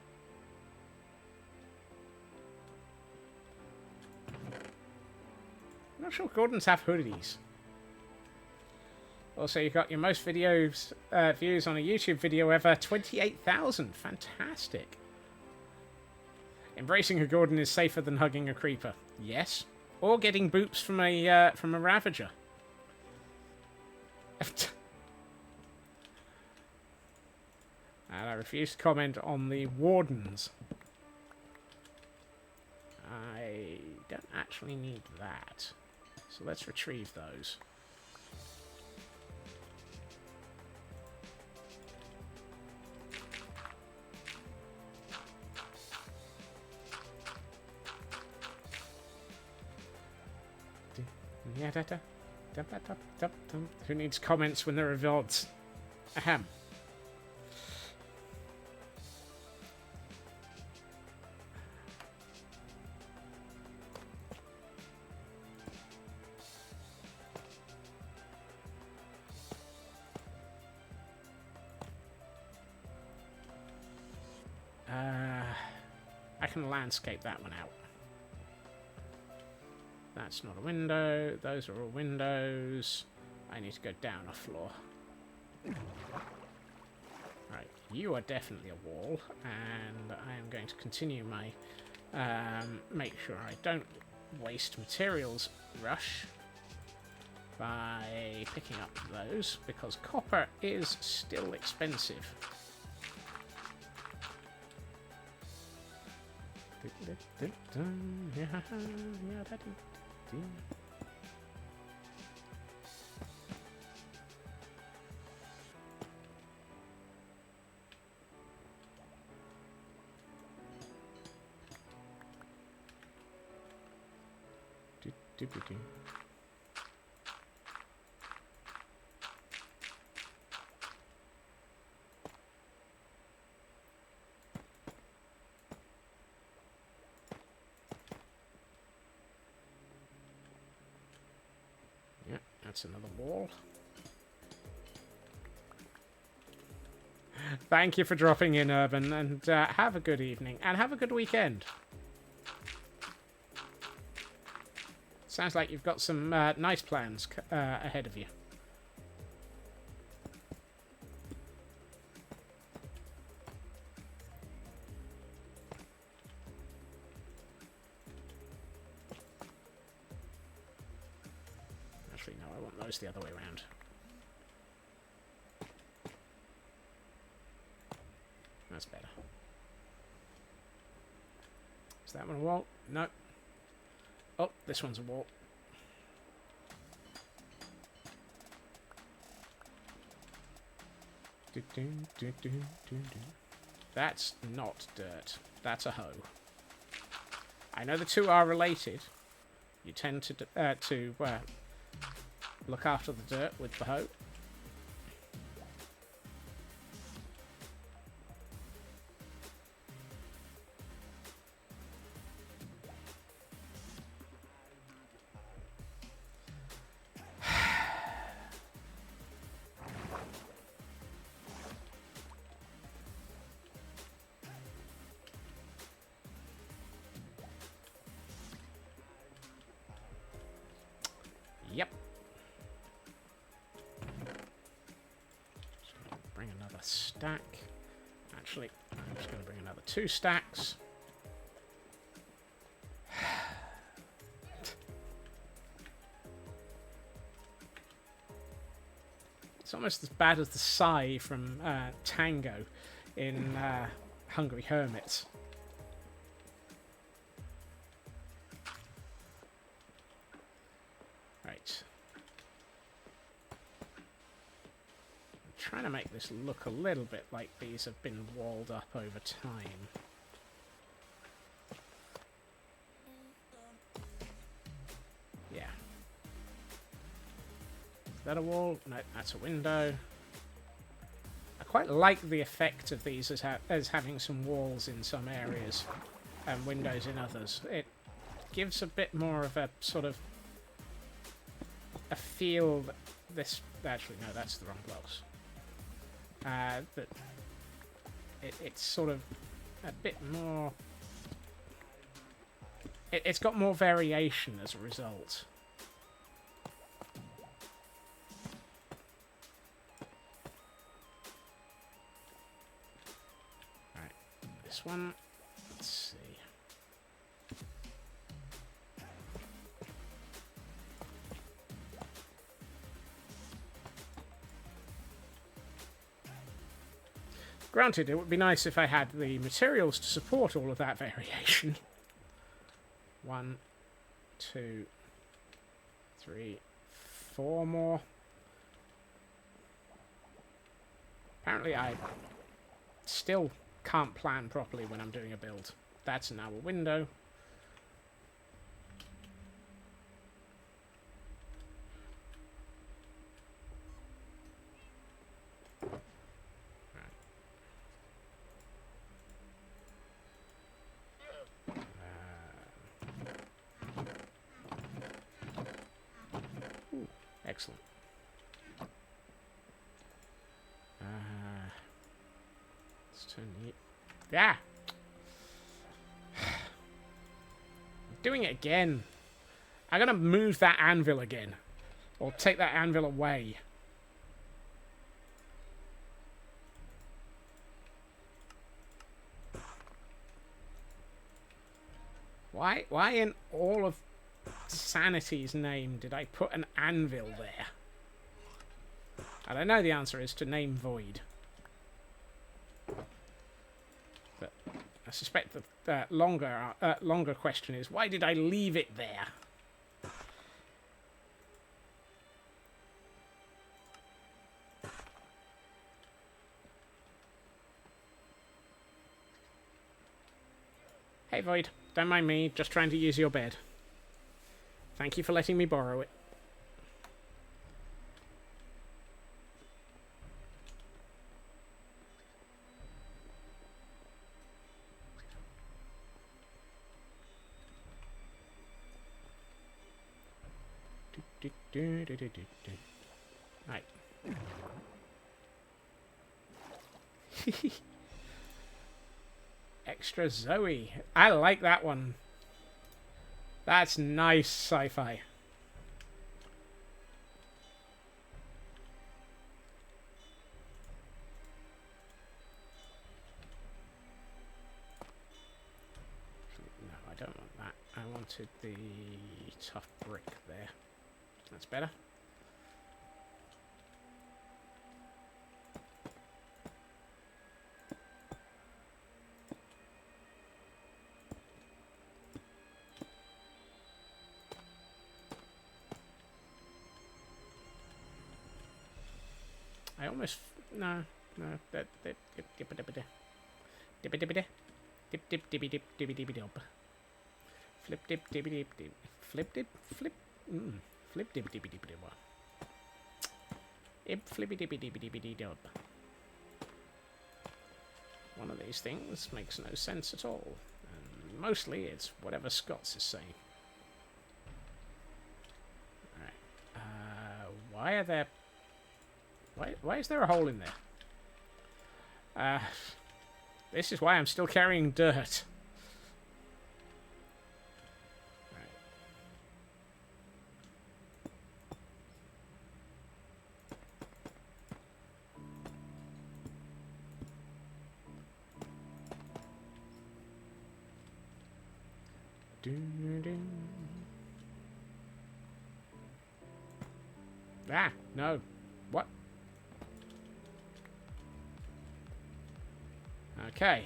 I'm not sure Gordons have hoodies. Also, you got your most videos views on a YouTube video ever. 28,000. Fantastic. Embracing a Gordon is safer than hugging a creeper. Yes. Or getting boops from a Ravager. And I refuse to comment on the Wardens. I don't actually need that. So let's retrieve those. Who needs comments when there are VODs? Ahem. can landscape that one out. That's not a window. Those are all windows. I need to go down a floor. Right, you are definitely a wall, and I am going to continue my make sure I don't waste materials rush by picking up those, because copper is still expensive. Yeah, that's another wall. Thank you for dropping in, Urban, and have a good evening, and have a good weekend. Sounds like you've got some nice plans ahead of you. Actually, no, I want those the other way around. That's better. Is that one a wall? No. Oh, this one's a wall. That's not dirt. That's a hoe. I know the two are related. You tend to look after the dirt with the hoe. Yep. Just gonna bring another stack. Actually, I'm just going to bring another 2 stacks. It's almost as bad as the sigh from Tango in Hungry Hermits. Right. I'm trying to make this look a little bit like these have been walled up over time. Yeah. Is that a wall? No, that's a window. I quite like the effect of these as having some walls in some areas and windows in others. It gives a bit more of a sort of a feel that this... Actually, no, that's the wrong blocks. That it's sort of a bit more... It's got more variation as a result. Right, this one, let's see. Granted, it would be nice if I had the materials to support all of that variation. 1, 2, 3, 4 more. Apparently I still can't plan properly when I'm doing a build. That's now a window. Excellent. Let's turn the... Yeah! doing it again. I'm going to move that anvil again. Or take that anvil away. Why in all of sanity's name did I put an anvil there? And I know the answer is to name void. But I suspect the longer question is, why did I leave it there? Hey Void, don't mind me, just trying to use your bed. Thank you for letting me borrow it. Right. Extra Zoe. I like that one. That's nice sci-fi. No, I don't want that. I wanted the tough brick there. That's better. I almost no that dip dip dip flip dip dippy dip dip flip dip flip flip dip dippy dip dip flippy dippy dippy dippy dip. One of these things makes no sense at all, and mostly it's whatever Scott's is saying. Alright, why are there... Why is there a hole in there? This is why I'm still carrying dirt. Ah, no. What? Okay.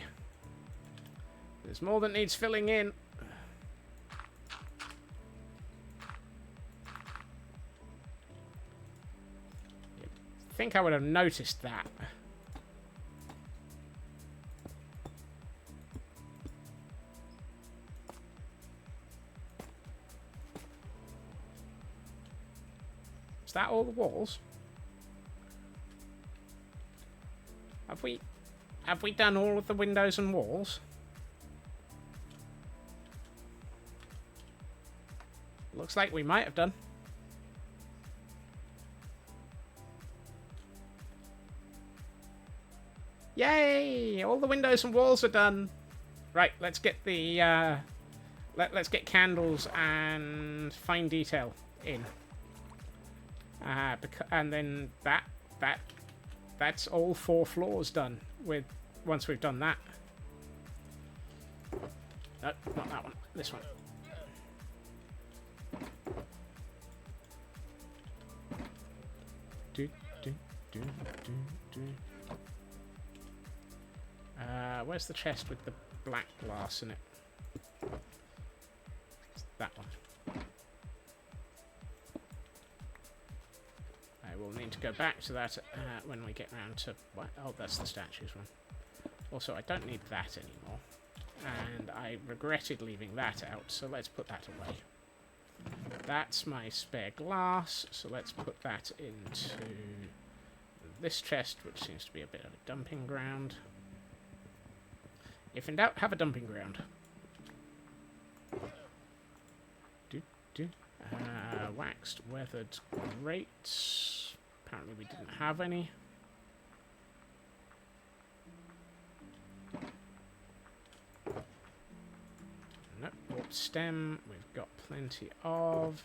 There's more that needs filling in. You'd think I would have noticed that. Is that all the walls? Have we done all of the windows and walls? Looks like we might have done. Yay! All the windows and walls are done. Right, let's get the let's get candles and fine detail in. And then that's all 4 floors done with once we've done that. No, not that one. This one. Where's the chest with the black glass in it? It's that one. I will need to go back to that when we get round to... What? Oh, that's the statues one. Also, I don't need that anymore. And I regretted leaving that out, so let's put that away. That's my spare glass, so let's put that into this chest, which seems to be a bit of a dumping ground. If in doubt, have a dumping ground. Waxed, weathered grates. Apparently we didn't have any. Nope. stem we've got plenty of.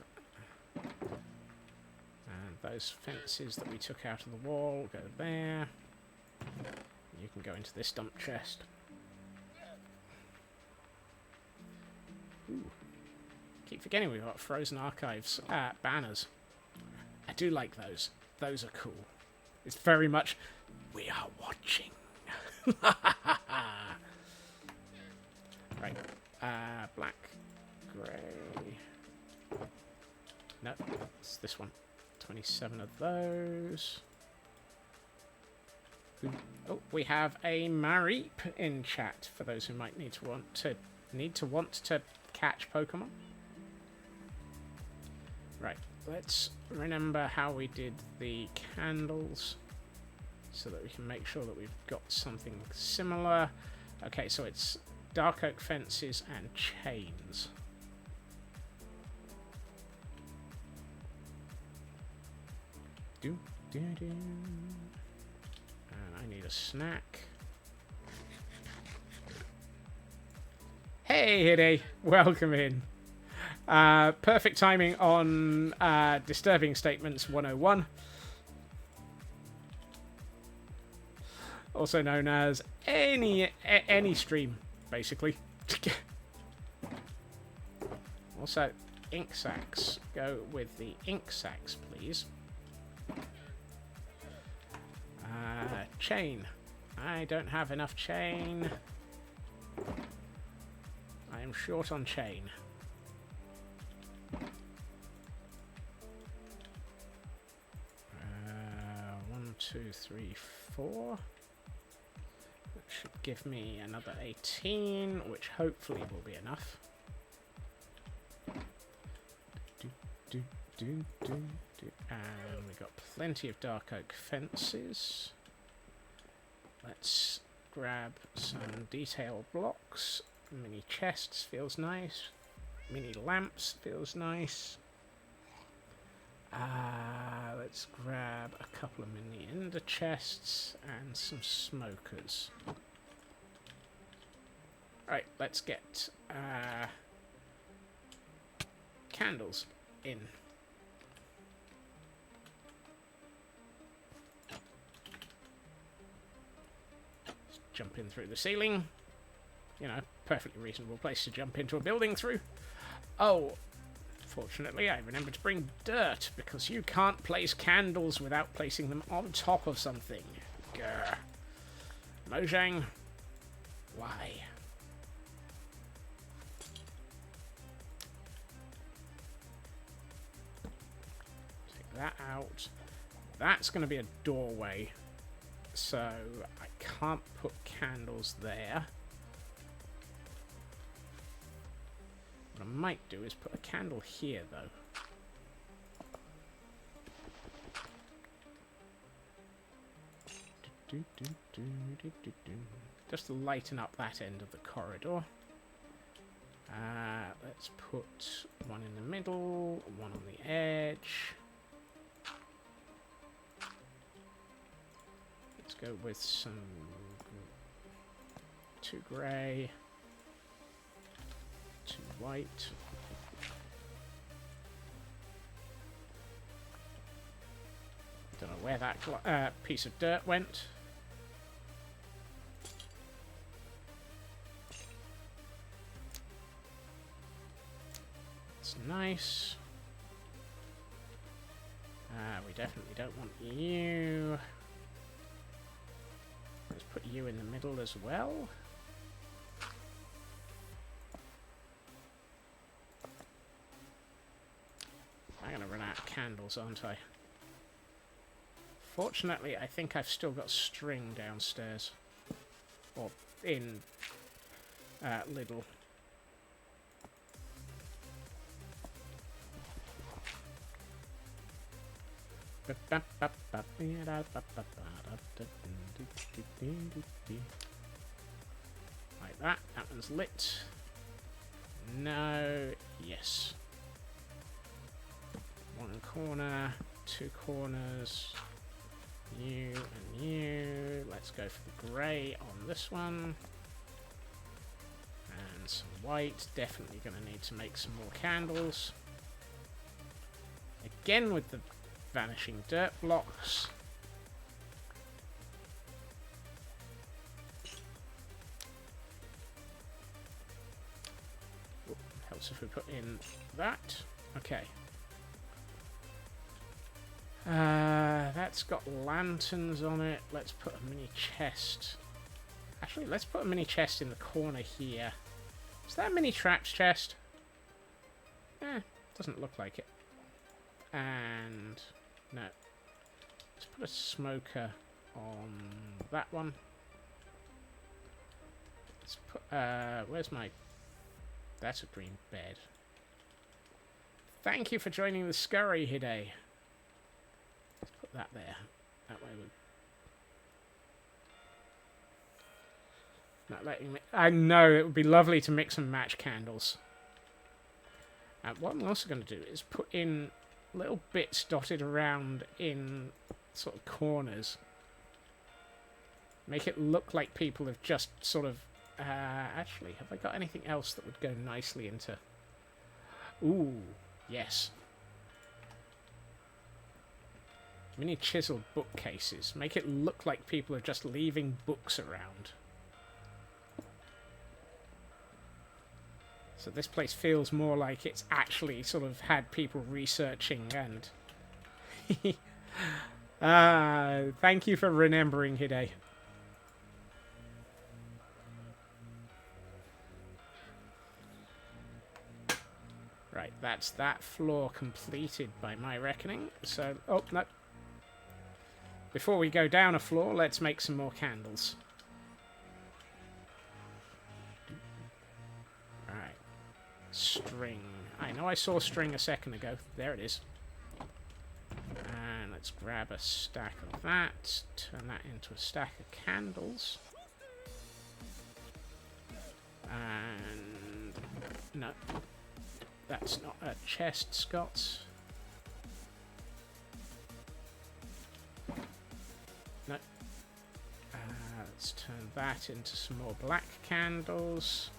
And those fences that we took out of the wall go there. You can go into this dump chest. Ooh. Keep forgetting we've got Frozen Archives banners. I do like those. Those are cool. It's very much, we are watching. Right. Black, grey. No, it's this one. 27 of those. Oh, we have a Mareep in chat for those who might need to want to catch Pokemon. Right, let's remember how we did the candles so that we can make sure that we've got something similar. Okay, so it's dark oak fences and chains. And I need a snack. Hey, Hidey, welcome in. Perfect timing on Disturbing Statements 101. Also known as any stream, basically. Also, ink sacks. Go with the ink sacks, please. Chain. I don't have enough chain. I am short on chain. 1, 2, 3, 4. That should give me another 18, which hopefully will be enough. And we've got plenty of dark oak fences. Let's grab some detail blocks. Mini chests feels nice. Mini lamps feels nice. Let's grab a couple of mini ender chests and some smokers. Alright, let's get candles in. Let's jump in through the ceiling. You know, perfectly reasonable place to jump into a building through. Oh, fortunately I remembered to bring dirt, because you can't place candles without placing them on top of something. Grr. Mojang, why? Take that out. That's going to be a doorway, so I can't put candles there. What I might do is put a candle here, though. Just to lighten up that end of the corridor. Let's put one in the middle, one on the edge. Let's go with some 2 grey. 2 white. Don't know where that piece of dirt went. It's nice. We definitely don't want you. Let's put you in the middle as well. I'm going to run out of candles, aren't I? Fortunately, I think I've still got string downstairs. Or in Lidl. Like that. That one's lit. No. Yes. 1 corner, 2 corners, you and you. Let's go for the grey on this one. And some white. Definitely going to need to make some more candles. Again with the vanishing dirt blocks. Ooh, helps if we put in that. Okay. That's got lanterns on it. Let's put a mini chest. Actually, let's put a mini chest in the corner here. Is that a mini traps chest? Doesn't look like it. And no. Let's put a smoker on that one. Let's put, where's my... That's a green bed. Thank you for joining the scurry, Hide. Let's put that there. That way we... Not letting me... I know, it would be lovely to mix and match candles. And what I'm also going to do is put in little bits dotted around in sort of corners. Make it look like people have just sort of... actually, have I got anything else that would go nicely into... Ooh, yes. Mini chiseled bookcases. Make it look like people are just leaving books around. So this place feels more like it's actually sort of had people researching and... thank you for remembering, Hide. Right, that's that floor completed by my reckoning. So, oh, no. Before we go down a floor, let's make some more candles. Alright. String. I know I saw string a second ago. There it is. And let's grab a stack of that. Turn that into a stack of candles. And... no. That's not a chest, Scott. No. Let's turn that into some more black candles.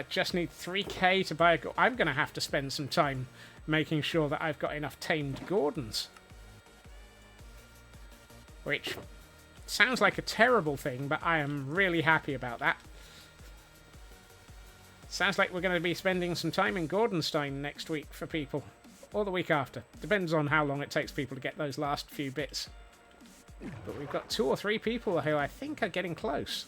Just need 3k to buy a... I'm going to have to spend some time making sure that I've got enough tamed Gordons. Which sounds like a terrible thing, but I am really happy about that. Sounds like we're going to be spending some time in Gordonstein next week for people. Or the week after. Depends on how long it takes people to get those last few bits. But we've got 2 or 3 people who I think are getting close.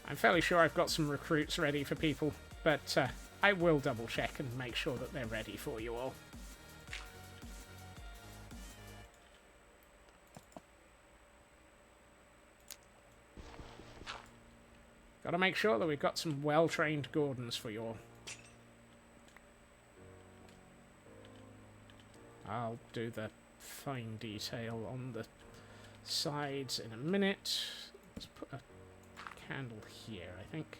I'm fairly sure I've got some recruits ready for people. But I will double check and make sure that they're ready for you all. Gotta make sure that we've got some well-trained Gordons for you all. I'll do the fine detail on the sides in a minute. Let's put a candle here, I think.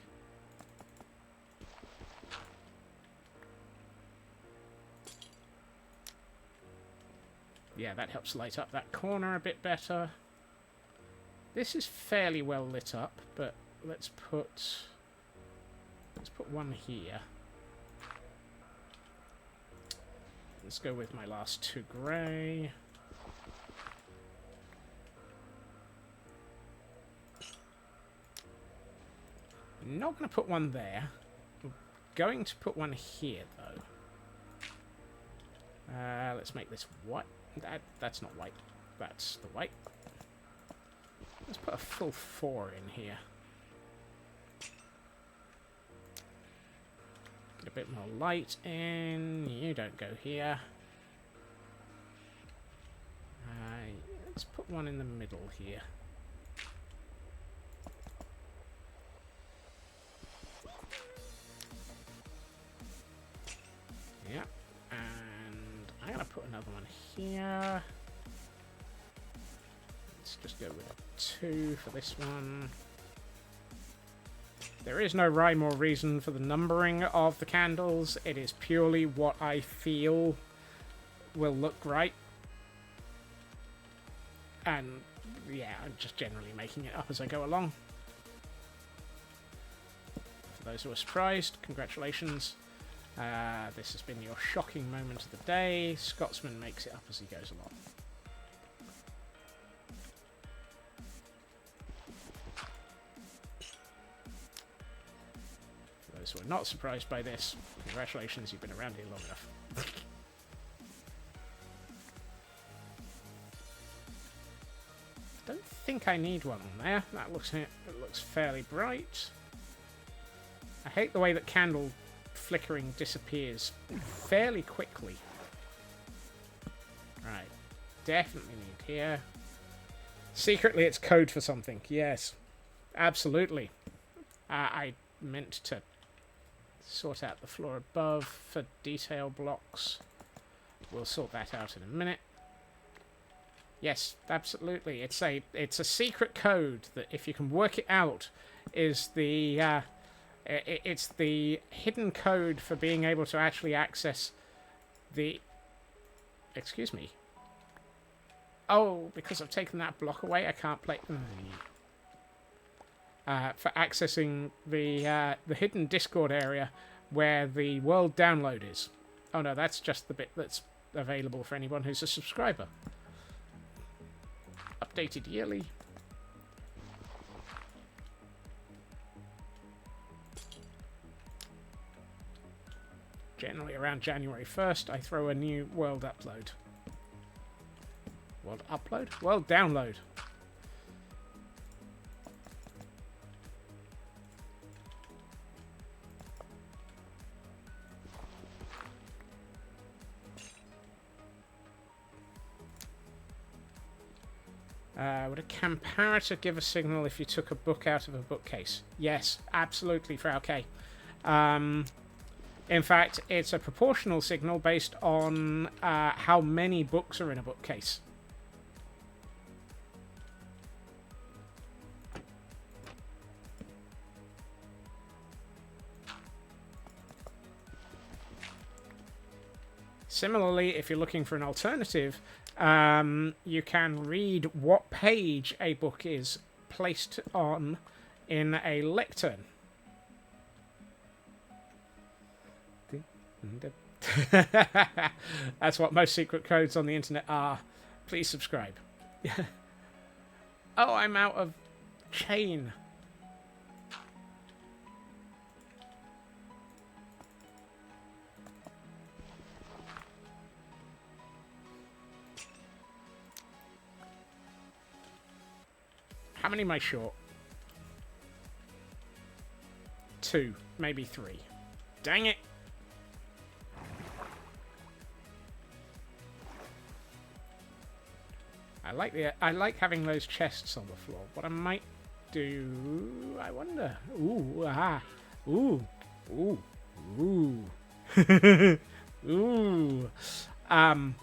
Yeah, that helps light up that corner a bit better. This is fairly well lit up, but let's put one here. Let's go with my last 2 grey. I'm not going to put one there. I'm going to put one here, though. Let's make this white. That's not white. That's the white. Let's put a full 4 in here. Get a bit more light in. You don't go here. Let's put one in the middle here. Yeah. And I'm going to put another one here. Let's just go with a 2 for this one. There is no rhyme or reason for the numbering of the candles. It is purely what I feel will look right. And yeah, I'm just generally making it up as I go along. For those who are surprised, congratulations. This has been your shocking moment of the day. Scotsman makes it up as he goes along. For those who are not surprised by this, congratulations, you've been around here long enough. Don't think I need one on there. That looks fairly bright. I hate the way that candle flickering disappears fairly quickly. Right, definitely need here. Secretly, it's code for something. Yes, absolutely. I meant to sort out the floor above for detail blocks. We'll sort that out in a minute. Yes, absolutely. It's a secret code that, if you can work it out, is the it's the hidden code for being able to actually access the... Excuse me. Oh, because I've taken that block away, I can't play... for accessing the hidden Discord area where the world download is. Oh no, that's just the bit that's available for anyone who's a subscriber. Updated yearly. Generally around January 1st, I throw a new world upload. World upload? World download. Would a comparator give a signal if you took a book out of a bookcase? Yes, absolutely, Frau K. In fact, it's a proportional signal based on how many books are in a bookcase. Similarly, if you're looking for an alternative, you can read what page a book is placed on in a lectern. That's what most secret codes on the internet are. Please subscribe. Oh, I'm out of chain. How many am I short? 2, maybe 3. Dang it! I like having those chests on the floor. What I might do, I wonder. Ooh, ah, ooh, ooh, ooh, ooh. And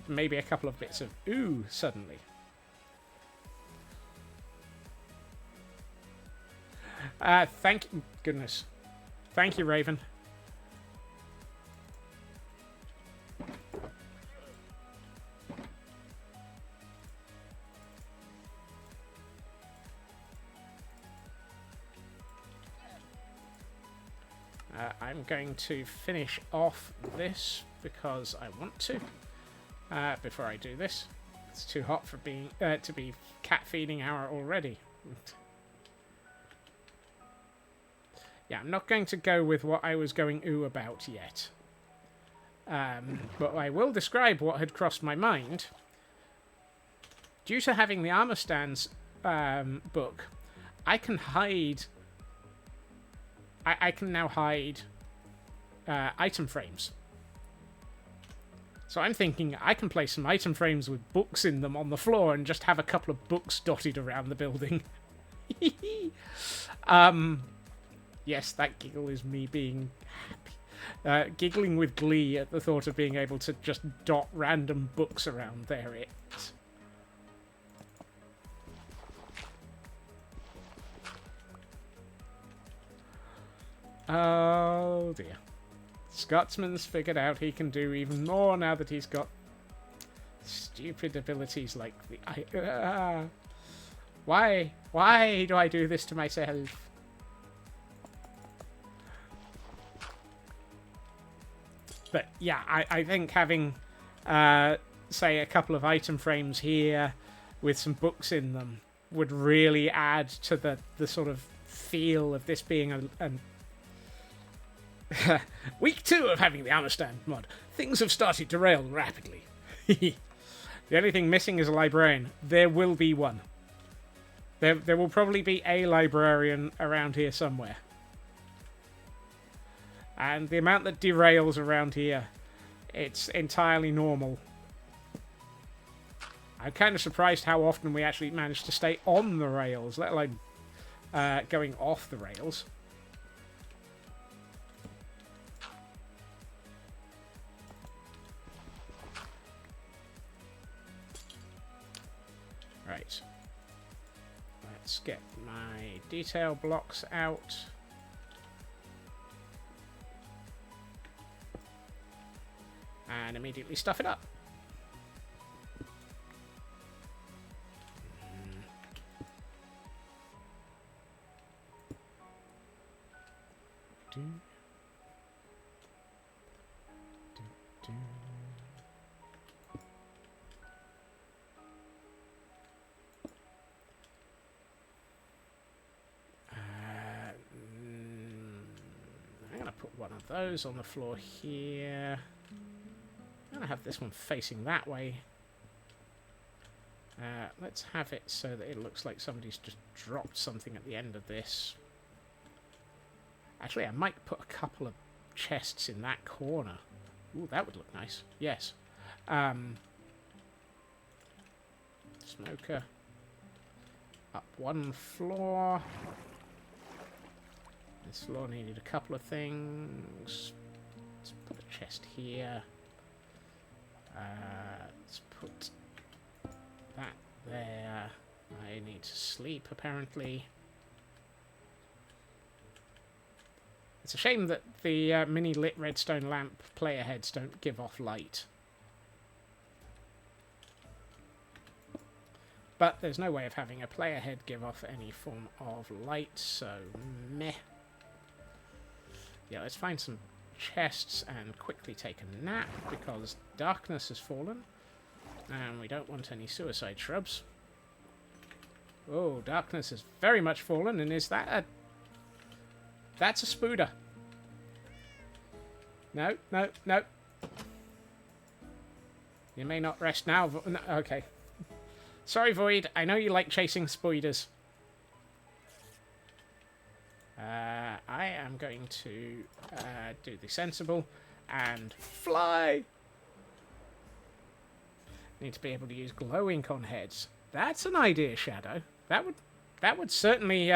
maybe a couple of bits of ooh suddenly. Thank you, goodness. Thank you, Raven. I'm going to finish off this because I want to. Before I do this, it's too hot for being to be cat feeding hour already. Yeah, I'm not going to go with what I was going ooh about yet. But I will describe what had crossed my mind. Due to having the Armor Stands book, I can hide... I can now hide item frames. So I'm thinking I can place some item frames with books in them on the floor and just have a couple of books dotted around the building. Yes, that giggle is me being happy. Giggling with glee at the thought of being able to just dot random books around there. Oh dear. Scotsman's figured out he can do even more now that he's got stupid abilities like the... Why? Why do I do this to myself? But yeah, I think having, say, a couple of item frames here with some books in them would really add to the sort of feel of this being a week 2 of having the armor stand mod. Things have started to rail rapidly. The only thing missing is a librarian. There will be one. There will probably be a librarian around here somewhere. And the amount that derails around here, it's entirely normal. I'm kind of surprised how often we actually manage to stay on the rails, let alone going off the rails. Right. Let's get my detail blocks out. And immediately stuff it up. I'm going to put one of those on the floor here. I'm going to have this one facing that way. Let's have it so that it looks like somebody's just dropped something at the end of this. Actually, I might put a couple of chests in that corner. Ooh, that would look nice. Yes. Smoker. Up one floor. This floor needed a couple of things. Let's put a chest here. Let's put that there. I need to sleep, apparently. It's a shame that the mini-lit redstone lamp player heads don't give off light. But there's no way of having a player head give off any form of light, so meh. Yeah, let's find some chests and quickly take a nap, because darkness has fallen. And we don't want any suicide shrubs. Oh, darkness has very much fallen, and is that a... That's a spooder. No, no, no. You may not rest now. No, okay. Sorry, Void. I know you like chasing spoiders. I am going to do the sensible and fly. Need to be able to use glow ink on heads. That's an idea, Shadow. That would certainly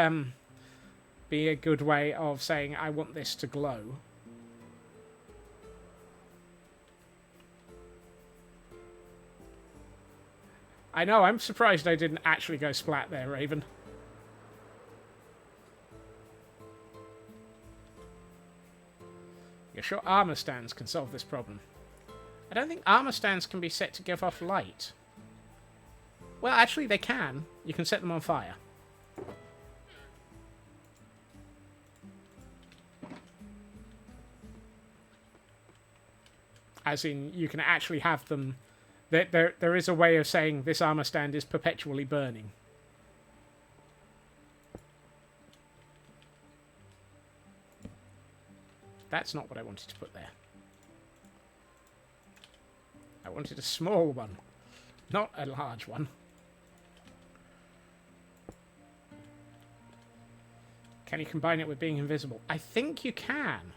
be a good way of saying I want this to glow. I know, I'm surprised I didn't actually go splat there, Raven. You're sure armor stands can solve this problem? I don't think armor stands can be set to give off light. Well, actually they can. You can set them on fire. As in, you can actually have them... There is a way of saying this armor stand is perpetually burning. That's not what I wanted to put there. I wanted a small one, not a large one. Can you combine it with being invisible? I think you can.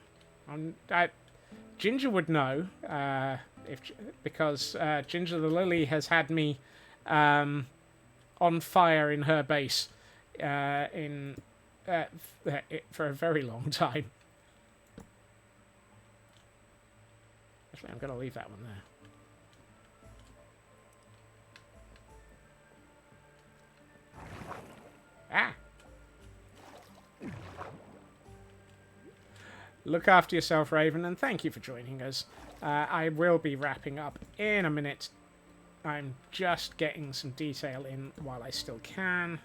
Ginger would know, because Ginger the Lily has had me on fire in her base for a very long time. Actually, I'm going to leave that one there. Ah! Look after yourself, Raven, and thank you for joining us. I will be wrapping up in a minute. I'm just getting some detail in while I still can.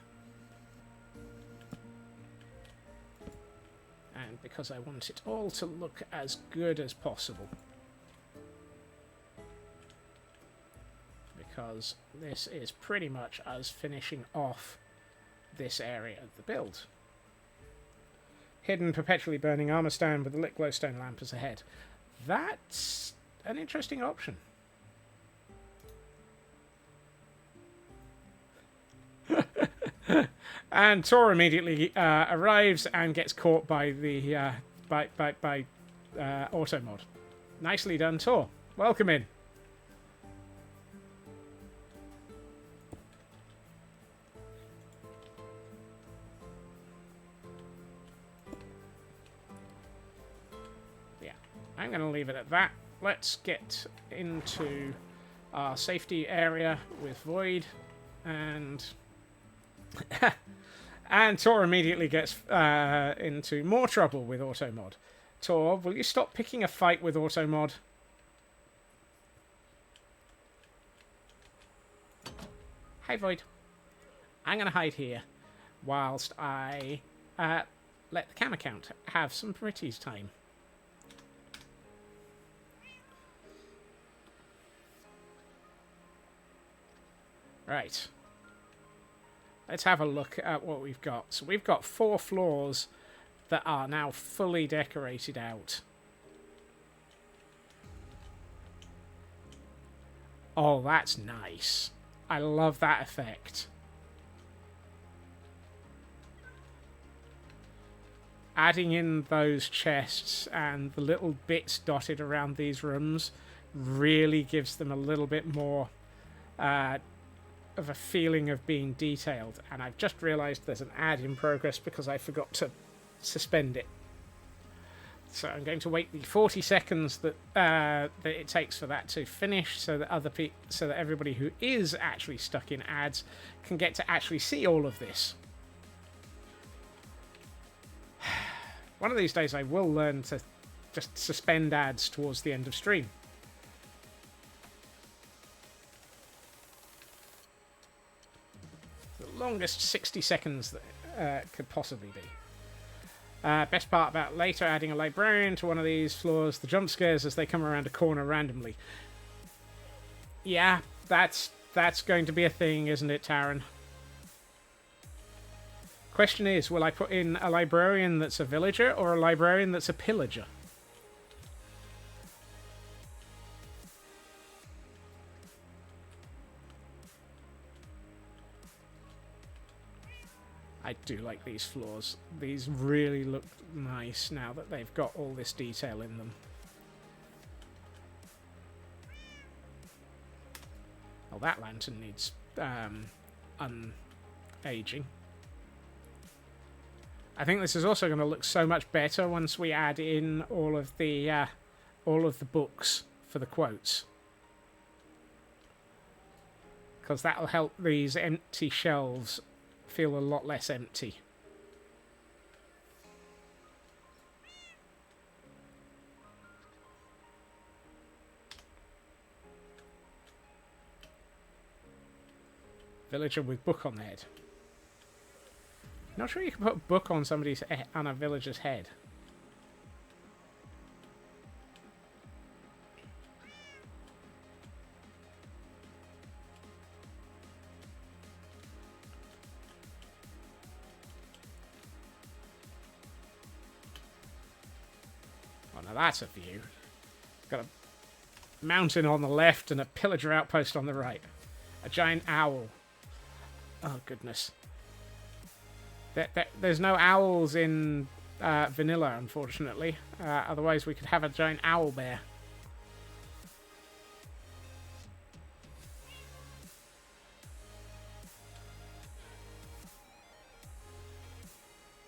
And because I want it all to look as good as possible. Because this is pretty much us finishing off this area of the build. Hidden, perpetually burning armor stone with a lit glowstone lamp as a head. That's an interesting option. And Tor immediately arrives and gets caught by the auto mod. Nicely done, Tor. Welcome in. I'm going to leave it at that. Let's get into our safety area with Void, and and Tor immediately gets into more trouble with Automod. Tor, will you stop picking a fight with Automod? Hi, Void. I'm going to hide here whilst I let the cam account have some pretties time. Right. Let's have a look at what we've got. So we've got 4 floors that are now fully decorated out. Oh, that's nice. I love that effect. Adding in those chests and the little bits dotted around these rooms really gives them a little bit more of a feeling of being detailed. And I've just realised there's an ad in progress because I forgot to suspend it. So I'm going to wait the 40 seconds that that it takes for that to finish, so that so that everybody who is actually stuck in ads can get to actually see all of this. One of these days I will learn to just suspend ads towards the end of stream. Longest 60 seconds that could possibly be. Best part about later, adding a librarian to one of these floors, the jump scares as they come around a corner randomly. Yeah, that's going to be a thing, isn't it, Taran? Question is, will I put in a librarian that's a villager or a librarian that's a pillager? I do like these floors. These really look nice now that they've got all this detail in them. Well, that lantern needs un-aging. I think this is also going to look so much better once we add in all of the books for the quotes, because that'll help these empty shelves feel a lot less empty. Villager with book on the head. Not sure you can put a book on on a villager's head. Oh, now that's a view. Got a mountain on the left and a pillager outpost on the right. A giant owl. Oh, goodness. There's no owls in vanilla, unfortunately. Otherwise, we could have a giant owl bear.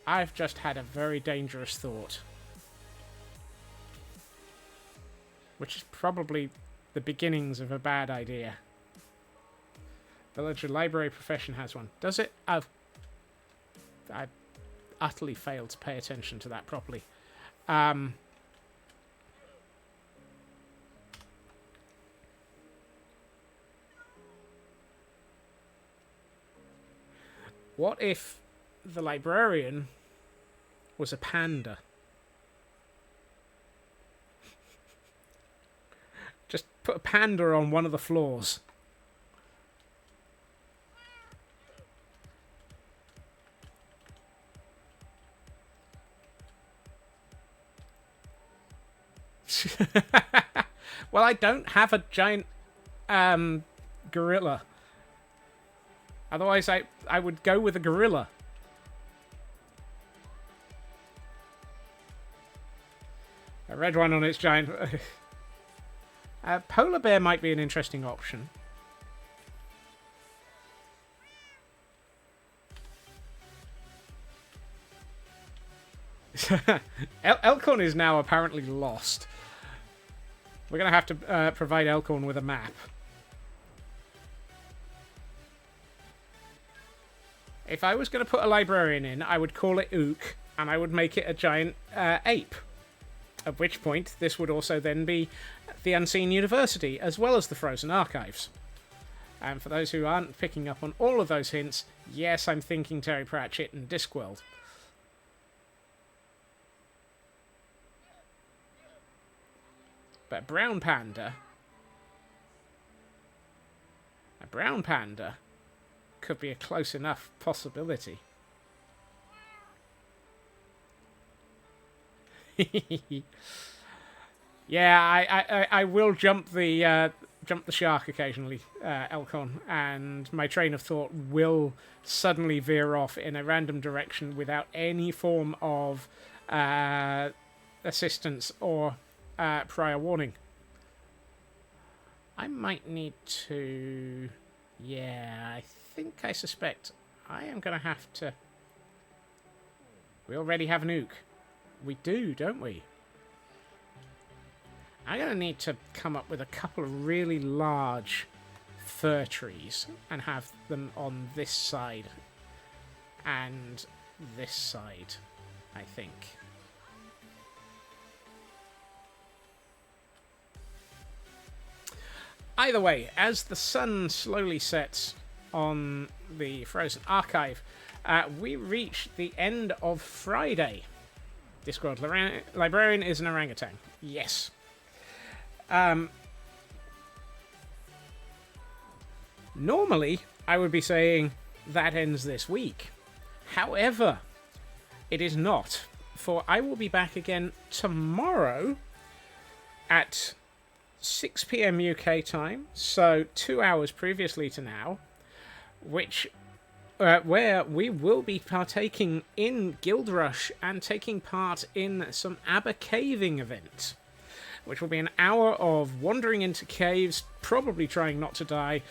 I've just had a very dangerous thought. Which is probably the beginnings of a bad idea. Villager library profession has one. Does it? I utterly failed to pay attention to that properly. What if the librarian was a panda? Just put a panda on one of the floors. Well, I don't have a giant gorilla. Otherwise, I would go with a gorilla. A red one on its giant... polar bear might be an interesting option. Elkhorn is now apparently lost. We're going to have to provide Elkhorn with a map. If I was going to put a librarian in, I would call it Ook, and I would make it a giant ape. At which point, this would also then be the Unseen University, as well as the Frozen Archives. And for those who aren't picking up on all of those hints, yes, I'm thinking Terry Pratchett and Discworld. But a brown panda could be a close enough possibility. Yeah, I will jump the shark occasionally, Elkhorn, and my train of thought will suddenly veer off in a random direction without any form of assistance or prior warning. I might need to... Yeah, I suspect I am going to have to... We already have an Ook. We do, don't we? I'm going to need to come up with a couple of really large fir trees and have them on this side and this side, I think. Either way, as the sun slowly sets on the Frozen Archive, we reach the end of Friday. Discworld Librarian is an orangutan. Yes. Normally, I would be saying that ends this week. However, it is not, for I will be back again tomorrow at 6 PM UK time, so 2 hours previously to now, which where we will be partaking in Guild Rush and taking part in some Aber caving event, which will be an hour of wandering into caves, probably trying not to die,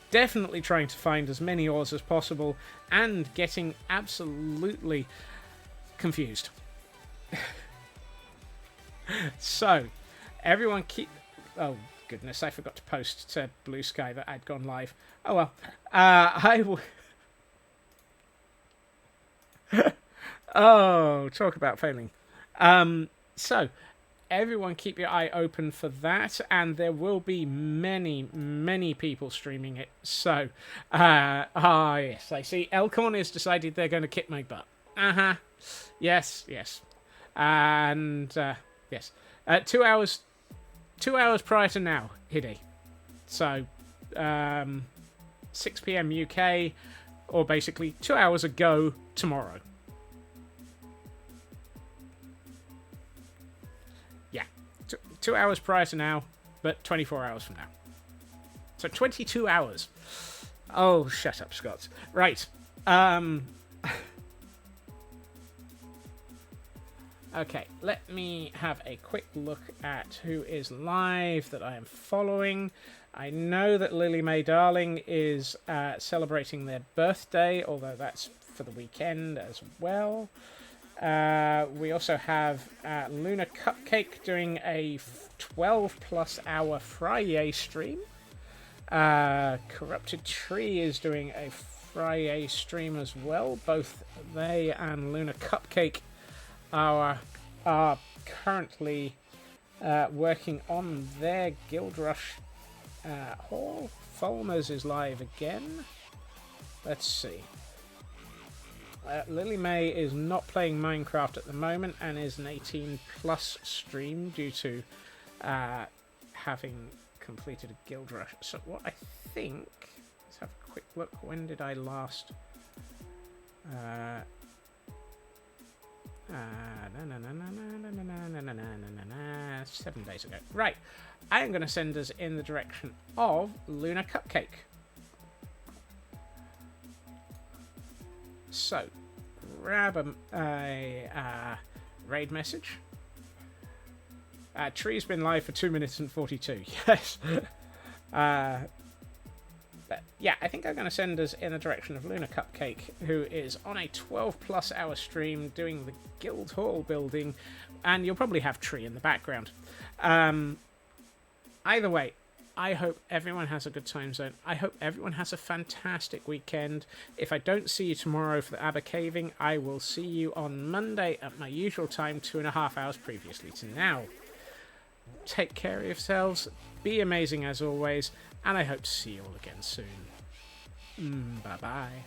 definitely trying to find as many ores as possible, and getting absolutely confused. So, everyone keep... Oh, goodness, I forgot to post to Blue Sky that I'd gone live. Oh, well. I will... Oh, talk about failing. So, everyone keep your eye open for that, and there will be many, many people streaming it. So, yes, I see Elkhorn has decided they're going to kick my butt. Uh-huh. Yes, yes. And, yes. 2 hours... 2 hours prior to now, Hiddy. So, 6 PM UK, or basically 2 hours ago tomorrow. Yeah, 2 hours prior to now, but 24 hours from now. So 22 hours. Oh, shut up, Scott. Right. Okay, let me have a quick look at who is live that I am following. I know that Lily Mae Darling is celebrating their birthday, although that's for the weekend as well. We also have Luna Cupcake doing a 12-plus hour friyay stream. Corrupted Tree is doing a friyay stream as well. Both they and Luna Cupcake are currently working on their Guild Rush haul. Fulmers is live again. Let's see. Lily May is not playing Minecraft at the moment and is an 18 plus stream due to having completed a guild rush. So what I think, let's have a quick look. When did I last? 7 days ago. Right, I am going to send us in the direction of Lunar Cupcake. So, grab a raid message. Tree's been live for 2 minutes and 42. Yes. But yeah, I think I'm going to send us in the direction of Lunar Cupcake, who is on a 12+ hour stream doing the guild hall building, and you'll probably have Tree in the background. Either way, I hope everyone has a good time zone. I hope everyone has a fantastic weekend. If I don't see you tomorrow for the Aber Caving, I will see you on Monday at my usual time, 2.5 hours previously to now. Take care of yourselves, be amazing as always, and I hope to see you all again soon. Bye-bye.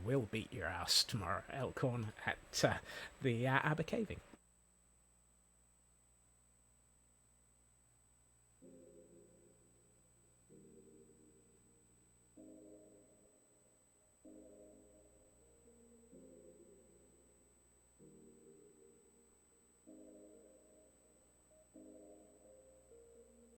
Will beat your ass tomorrow, Elkhorn, at the Aber Caving.